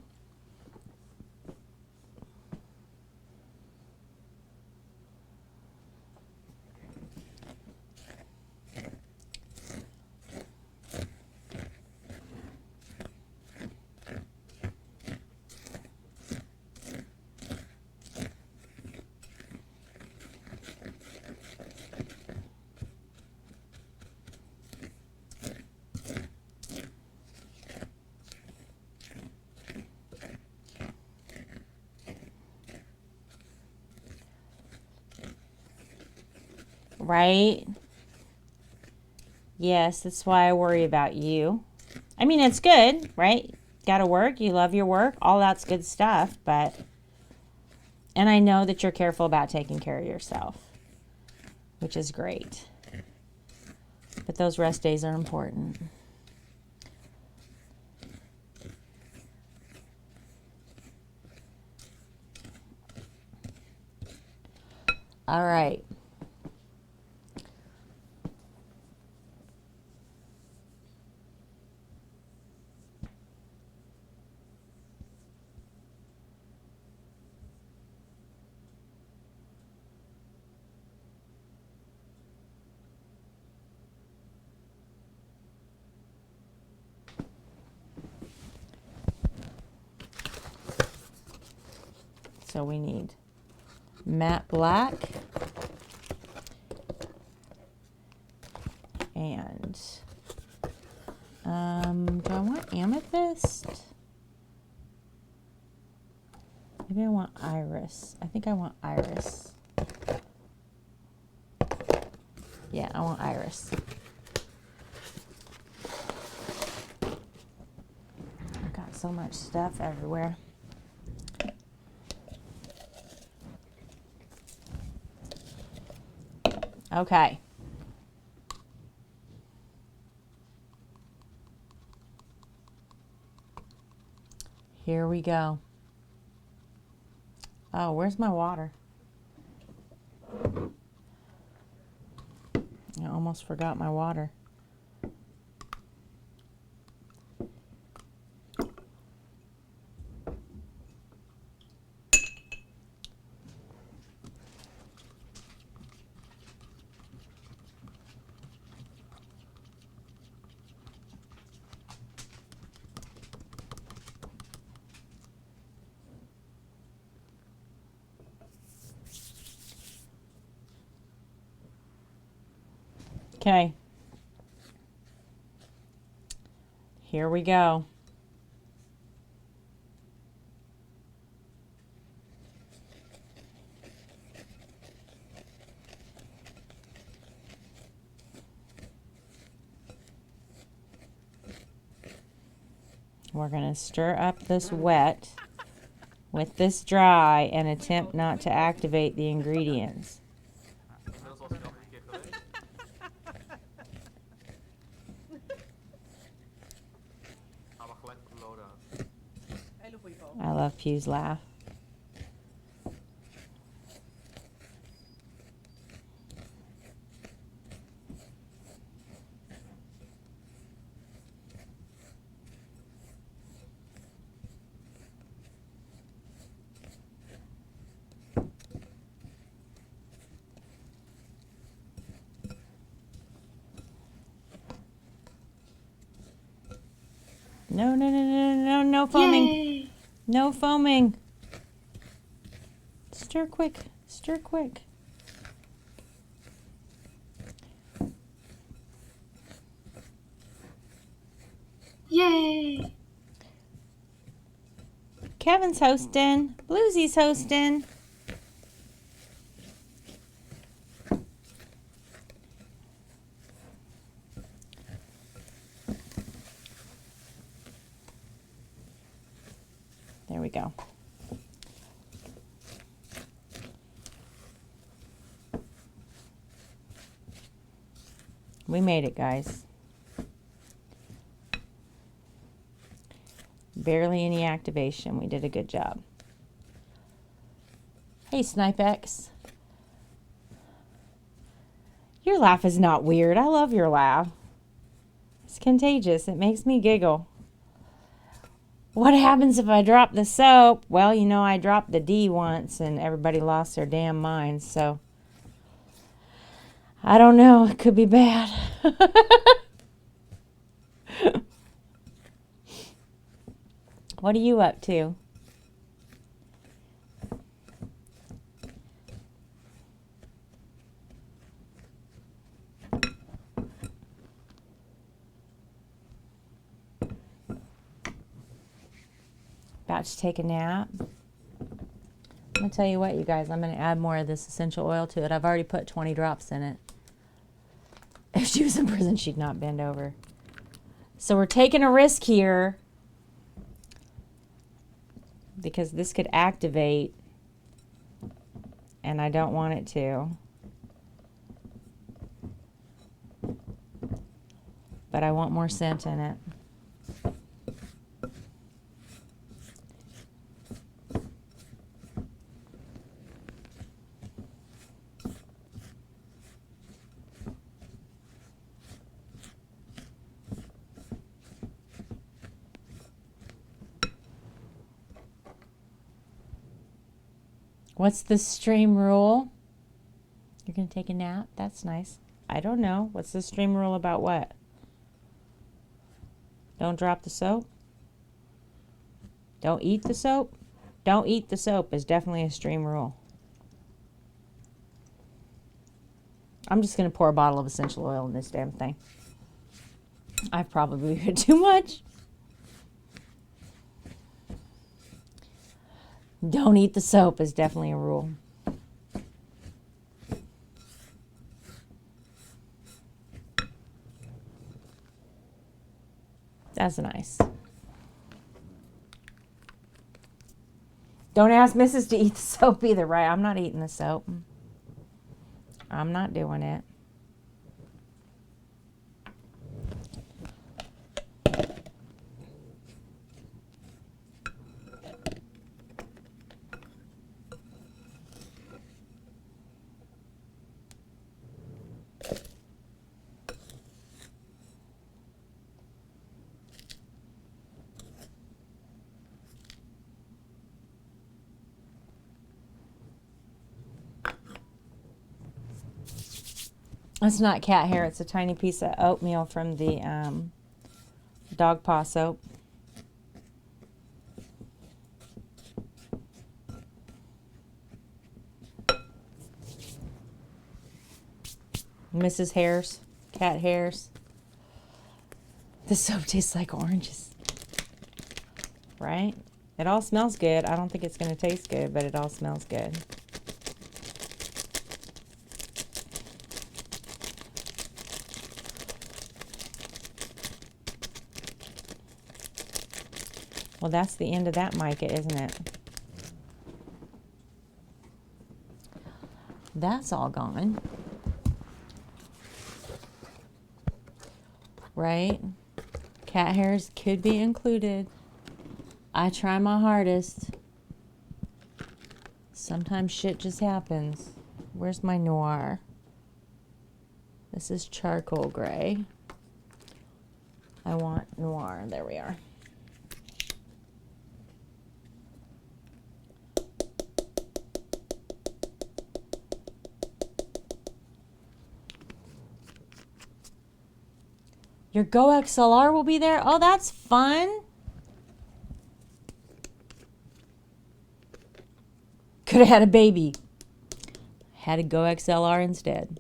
Right? Yes, that's why I worry about you. I mean, it's good, right? Got to work. You love your work. All that's good stuff. And I know that you're careful about taking care of yourself, which is great. But those rest days are important. All right. So we need matte black and do I want amethyst? Maybe I want iris. I think I want iris. Yeah, I want iris. I've got so much stuff everywhere. Okay. Here we go. Oh, where's my water? I almost almost forgot my water. Okay. Here we go. We're going to stir up this wet with this dry and attempt not to activate the ingredients. I love Pew's laugh. No, no, no, no, no, no foaming. Yay! No foaming. Stir quick. Stir quick. Yay! Kevin's hosting. Bluesy's hosting. There we go. We made it, guys. Barely any activation. We did a good job. Hey, Snipex. Your laugh is not weird. I love your laugh. It's contagious. It makes me giggle. What happens if I drop the soap? Well, you know, I dropped the D once and everybody lost their damn minds, so I don't know. It could be bad. What are you up to? About to take a nap. I'm going to tell you what, you guys, I'm going to add more of this essential oil to it. I've already put 20 drops in it. If she was in prison, she'd not bend over. So we're taking a risk here because this could activate and I don't want it to. But I want more scent in it. What's the stream rule? You're going to take a nap? That's nice. I don't know. What's the stream rule about what? Don't drop the soap? Don't eat the soap? Don't eat the soap is definitely a stream rule. I'm just going to pour a bottle of essential oil in this damn thing. I've probably put too much. Don't eat the soap is definitely a rule. That's nice. Don't ask Mrs. to eat the soap either, right? I'm not eating the soap. I'm not doing it. It's not cat hair. It's a tiny piece of oatmeal from the dog paw soap. Mrs. Hairs, cat hairs. This soap tastes like oranges. Right? It all smells good. I don't think it's going to taste good, but it all smells good. Well, that's the end of that mica, isn't it? That's all gone. Right? Cat hairs could be included. I try my hardest. Sometimes shit just happens. Where's my noir? This is charcoal gray. I want noir. There we are. Your Go XLR will be there? Oh, that's fun. Could have had a baby. Had a Go XLR instead.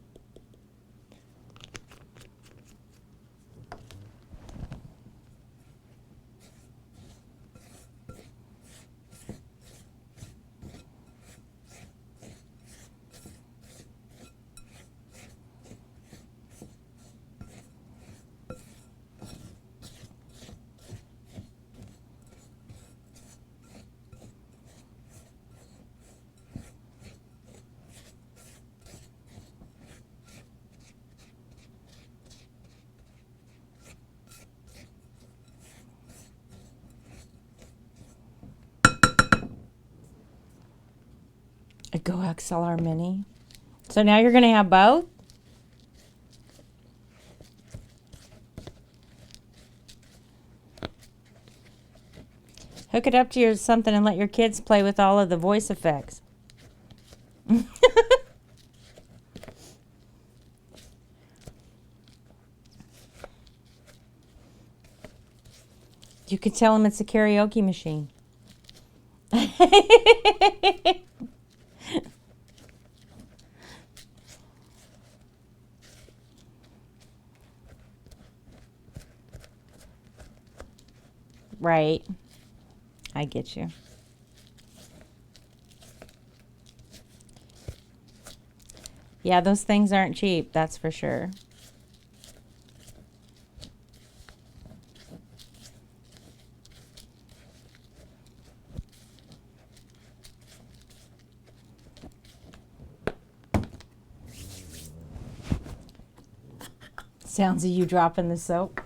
A Go XLR Mini. So now you're going to have both? Hook it up to your something and let your kids play with all of the voice effects. You could tell them it's a karaoke machine. Right. I get you. Yeah, those things aren't cheap, that's for sure. Sounds of you dropping the soap.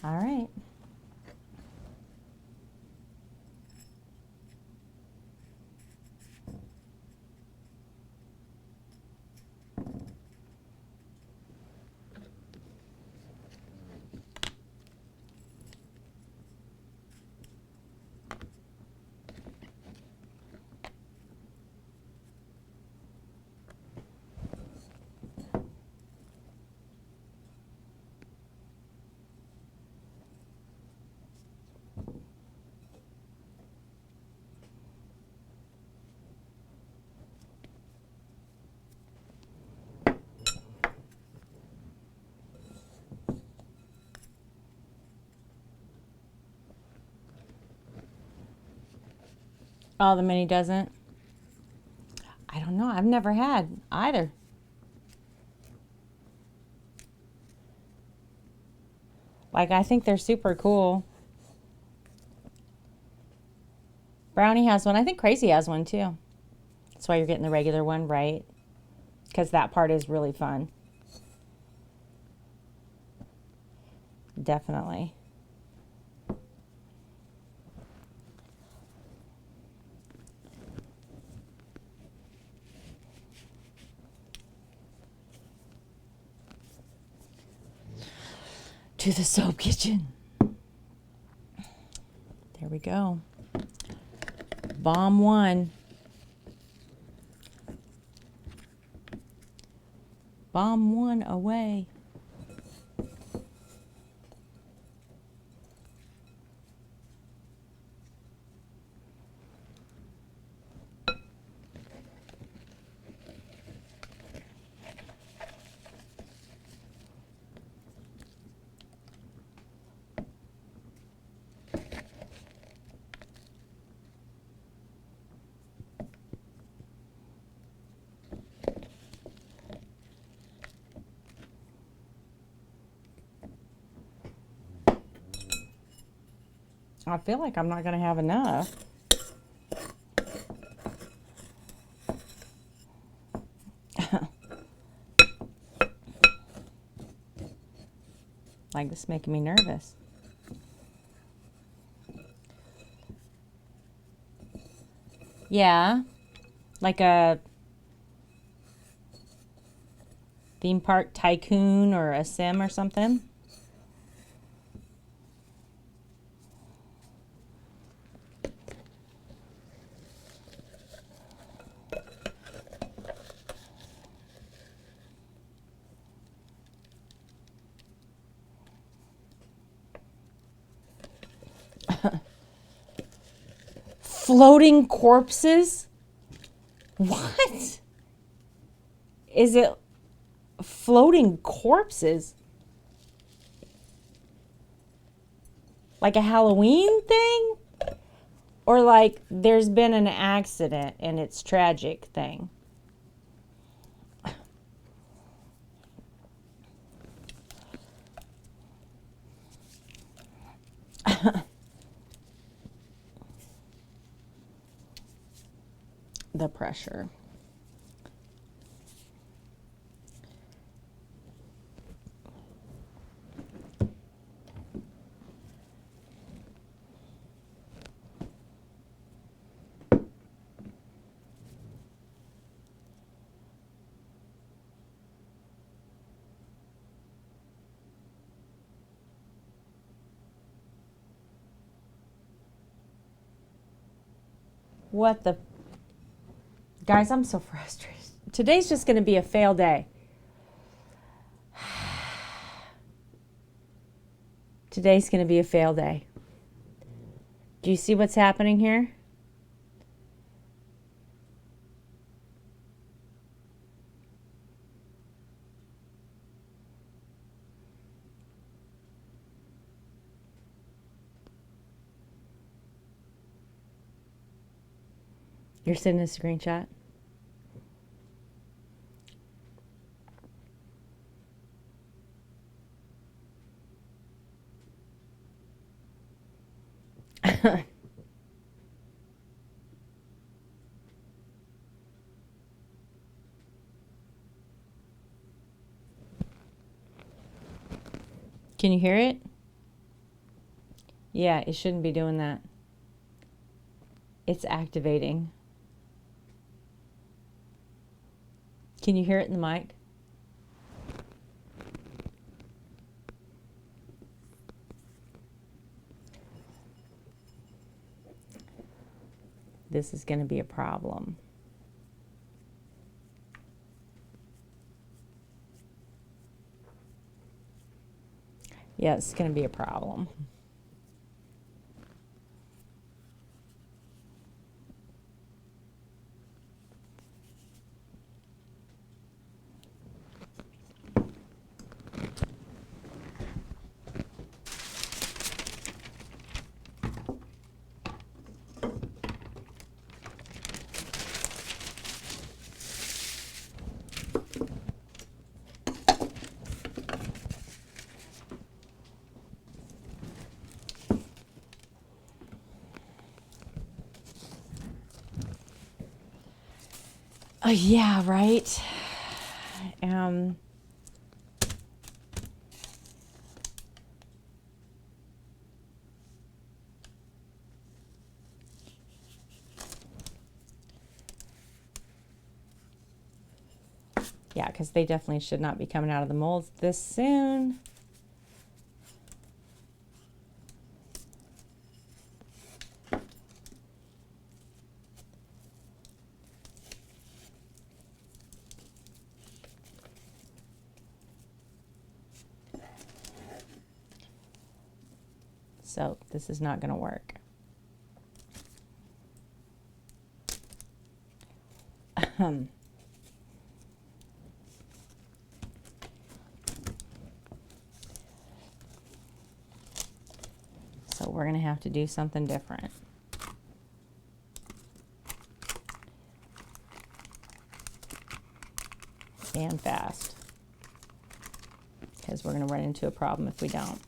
All right. Oh, the mini doesn't? I don't know. I've never had either. Like, I think they're super cool. Brownie has one. I think Crazy has one too. That's why you're getting the regular one, right? Because that part is really fun. Definitely. to the soap kitchen. There we go. Bomb one. Bomb one away. I feel like I'm not going to have enough. Like, this is making me nervous. Yeah, like a theme park tycoon or a sim or something. Floating corpses? What? Is it floating corpses? Like a Halloween thing? Or like there's been an accident and it's tragic thing? The pressure. What the... Guys, I'm so frustrated. Today's just going to be a fail day. Today's going to be a fail day. Do you see what's happening here? You're sending a screenshot? Can you hear it? Yeah, it shouldn't be doing that. It's activating. Can you hear it in the mic? This is going to be a problem. Yeah, it's going to be a problem. Yeah, right. Yeah, because they definitely should not be coming out of the molds this soon. So this is not going to work. So we're going to have to do something different. And fast. Because we're going to run into a problem if we don't.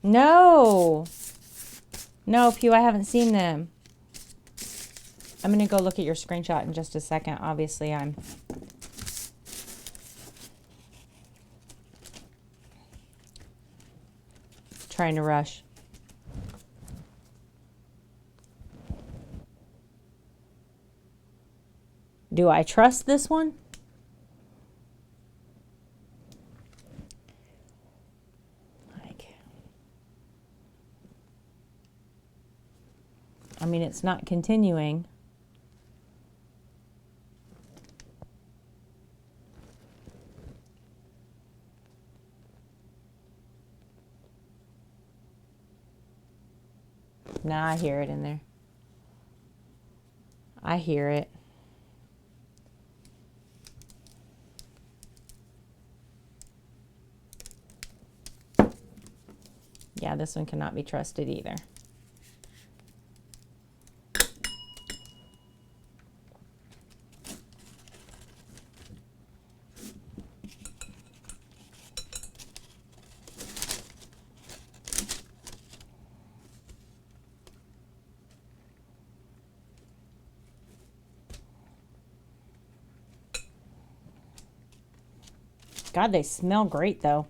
No. No, Pew, I haven't seen them. I'm going to go look at your screenshot in just a second. Obviously, I'm trying to rush. Do I trust this one? I mean, it's not continuing. Nah, I hear it in there. I hear it. Yeah, this one cannot be trusted either. God, they smell great though.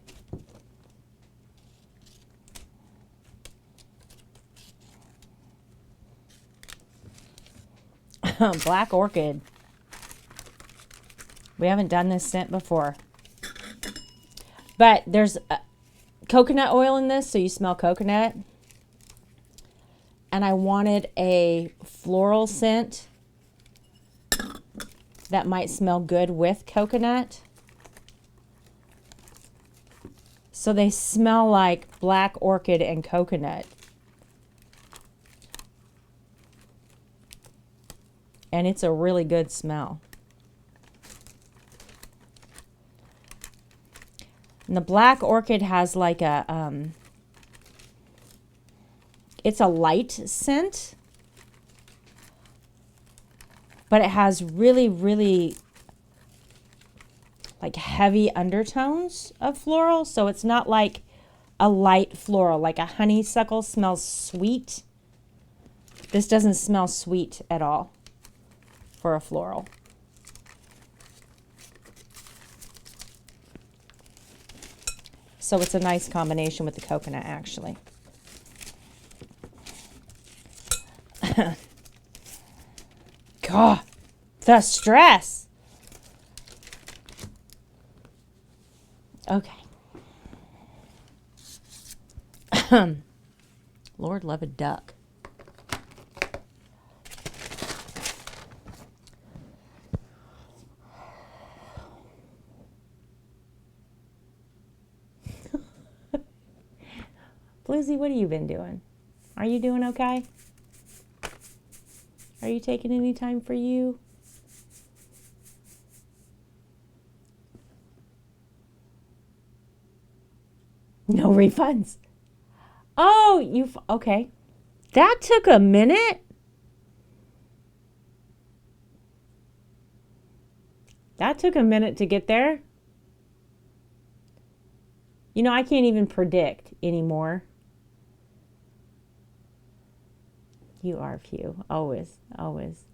Black Orchid. We haven't done this scent before. But there's coconut oil in this, so you smell coconut. And I wanted a floral scent that might smell good with coconut. So they smell like black orchid and coconut. And it's a really good smell. And the black orchid has like a, it's a light scent. But it has really, really like heavy undertones of floral. So it's not like a light floral, like a honeysuckle smells sweet. This doesn't smell sweet at all for a floral. So it's a nice combination with the coconut actually. God, the stress. Okay. Lord love a duck. Bluesy, what have you been doing? Are you doing okay? Are you taking any time for you? No refunds. Oh, okay. That took a minute. That took a minute to get there. You know, I can't even predict anymore. You are few. Always, always.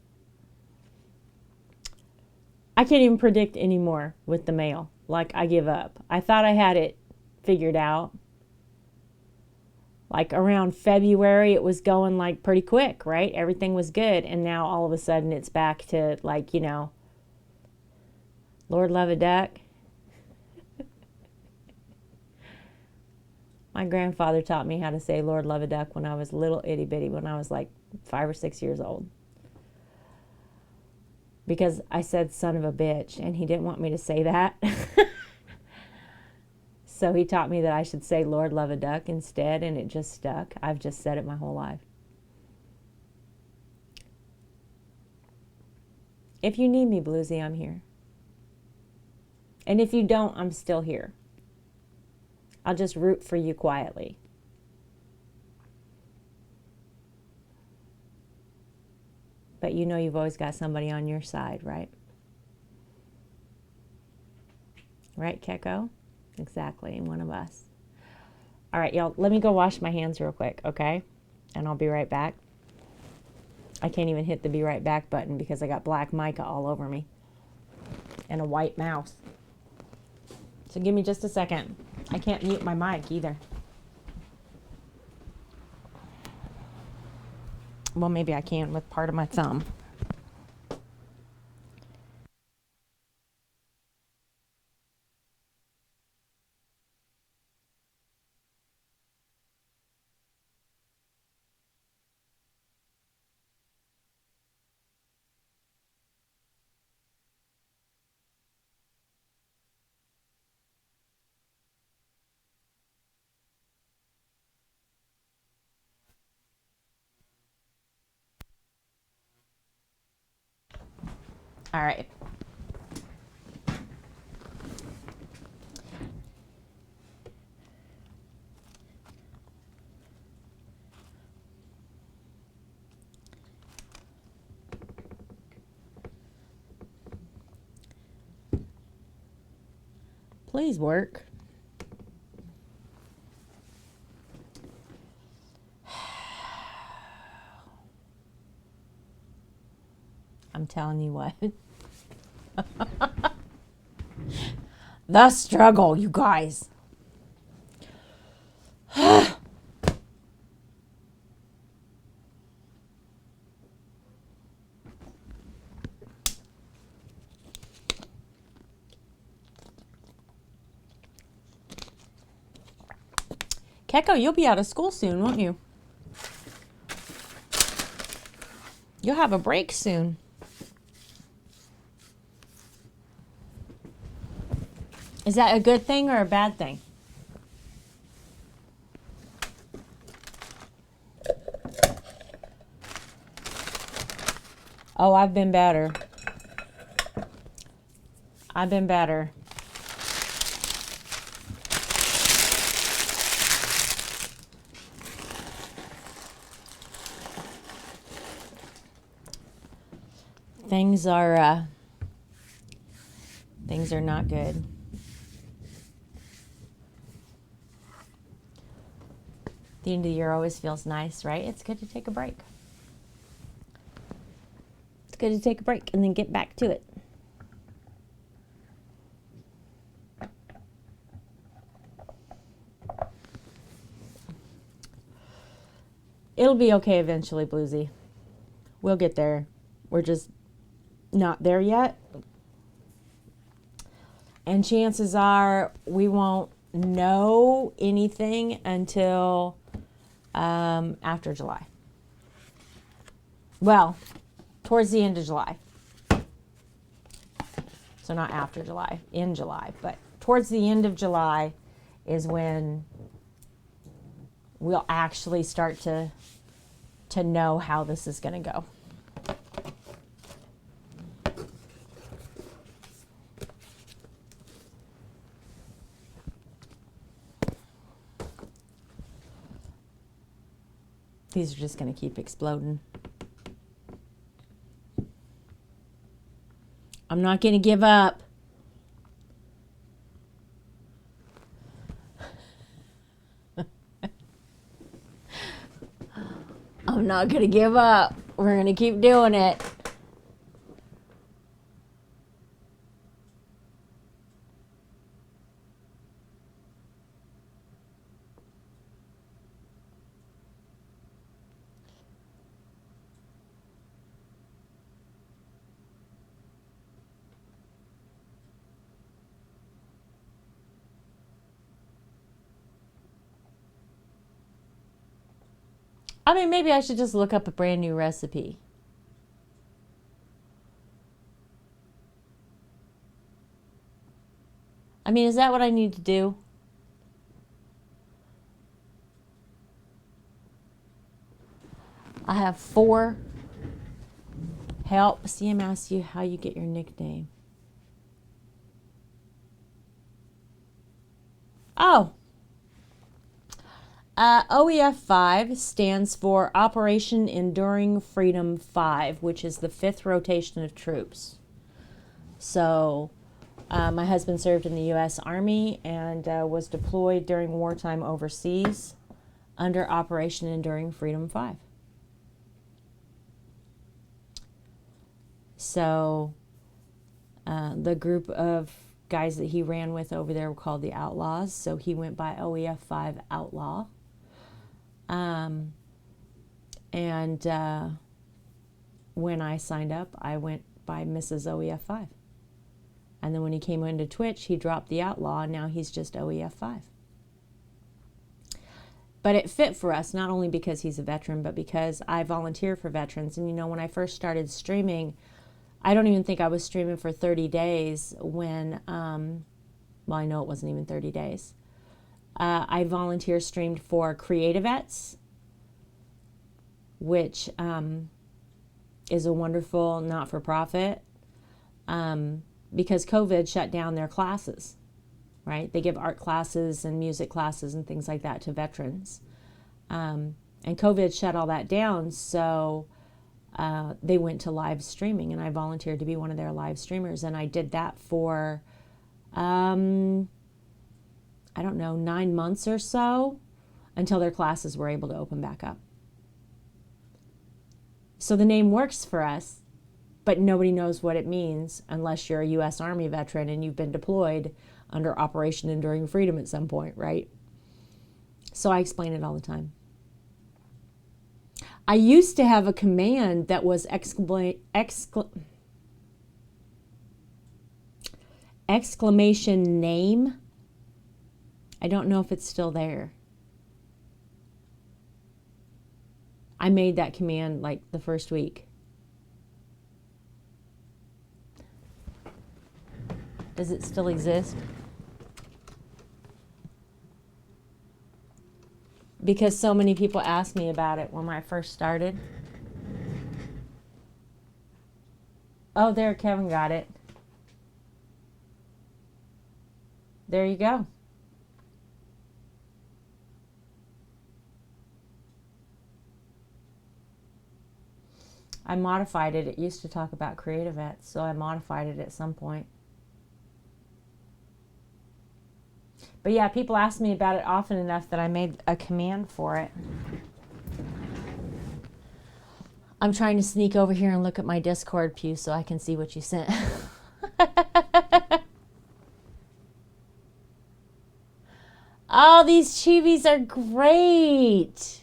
I can't even predict anymore with the mail. Like, I give up. I thought I had it figured out. Like around February, it was going like pretty quick, right? Everything was good. And now all of a sudden it's back to like, Lord love a duck. My grandfather taught me how to say Lord love a duck when I was little itty bitty, when I was like 5 or 6 years old. Because I said son of a bitch and he didn't want me to say that. So he taught me that I should say Lord love a duck instead, and it just stuck. I've just said it my whole life. If you need me, Bluesy, I'm here. And if you don't, I'm still here. I'll just root for you quietly. But you know you've always got somebody on your side, right? Right, Keko? Exactly, one of us. All right, y'all, let me go wash my hands real quick, okay? And I'll be right back. I can't even hit the be right back button because I got black mica all over me and a white mouse. So give me just a second. I can't mute my mic either. Well, maybe I can with part of my thumb. All right. Please work. I'm telling you what. The struggle, you guys. Keko, you'll be out of school soon, won't you? You'll have a break soon. Is that a good thing or a bad thing? Oh, I've been better. I've been better. Things are not good. The end of the year always feels nice, right? It's good to take a break. It's good to take a break and then get back to it. It'll be okay eventually, Bluesy. We'll get there. We're just not there yet. And chances are we won't know anything until after July. Well, towards the end of July. So not after July, in July. But towards the end of July is when we'll actually start to know how this is going to go. These are just going to keep exploding. I'm not going to give up. I'm not going to give up. We're going to keep doing it. I mean, maybe I should just look up a brand new recipe. I mean, is that what I need to do? I have 4. Help. CM asks you how you get your nickname. Oh. OEF 5 stands for Operation Enduring Freedom 5, which is the 5th rotation of troops. So, my husband served in the U.S. Army and was deployed during wartime overseas under Operation Enduring Freedom 5. So, the group of guys that he ran with over there were called the Outlaws, so he went by OEF 5 Outlaw. When I signed up, I went by Mrs. OEF 5. And then when he came into Twitch, he dropped the Outlaw, and now he's just OEF 5. But it fit for us, not only because he's a veteran, but because I volunteer for veterans. And, you know, when I first started streaming, I don't even think I was streaming for 30 days when, well, I know it wasn't even 30 days. I volunteer streamed for Creativets, which is a wonderful not-for-profit, because COVID shut down their classes, right? They give art classes and music classes and things like that to veterans. And COVID shut all that down, so they went to live streaming, and I volunteered to be one of their live streamers, and I did that for, I don't know, 9 months or so, until their classes were able to open back up. So the name works for us, but nobody knows what it means unless you're a U.S. Army veteran and you've been deployed under Operation Enduring Freedom at some point, right? So I explain it all the time. I used to have a command that was exclamation name. I don't know if it's still there. I made that command like the first week. Does it still exist? Because so many people asked me about it when I first started. Oh, there, Kevin got it. There you go. I modified it. It used to talk about Creativets, so I modified it at some point. But yeah, people ask me about it often enough that I made a command for it. I'm trying to sneak over here and look at my Discord, Pew, so I can see what you sent. Oh, these chibis are great.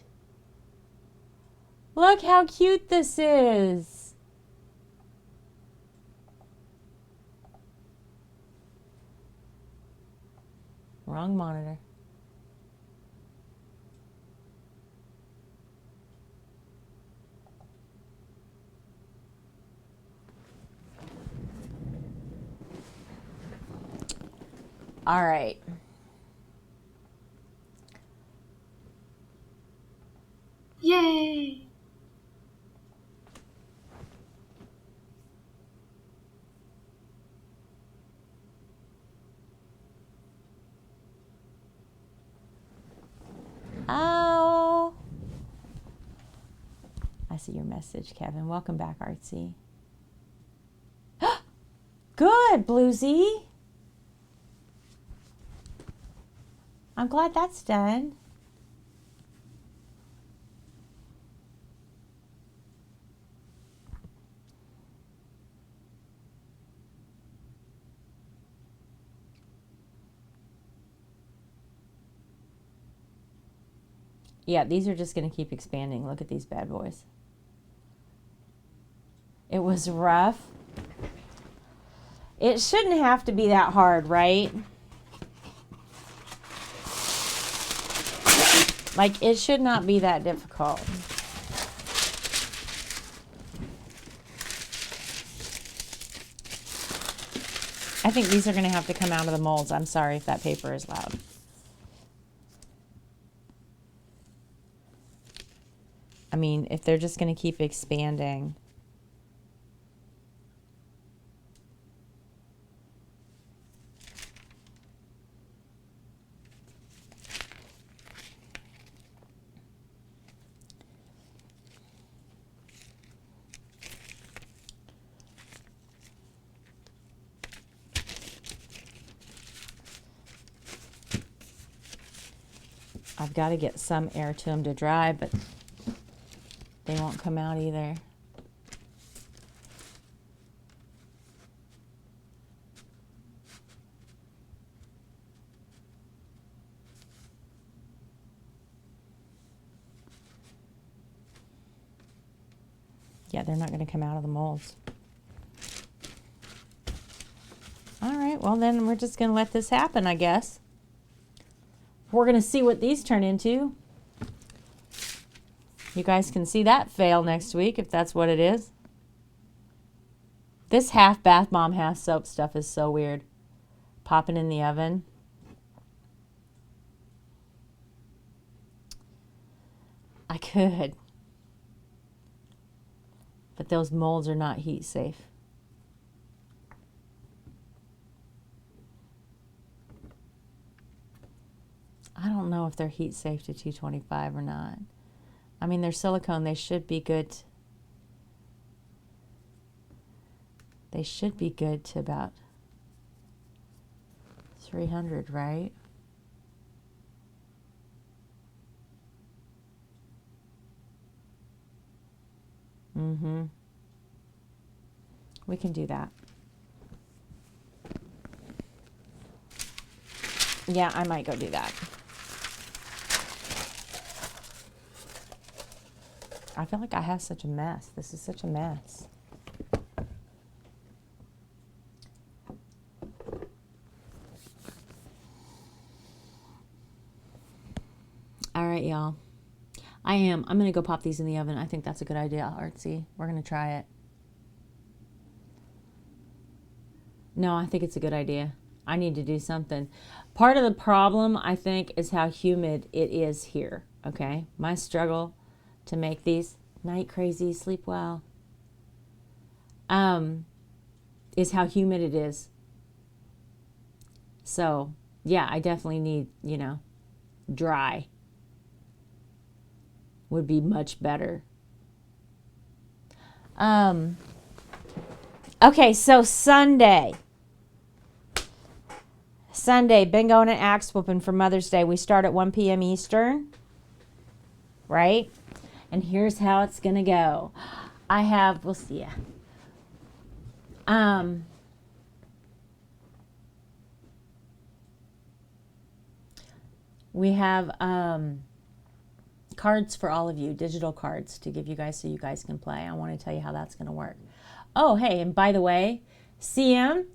Look how cute this is. Wrong monitor. All right. Yay! Ow. I see your message, Kevin. Welcome back, Artsy. Good, Bluesy. I'm glad that's done. Yeah, these are just going to keep expanding. Look at these bad boys. It was rough. It shouldn't have to be that hard, right? Like, it should not be that difficult. I think these are going to have to come out of the molds. I'm sorry if that paper is loud. I mean, if they're just going to keep expanding. I've got to get some air to them to dry, but they won't come out either. Yeah, they're not going to come out of the molds. All right, well then we're just going to let this happen, I guess. We're going to see what these turn into. You guys can see that fail next week if that's what it is. This half bath bomb, half soap stuff is so weird. Popping in the oven. I could. But those molds are not heat safe. I don't know if they're heat safe to 225 or not. I mean, they're silicone. They should be good. They should be good to about 300, right? Mm-hmm. We can do that. Yeah, I might go do that. I feel like I have such a mess. This is such a mess. All right, y'all. I'm going to go pop these in the oven. I think that's a good idea, Artsy. We're going to try it. No, I think it's a good idea. I need to do something. Part of the problem, I think, is how humid it is here, okay? My struggle to make these night crazy, sleep well, is how humid it is. So, yeah, I definitely need, dry would be much better. Okay, so Sunday, bingo and an axe whooping for Mother's Day. We start at 1 p.m. Eastern, right? And here's how it's going to go. We'll see ya. We have cards for all of you, digital cards to give you guys so you guys can play. I want to tell you how that's going to work. Oh, hey, and by the way, CM,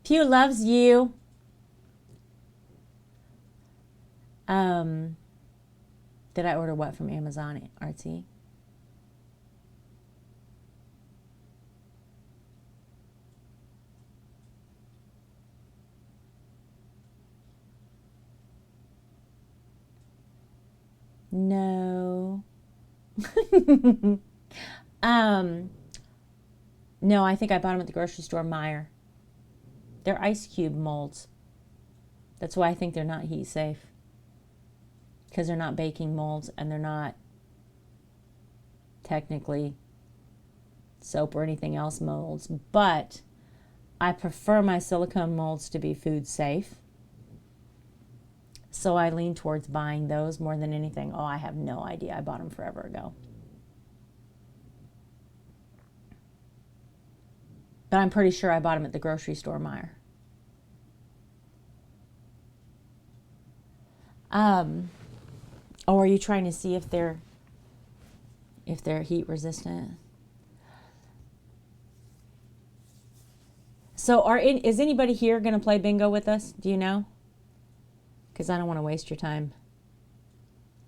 Pew loves you. Did I order what from Amazon, Artsy? No. No, I think I bought them at the grocery store, Meijer. They're ice cube molds. That's why I think they're not heat safe. Because they're not baking molds and they're not technically soap or anything else molds, but I prefer my silicone molds to be food safe. So I lean towards buying those more than anything. Oh, I have no idea. I bought them forever ago. But I'm pretty sure I bought them at the grocery store, Meijer. Oh, are you trying to see if they're heat resistant? So is anybody here going to play bingo with us? Do you know? Because I don't want to waste your time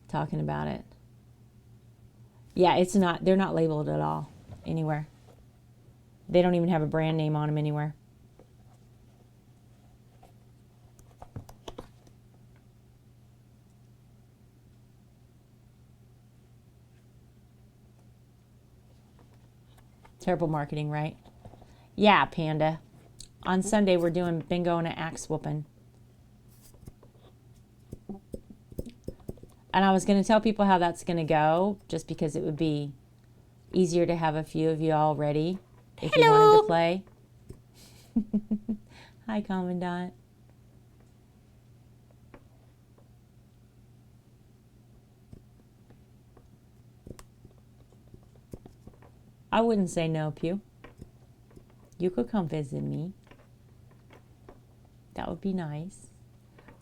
talking about it. Yeah, it's not. They're not labeled at all anywhere. They don't even have a brand name on them anywhere. Terrible marketing, right? Yeah, Panda. On Sunday, we're doing bingo and an axe whooping. And I was going to tell people how that's going to go, just because it would be easier to have a few of you all ready if you wanted to play. Hi, Commandant. I wouldn't say no, Pew. You could come visit me. That would be nice.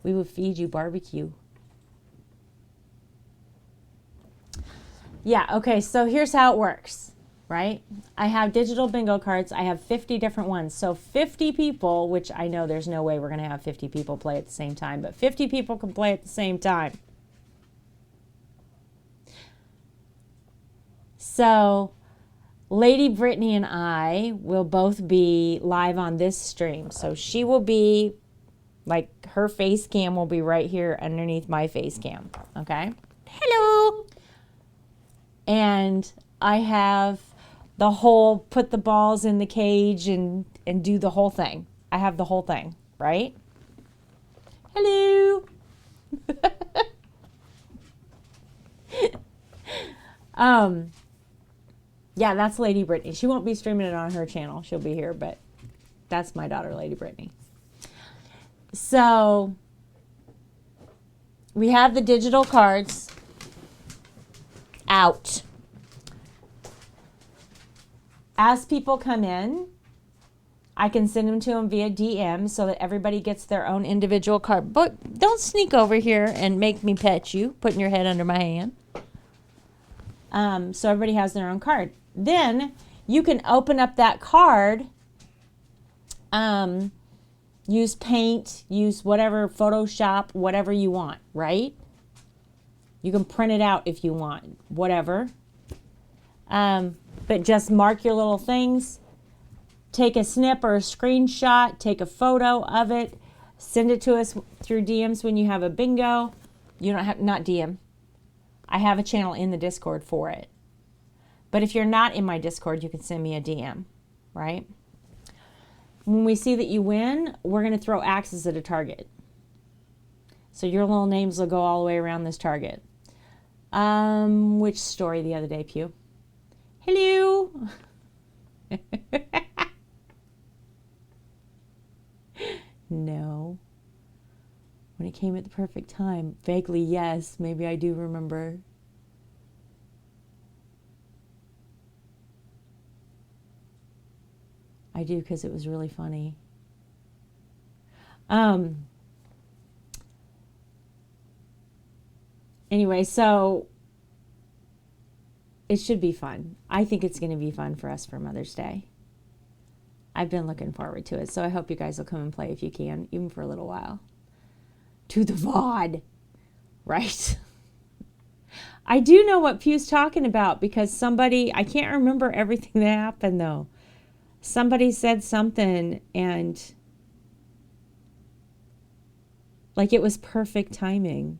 We would feed you barbecue. Yeah, okay, so here's how it works, right? I have digital bingo cards. I have 50 different ones. So 50 people, which I know there's no way we're going to have 50 people play at the same time, but 50 people can play at the same time. So Lady Brittany and I will both be live on this stream. So she will be, like, her face cam will be right here underneath my face cam, okay? Hello! And I have the whole put the balls in the cage and do the whole thing. I have the whole thing, right? Hello! Yeah, that's Lady Brittany. She won't be streaming it on her channel. She'll be here, but that's my daughter, Lady Brittany. So we have the digital cards out. As people come in, I can send them to them via DM so that everybody gets their own individual card. But don't sneak over here and make me pet you, putting your head under my hand. So everybody has their own card. Then you can open up that card, use Paint, use whatever, Photoshop, whatever you want, right? You can print it out if you want, whatever. But just mark your little things. Take a snip or a screenshot. Take a photo of it. Send it to us through DMs when you have a bingo. You don't have, not DM. I have a channel in the Discord for it. But if you're not in my Discord, you can send me a DM, right? When we see that you win, we're going to throw axes at a target. So your little names will go all the way around this target. Which story the other day, Pew? Hello. No. When it came at the perfect time. Vaguely, yes. Maybe I do remember. I do, because it was really funny. Anyway, so it should be fun. I think it's going to be fun for us for Mother's Day. I've been looking forward to it, so I hope you guys will come and play if you can, even for a little while. To the VOD, right? I do know what Pew's talking about because somebody, I can't remember everything that happened though. Somebody said something and like it was perfect timing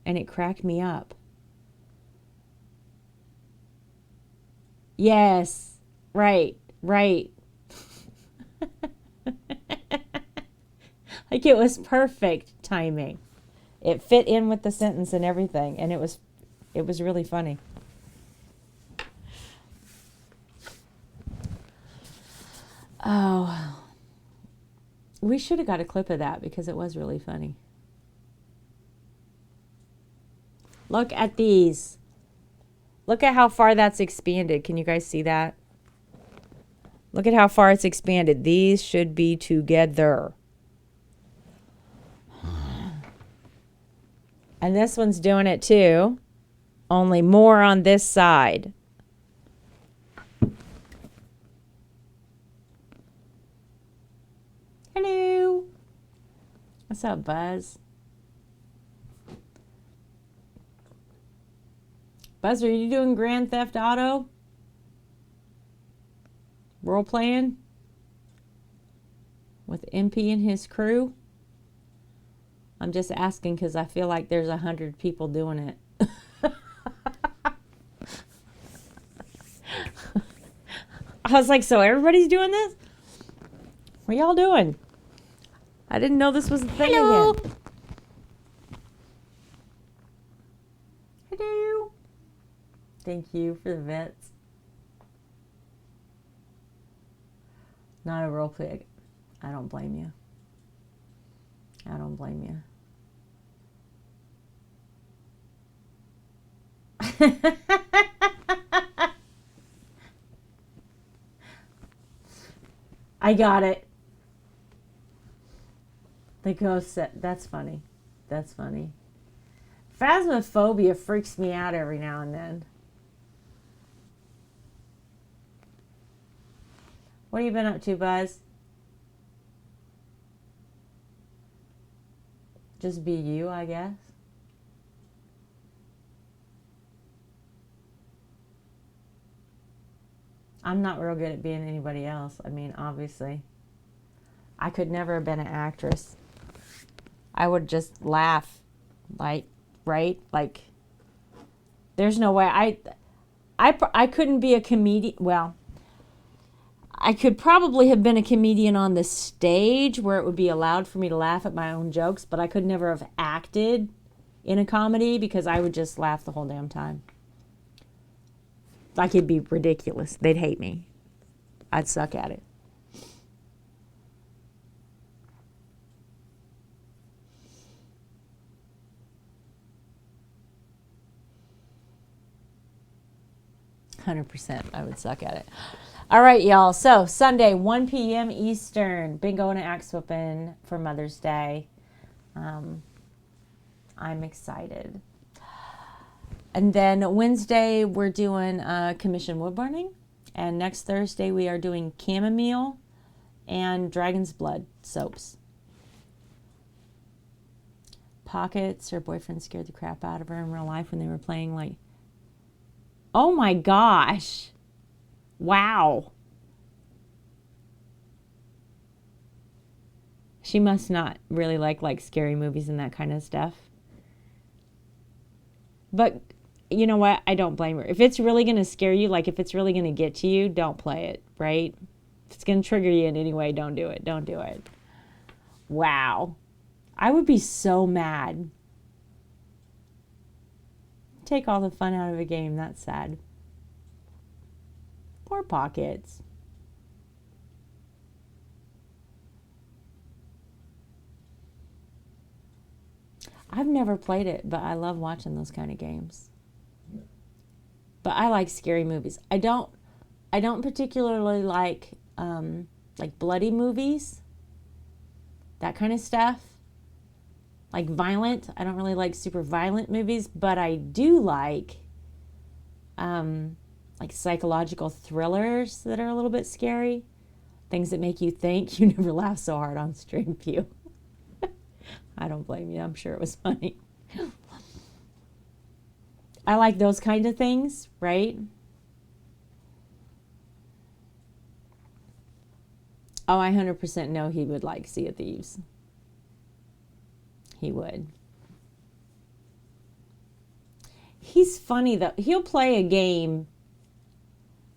and it cracked me up. Yes, right. Like it was perfect timing. It fit in with the sentence and everything, and it was really funny. We should have got a clip of that because it was really funny. Look at these. Look at how far that's expanded. Can you guys see that? Look at how far it's expanded. These should be together. And this one's doing it too, only more on this side. Hello. What's up, Buzz? Buzz, are you doing Grand Theft Auto? Role playing? With MP and his crew? I'm just asking because I feel like there's 100 people doing it. I was like, so everybody's doing this? What y'all doing? I didn't know this was a thing again. Hello. Thank you for the vets. Not a role play. I don't blame you. I don't blame you. I got it. The ghost set. That's funny. That's funny. Phasmophobia freaks me out every now and then. What have you been up to, Buzz? Just be you, I guess. I'm not real good at being anybody else. I mean, obviously. I could never have been an actress. I would just laugh. Like, right? Like, there's no way. I couldn't be a comedian. Well, I could probably have been a comedian on the stage where it would be allowed for me to laugh at my own jokes, but I could never have acted in a comedy because I would just laugh the whole damn time. Like, it'd be ridiculous. They'd hate me. I'd suck at it. %, I would suck at it. All right, y'all. So Sunday, 1 p.m. Eastern. Bingo and Axe Whipping for Mother's Day. I'm excited. And then Wednesday, we're doing commission woodburning. And next Thursday, we are doing chamomile and dragon's blood soaps. Pockets, her boyfriend scared the crap out of her in real life when they were playing, like, oh my gosh. Wow. She must not really like scary movies and that kind of stuff. But you know what? I don't blame her. If it's really going to scare you, like if it's really going to get to you, don't play it, right? If it's going to trigger you in any way, don't do it. Don't do it. Wow. I would be so mad. Take all the fun out of a game. That's sad. Poor Pockets. I've never played it, but I love watching those kind of games. But I like scary movies. I don't particularly like bloody movies. That kind of stuff. Like violent. I don't really like super violent movies, but I do like psychological thrillers that are a little bit scary. Things that make you think. You never laugh so hard on stream, Pew. I don't blame you. I'm sure it was funny. I like those kind of things, right? Oh, I 100% know he would like Sea of Thieves. He would. He's funny though. He'll play a game.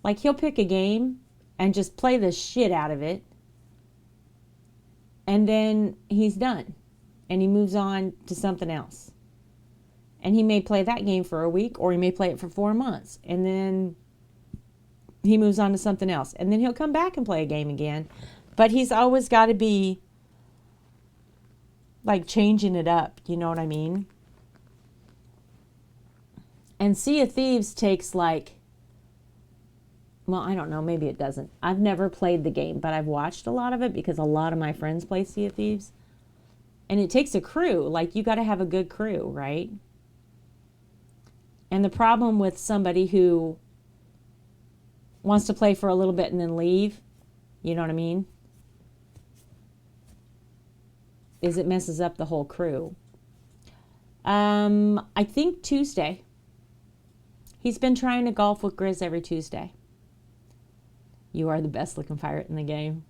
Like he'll pick a game and just play the shit out of it. And then he's done. And he moves on to something else. And he may play that game for a week or he may play it for 4 months. And then he moves on to something else. And then he'll come back and play a game again. But he's always got to be like changing it up. You know what I mean? And Sea of Thieves takes like, well, I don't know, maybe it doesn't. I've never played the game, but I've watched a lot of it because a lot of my friends play Sea of Thieves. And it takes a crew. Like, you got to have a good crew, right? And the problem with somebody who wants to play for a little bit and then leave, you know what I mean, is it messes up the whole crew. I think Tuesday. He's been trying to golf with Grizz every Tuesday. You are the best looking pirate in the game.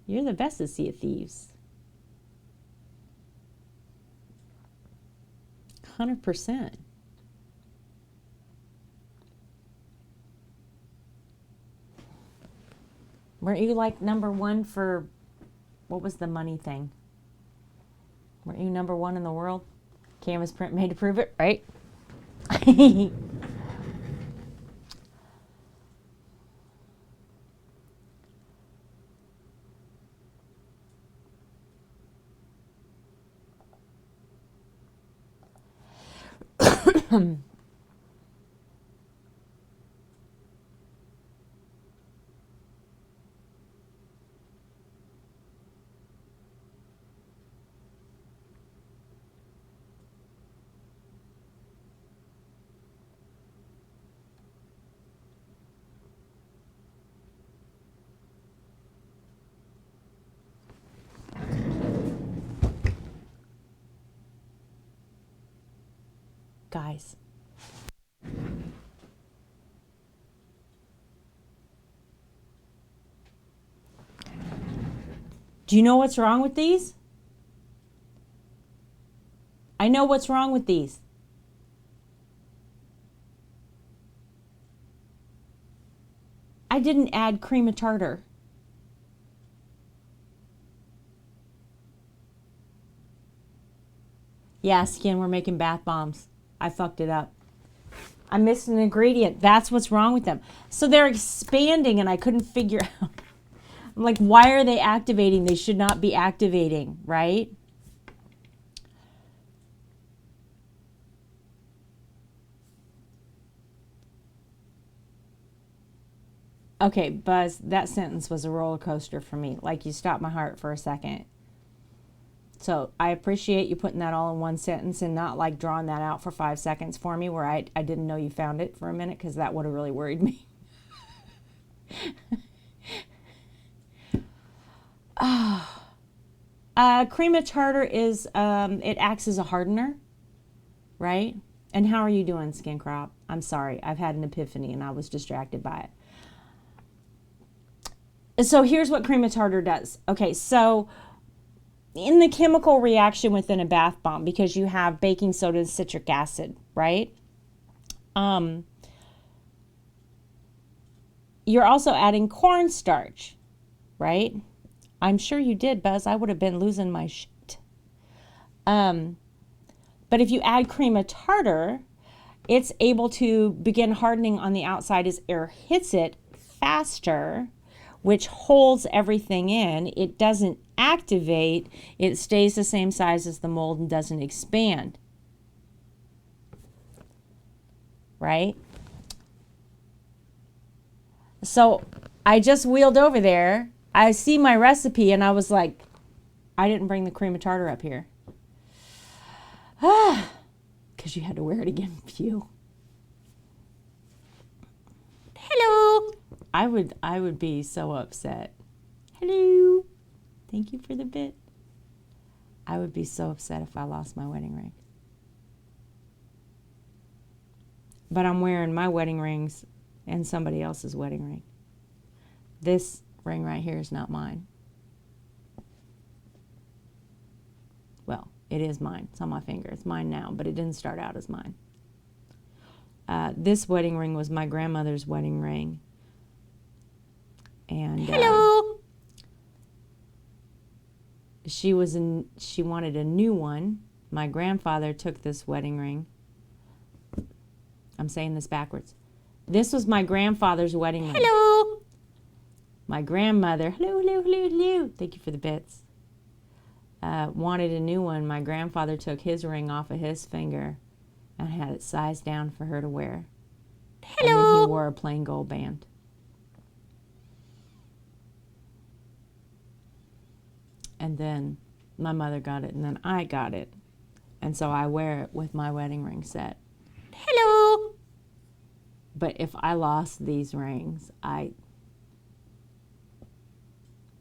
You're the best at Sea of Thieves. 100%. Weren't you like number one for, what was the money thing? Weren't you number one in the world? Canvas print made to prove it, right? Guys. Do you know what's wrong with these? I know what's wrong with these. I didn't add cream of tartar. Yeah, Skin, we're making bath bombs. I fucked it up. I missed an ingredient. That's what's wrong with them. So they're expanding and I couldn't figure out. I'm like, why are they activating? They should not be activating, right? Okay, Buzz, that sentence was a roller coaster for me. Like, you stopped my heart for a second. So I appreciate you putting that all in one sentence and not like drawing that out for 5 seconds for me where I didn't know you found it for a minute, because that would have really worried me. Cream of tartar is, it acts as a hardener, right? And how are you doing, Skin Crop? I'm sorry. I've had an epiphany and I was distracted by it. So here's what cream of tartar does. Okay, so in the chemical reaction within a bath bomb, because you have baking soda and citric acid, right? You're also adding cornstarch, right? I'm sure you did, Buzz. I would have been losing my shit. But if you add cream of tartar, it's able to begin hardening on the outside as air hits it faster, which holds everything in. It doesn't activate. It stays the same size as the mold and doesn't expand. Right? So I just wheeled over there. I see my recipe and I was like, I didn't bring the cream of tartar up here. Because you had to wear it again. Phew. Hello. I would be so upset. Hello. Thank you for the bit. I would be so upset if I lost my wedding ring. But I'm wearing my wedding rings and somebody else's wedding ring. This ring right here is not mine. Well, it is mine. It's on my finger. It's mine now, but it didn't start out as mine. This wedding ring was my grandmother's wedding ring. And hello. She wanted a new one. My grandfather took this wedding ring. I'm saying this backwards. This was my grandfather's wedding ring. Hello. My grandmother, hello. Thank you for the bits. wanted a new one, my grandfather took his ring off of his finger and had it sized down for her to wear. Hello. And then he wore a plain gold band. And then my mother got it, and then I got it. And so I wear it with my wedding ring set. Hello. But if I lost these rings,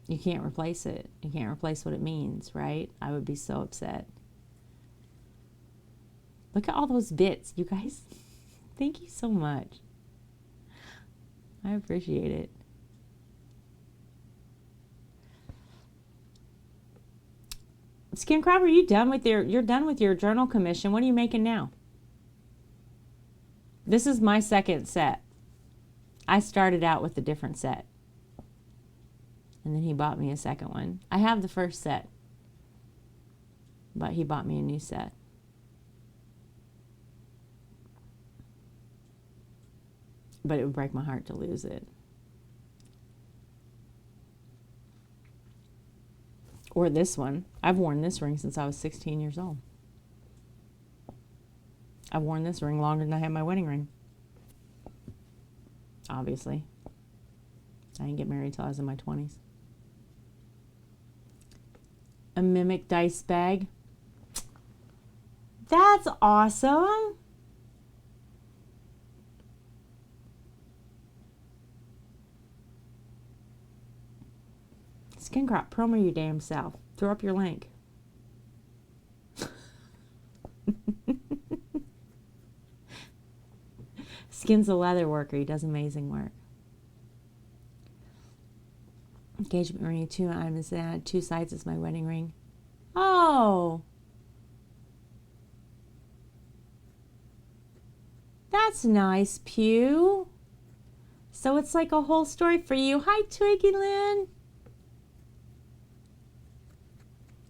you can't replace it. You can't replace what it means, right? I would be so upset. Look at all those bits, you guys. Thank you so much. I appreciate it. Skin Crab, are you done with you're done with your journal commission? What are you making now? This is my second set. I started out with a different set. And then he bought me a second one. I have the first set, but he bought me a new set. But it would break my heart to lose it. Or this one. I've worn this ring since I was 16 years old. I've worn this ring longer than I had my wedding ring. Obviously. I didn't get married till I was in my 20s. A Mimic dice bag. That's awesome. Skin Crop, promo your damn self. Throw up your link. Skin's a leather worker. He does amazing work. Engagement ring, 2 items. 2 sides is my wedding ring. Oh. That's nice, Pew. So it's like a whole story for you. Hi, Twiggy Lynn.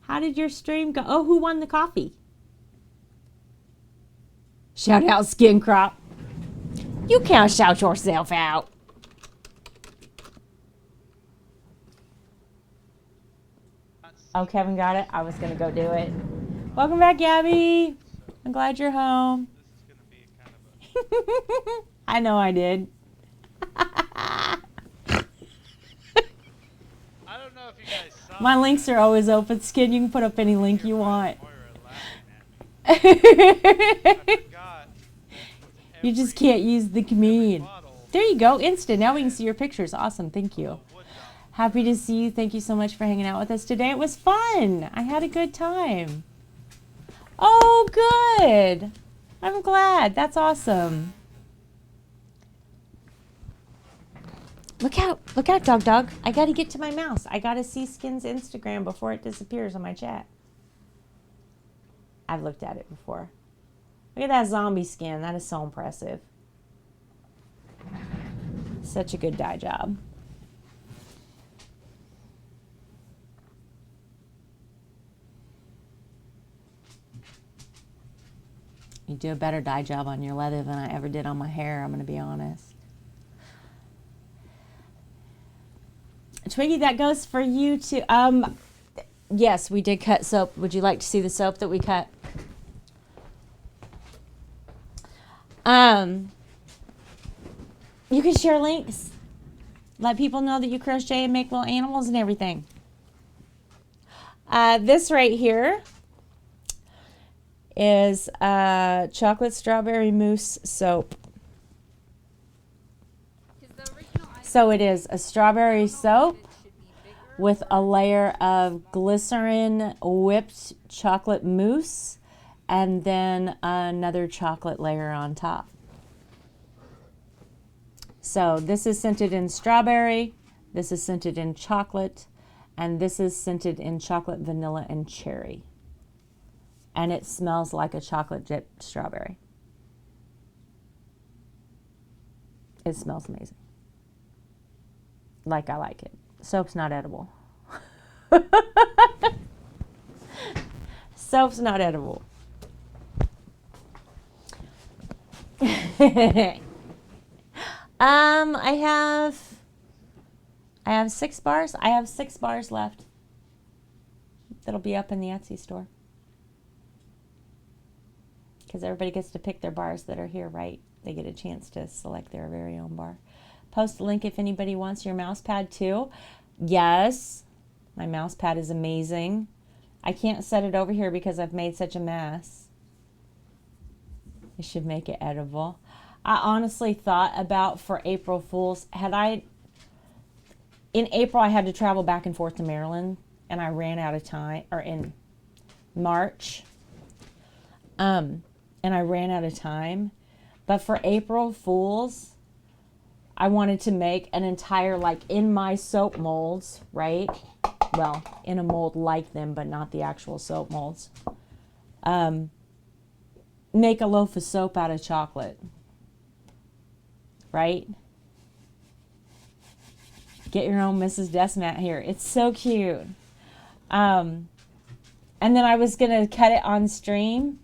How did your stream go? Oh, who won the coffee? Shout out, Skin Crop. You can't shout yourself out. Oh, Kevin got it? I was going to go do it. Welcome back, Gabby. I'm glad you're home. This is going to be kind of a... I know I did. I don't know if you guys saw My links are always open. Skin, you can put up any link you want. Moira laughing at me. I forgot You just can't use the command. bottle There you go. Instant. Now we can see your pictures. Awesome. Thank you. wood dog. Happy to see you. Thank you so much for hanging out with us today. It was fun. I had a good time. Oh, good. I'm glad. That's awesome. Look out, dog. I gotta get to my mouse. I gotta see Skin's Instagram before it disappears on my chat. I've looked at it before. Look at that zombie skin. That is so impressive. Such a good dye job. You do a better dye job on your leather than I ever did on my hair, I'm going to be honest. Twiggy, that goes for you too. Yes, we did cut soap. Would you like to see the soap that we cut? You can share links. Let people know that you crochet and make little animals and everything. This right here is chocolate strawberry mousse soap. So it is a strawberry soap with a layer of glycerin whipped chocolate mousse and then another chocolate layer on top. So this is scented in strawberry, this is scented in chocolate, and this is scented in chocolate, vanilla, and cherry. And it smells like a chocolate dipped strawberry. It smells amazing. Like I like it. Soap's not edible. Soap's not edible. I have 6 bars. I have 6 bars left. that'll be up in the Etsy store. Because everybody gets to pick their bars that are here, right? They get a chance to select their very own bar. Post a link if anybody wants your mouse pad too. Yes, my mouse pad is amazing. I can't set it over here because I've made such a mess. I should make it edible. I honestly thought about for April Fool's, in April I had to travel back and forth to Maryland and I ran out of time, or in March, and I ran out of time. But for April Fool's, I wanted to make an entire, like in my soap molds, right? Well, in a mold like them, but not the actual soap molds. Make a loaf of soap out of chocolate, right? Get your own Mrs. Desmat here. It's so cute. And then I was going to cut it on stream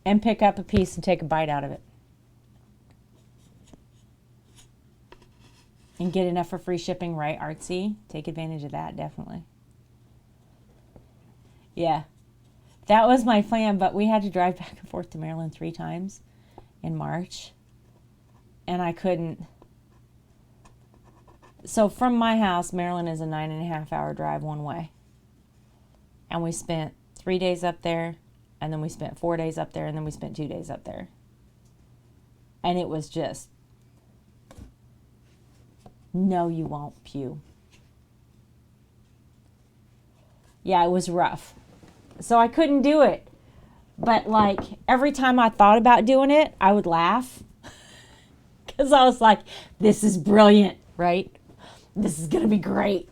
and pick up a piece and take a bite out of it. And get enough for free shipping, right, Artsy? Take advantage of that, definitely. Yeah. That was my plan, but we had to drive back and forth to Maryland 3 times in March. And I couldn't. So from my house, Maryland is a 9.5-hour drive one way. And we spent 3 days up there, and then we spent 4 days up there, and then we spent 2 days up there. And it was just, no, you won't, Pew. Yeah, it was rough. So I couldn't do it. But like every time I thought about doing it, I would laugh. Because I was like, this is brilliant, right? This is going to be great.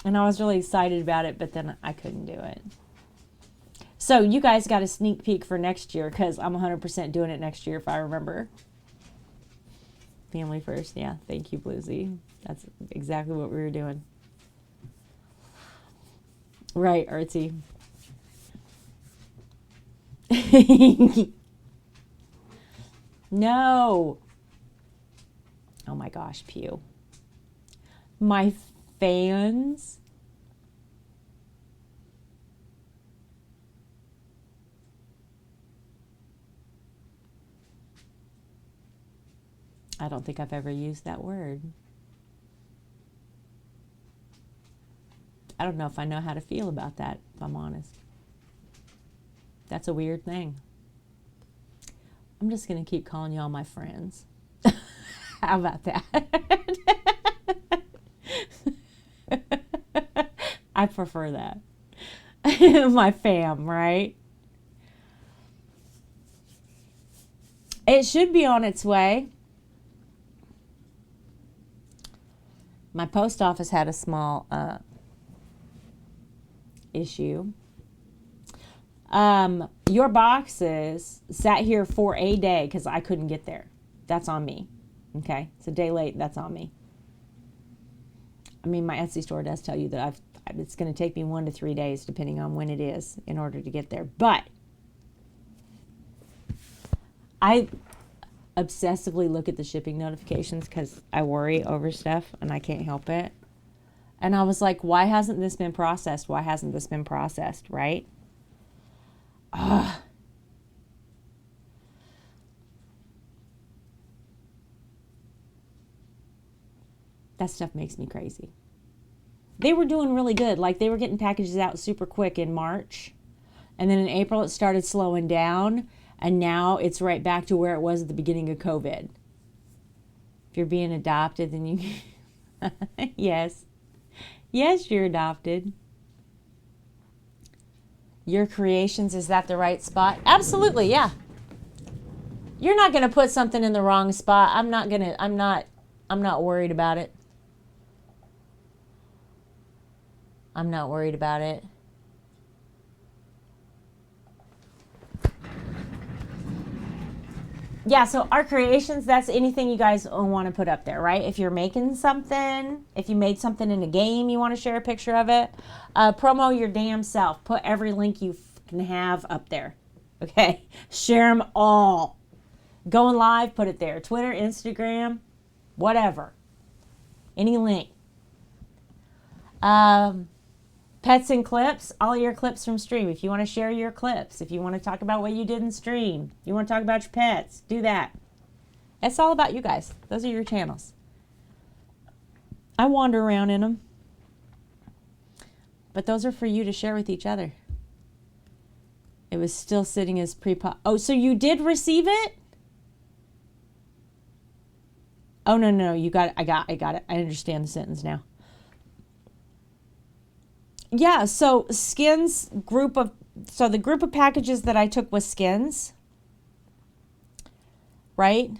And I was really excited about it, but then I couldn't do it. So you guys got a sneak peek for next year because I'm 100% doing it next year if I remember. Family first. Yeah, thank you, Bluesy. That's exactly what we were doing. Right, Artsy. No. Oh my gosh, Pew. My fans. I don't think I've ever used that word. I don't know if I know how to feel about that, if I'm honest. That's a weird thing. I'm just going to keep calling y'all my friends. How about that? I prefer that. My fam, right? It should be on its way. My post office had a small issue. Your boxes sat here for a day because I couldn't get there. That's on me. Okay, it's a day late. That's on me. I mean, my Etsy store does tell you that it's going to take me 1 to 3 days, depending on when it is, in order to get there. But I obsessively look at the shipping notifications because I worry over stuff and I can't help it. And I was like, why hasn't this been processed? Why hasn't this been processed, right? Ugh. That stuff makes me crazy. They were doing really good. Like they were getting packages out super quick in March. And then in April it started slowing down. And now it's right back to where it was at the beginning of COVID. If you're being adopted, then you... Yes. Yes, you're adopted. Your creations, is that the right spot? Absolutely, yeah. You're not going to put something in the wrong spot. I'm not worried about it. I'm not worried about it. Yeah, so our creations, that's anything you guys want to put up there, right? If you're making something, if you made something in a game, you want to share a picture of it, promo your damn self. Put every link you can have up there, okay? Share them all. Going live, put it there. Twitter, Instagram, whatever. Any link. Pets and clips, all your clips from stream. If you want to share your clips, if you want to talk about what you did in stream, you want to talk about your pets, do that. It's all about you guys. Those are your channels. I wander around in them. But those are for you to share with each other. It was still sitting as pre-pop. Oh, so you did receive it? Oh, no, you got it. I got it. I understand the sentence now. Yeah, so Skins group of, so the group of packages that I took was Skins, right?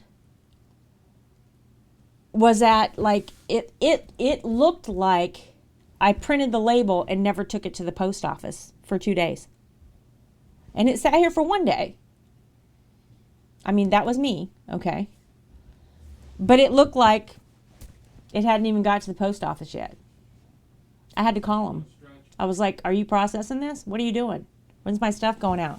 Was at like, it looked like I printed the label and never took it to the post office for 2 days. And it sat here for 1 day. I mean, that was me, okay? But it looked like it hadn't even got to the post office yet. I had to call them. I was like, are you processing this? What are you doing? When's my stuff going out?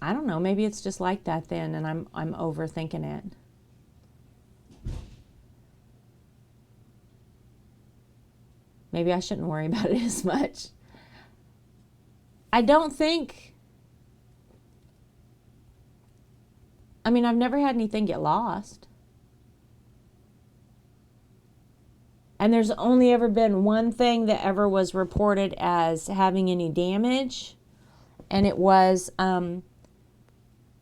I don't know. Maybe it's just like that then, and I'm overthinking it. Maybe I shouldn't worry about it as much. I don't think. I mean, I've never had anything get lost. And there's only ever been one thing that ever was reported as having any damage, and it was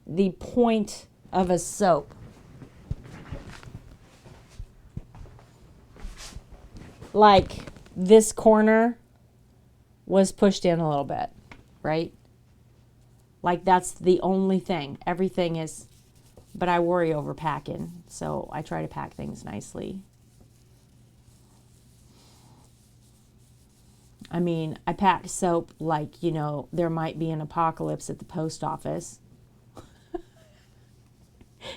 the point of a soap. Like this corner was pushed in a little bit, right? Like that's the only thing. Everything is, but I worry over packing, so I try to pack things nicely. I mean, I pack soap like, you know, there might be an apocalypse at the post office.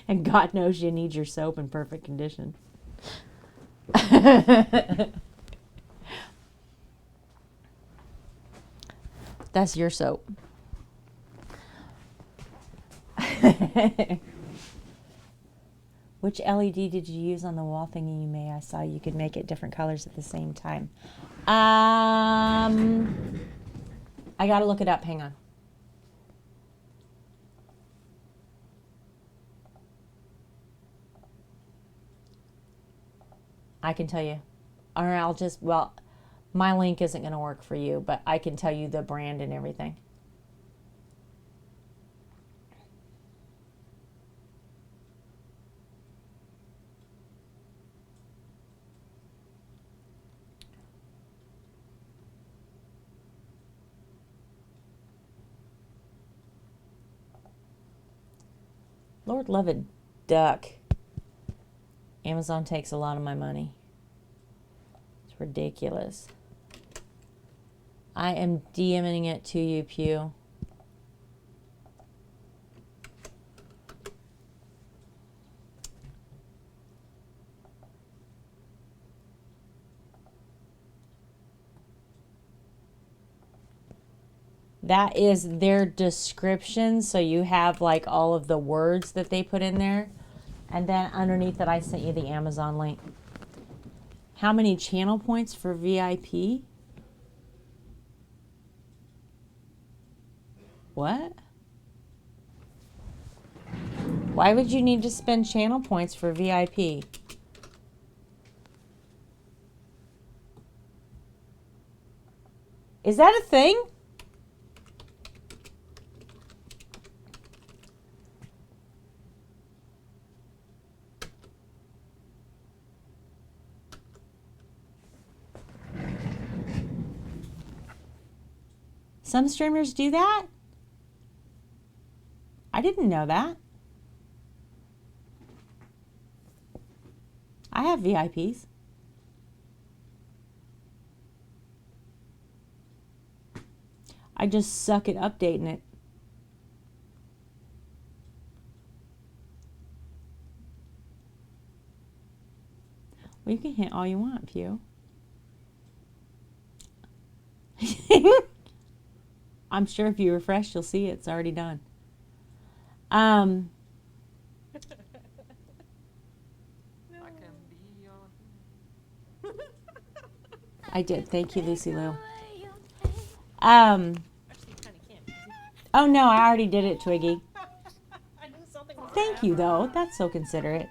And God knows you need your soap in perfect condition. That's your soap. Which LED did you use on the wall thingy you made? I saw you could make it different colors at the same time. I gotta look it up. Hang on. I can tell you. Or I'll just, well, my link isn't going to work for you, but I can tell you the brand and everything. Lord love a duck. Amazon takes a lot of my money. It's ridiculous. I am DMing it to you, Pew. That is their description, so you have like all of the words that they put in there. And then underneath it, I sent you the Amazon link. How many channel points for VIP? What? Why would you need to spend channel points for VIP? Is that a thing? Some streamers do that? I didn't know that. I have VIPs. I just suck at updating it. Well, you can hit all you want, Pew. I'm sure if you refresh, you'll see it's already done. I did. Thank you, Lucy Lou. Actually, you kind of can't. Oh no, I already did it, Twiggy. I knew something was Thank you, though. That's so considerate.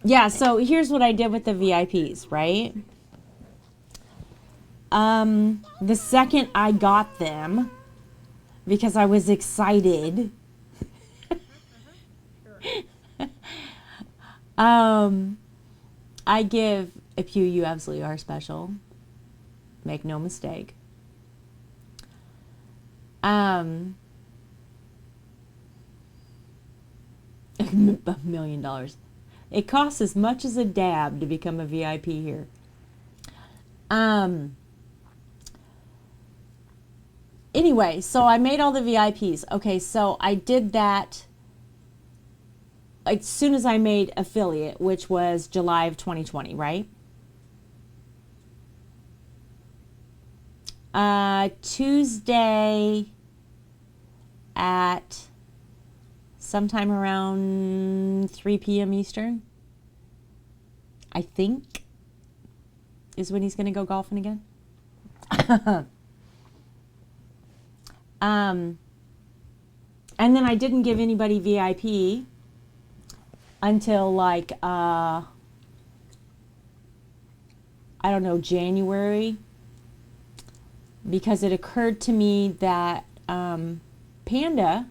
Yeah, so here's what I did with the VIPs, right? The second I got them, because I was excited, I give a Pew, you absolutely are special. Make no mistake. $1 million. It costs as much as a dab to become a VIP here. Anyway, so I made all the VIPs. Okay, so I did that as soon as I made affiliate, which was July of 2020, right? Tuesday at sometime around 3 p.m. Eastern, I think, is when he's going to go golfing again. And then I didn't give anybody VIP until like, I don't know, January, because it occurred to me that Panda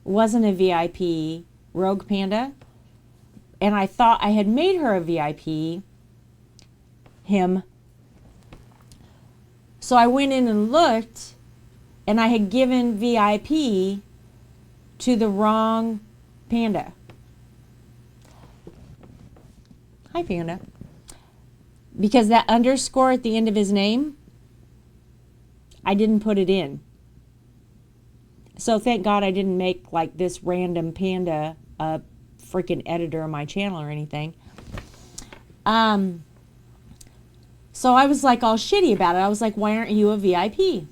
wasn't a VIP, Rogue Panda, and I thought I had made her a VIP, him. So I went in and looked, and I had given VIP to the wrong Panda. Hi, Panda. Because that underscore at the end of his name, I didn't put it in. So thank God I didn't make like this random Panda a freaking editor of my channel or anything. So I was like all shitty about it. I was like, why aren't you a VIP?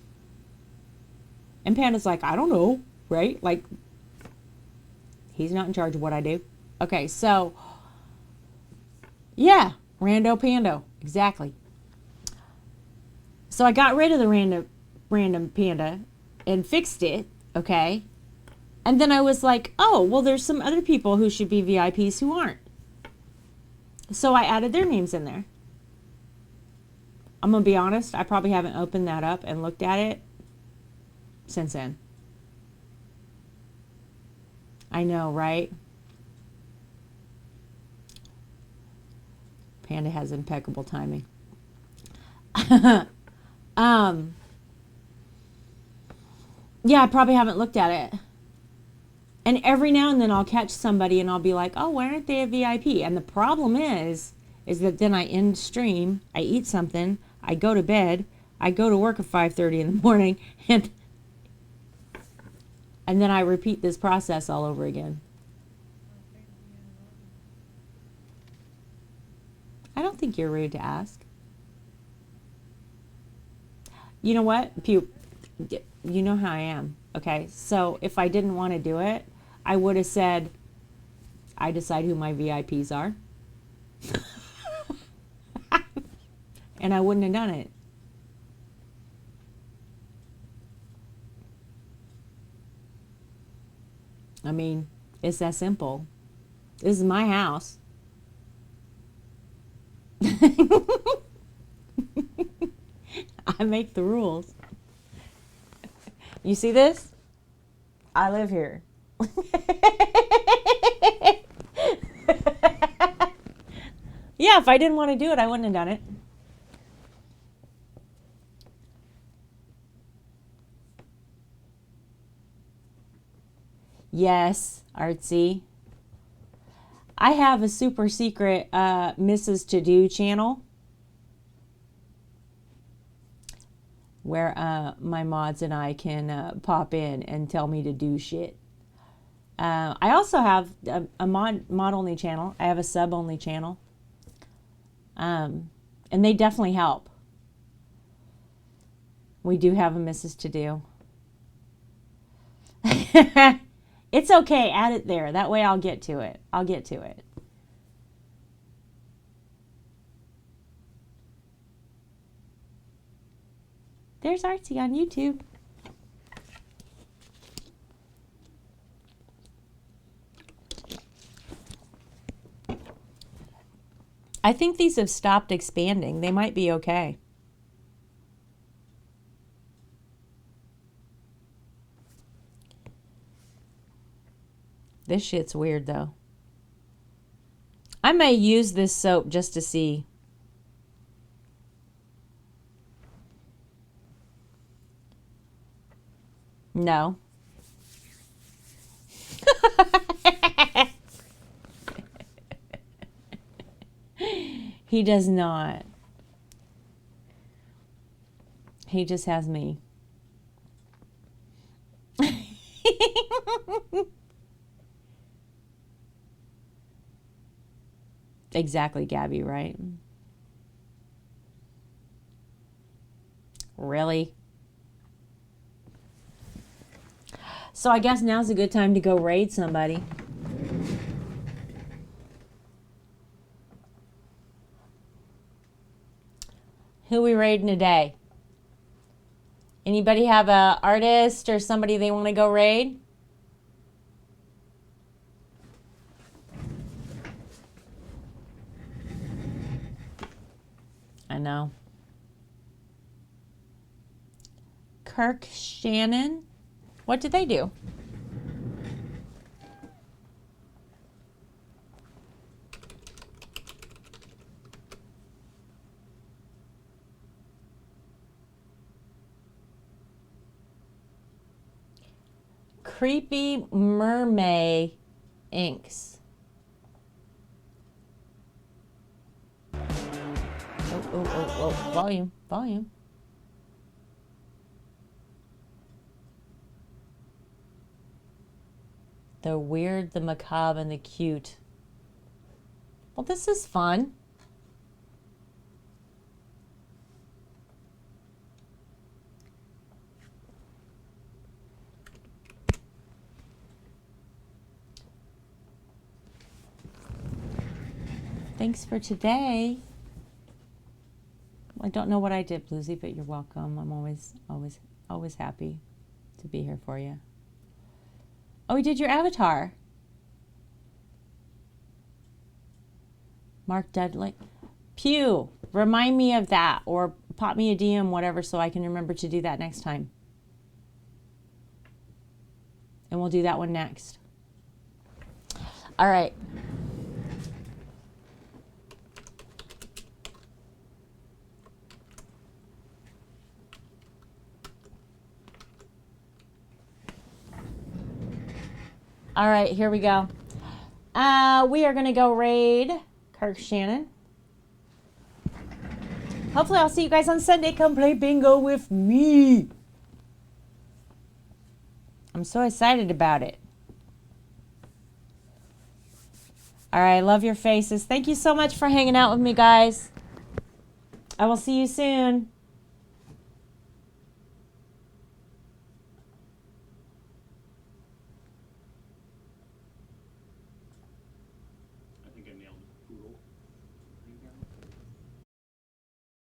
And Panda's like, I don't know, right? Like, he's not in charge of what I do. Okay, so, yeah, Rando Pando, exactly. So I got rid of the random Panda and fixed it, okay? And then I was like, oh, well, there's some other people who should be VIPs who aren't. So I added their names in there. I'm going to be honest, I probably haven't opened that up and looked at it since then. I know, right? Panda has impeccable timing. Yeah, I probably haven't looked at it. And every now and then I'll catch somebody and I'll be like, oh, why aren't they a VIP? And the problem is that then I end stream, I eat something, I go to bed, I go to work at 5:30 in the morning, and then I repeat this process all over again. I don't think you're rude to ask. You know what, Pew? You know how I am, okay? So if I didn't want to do it, I would have said, I decide who my VIPs are. And I wouldn't have done it. I mean, it's that simple. This is my house. I make the rules. You see this? I live here. Yeah, if I didn't want to do it, I wouldn't have done it. Yes, Artsy. I have a super secret Mrs. To Do channel where my mods and I can pop in and tell me to do shit. I also have a mod only channel. I have a sub only channel. And they definitely help. We do have a Mrs. To Do. It's okay. Add it there. That way I'll get to it. I'll get to it. There's Artsy on YouTube. I think these have stopped expanding. They might be okay. This shit's weird though. I may use this soap just to see. No. He does not. He just has me. Exactly, Gabby, right? Really? So I guess now's a good time to go raid somebody. Who we raiding today? Anybody have a artist or somebody they want to go raid? I know. Kirk Shannon. What did they do? Creepy Mermaid Inks. Oh, volume, volume. The weird, the macabre, and the cute. Well, this is fun. Thanks for today. I don't know what I did, Bluesy, but you're welcome. I'm always happy to be here for you. Oh, we did your avatar. Mark Dudley. Pew, remind me of that or pop me a DM, whatever, so I can remember to do that next time. And we'll do that one next. All right. All right, here we go. We are going to go raid Kirk Shannon. Hopefully I'll see you guys on Sunday. Come play bingo with me. I'm so excited about it. All right, love your faces. Thank you so much for hanging out with me, guys. I will see you soon.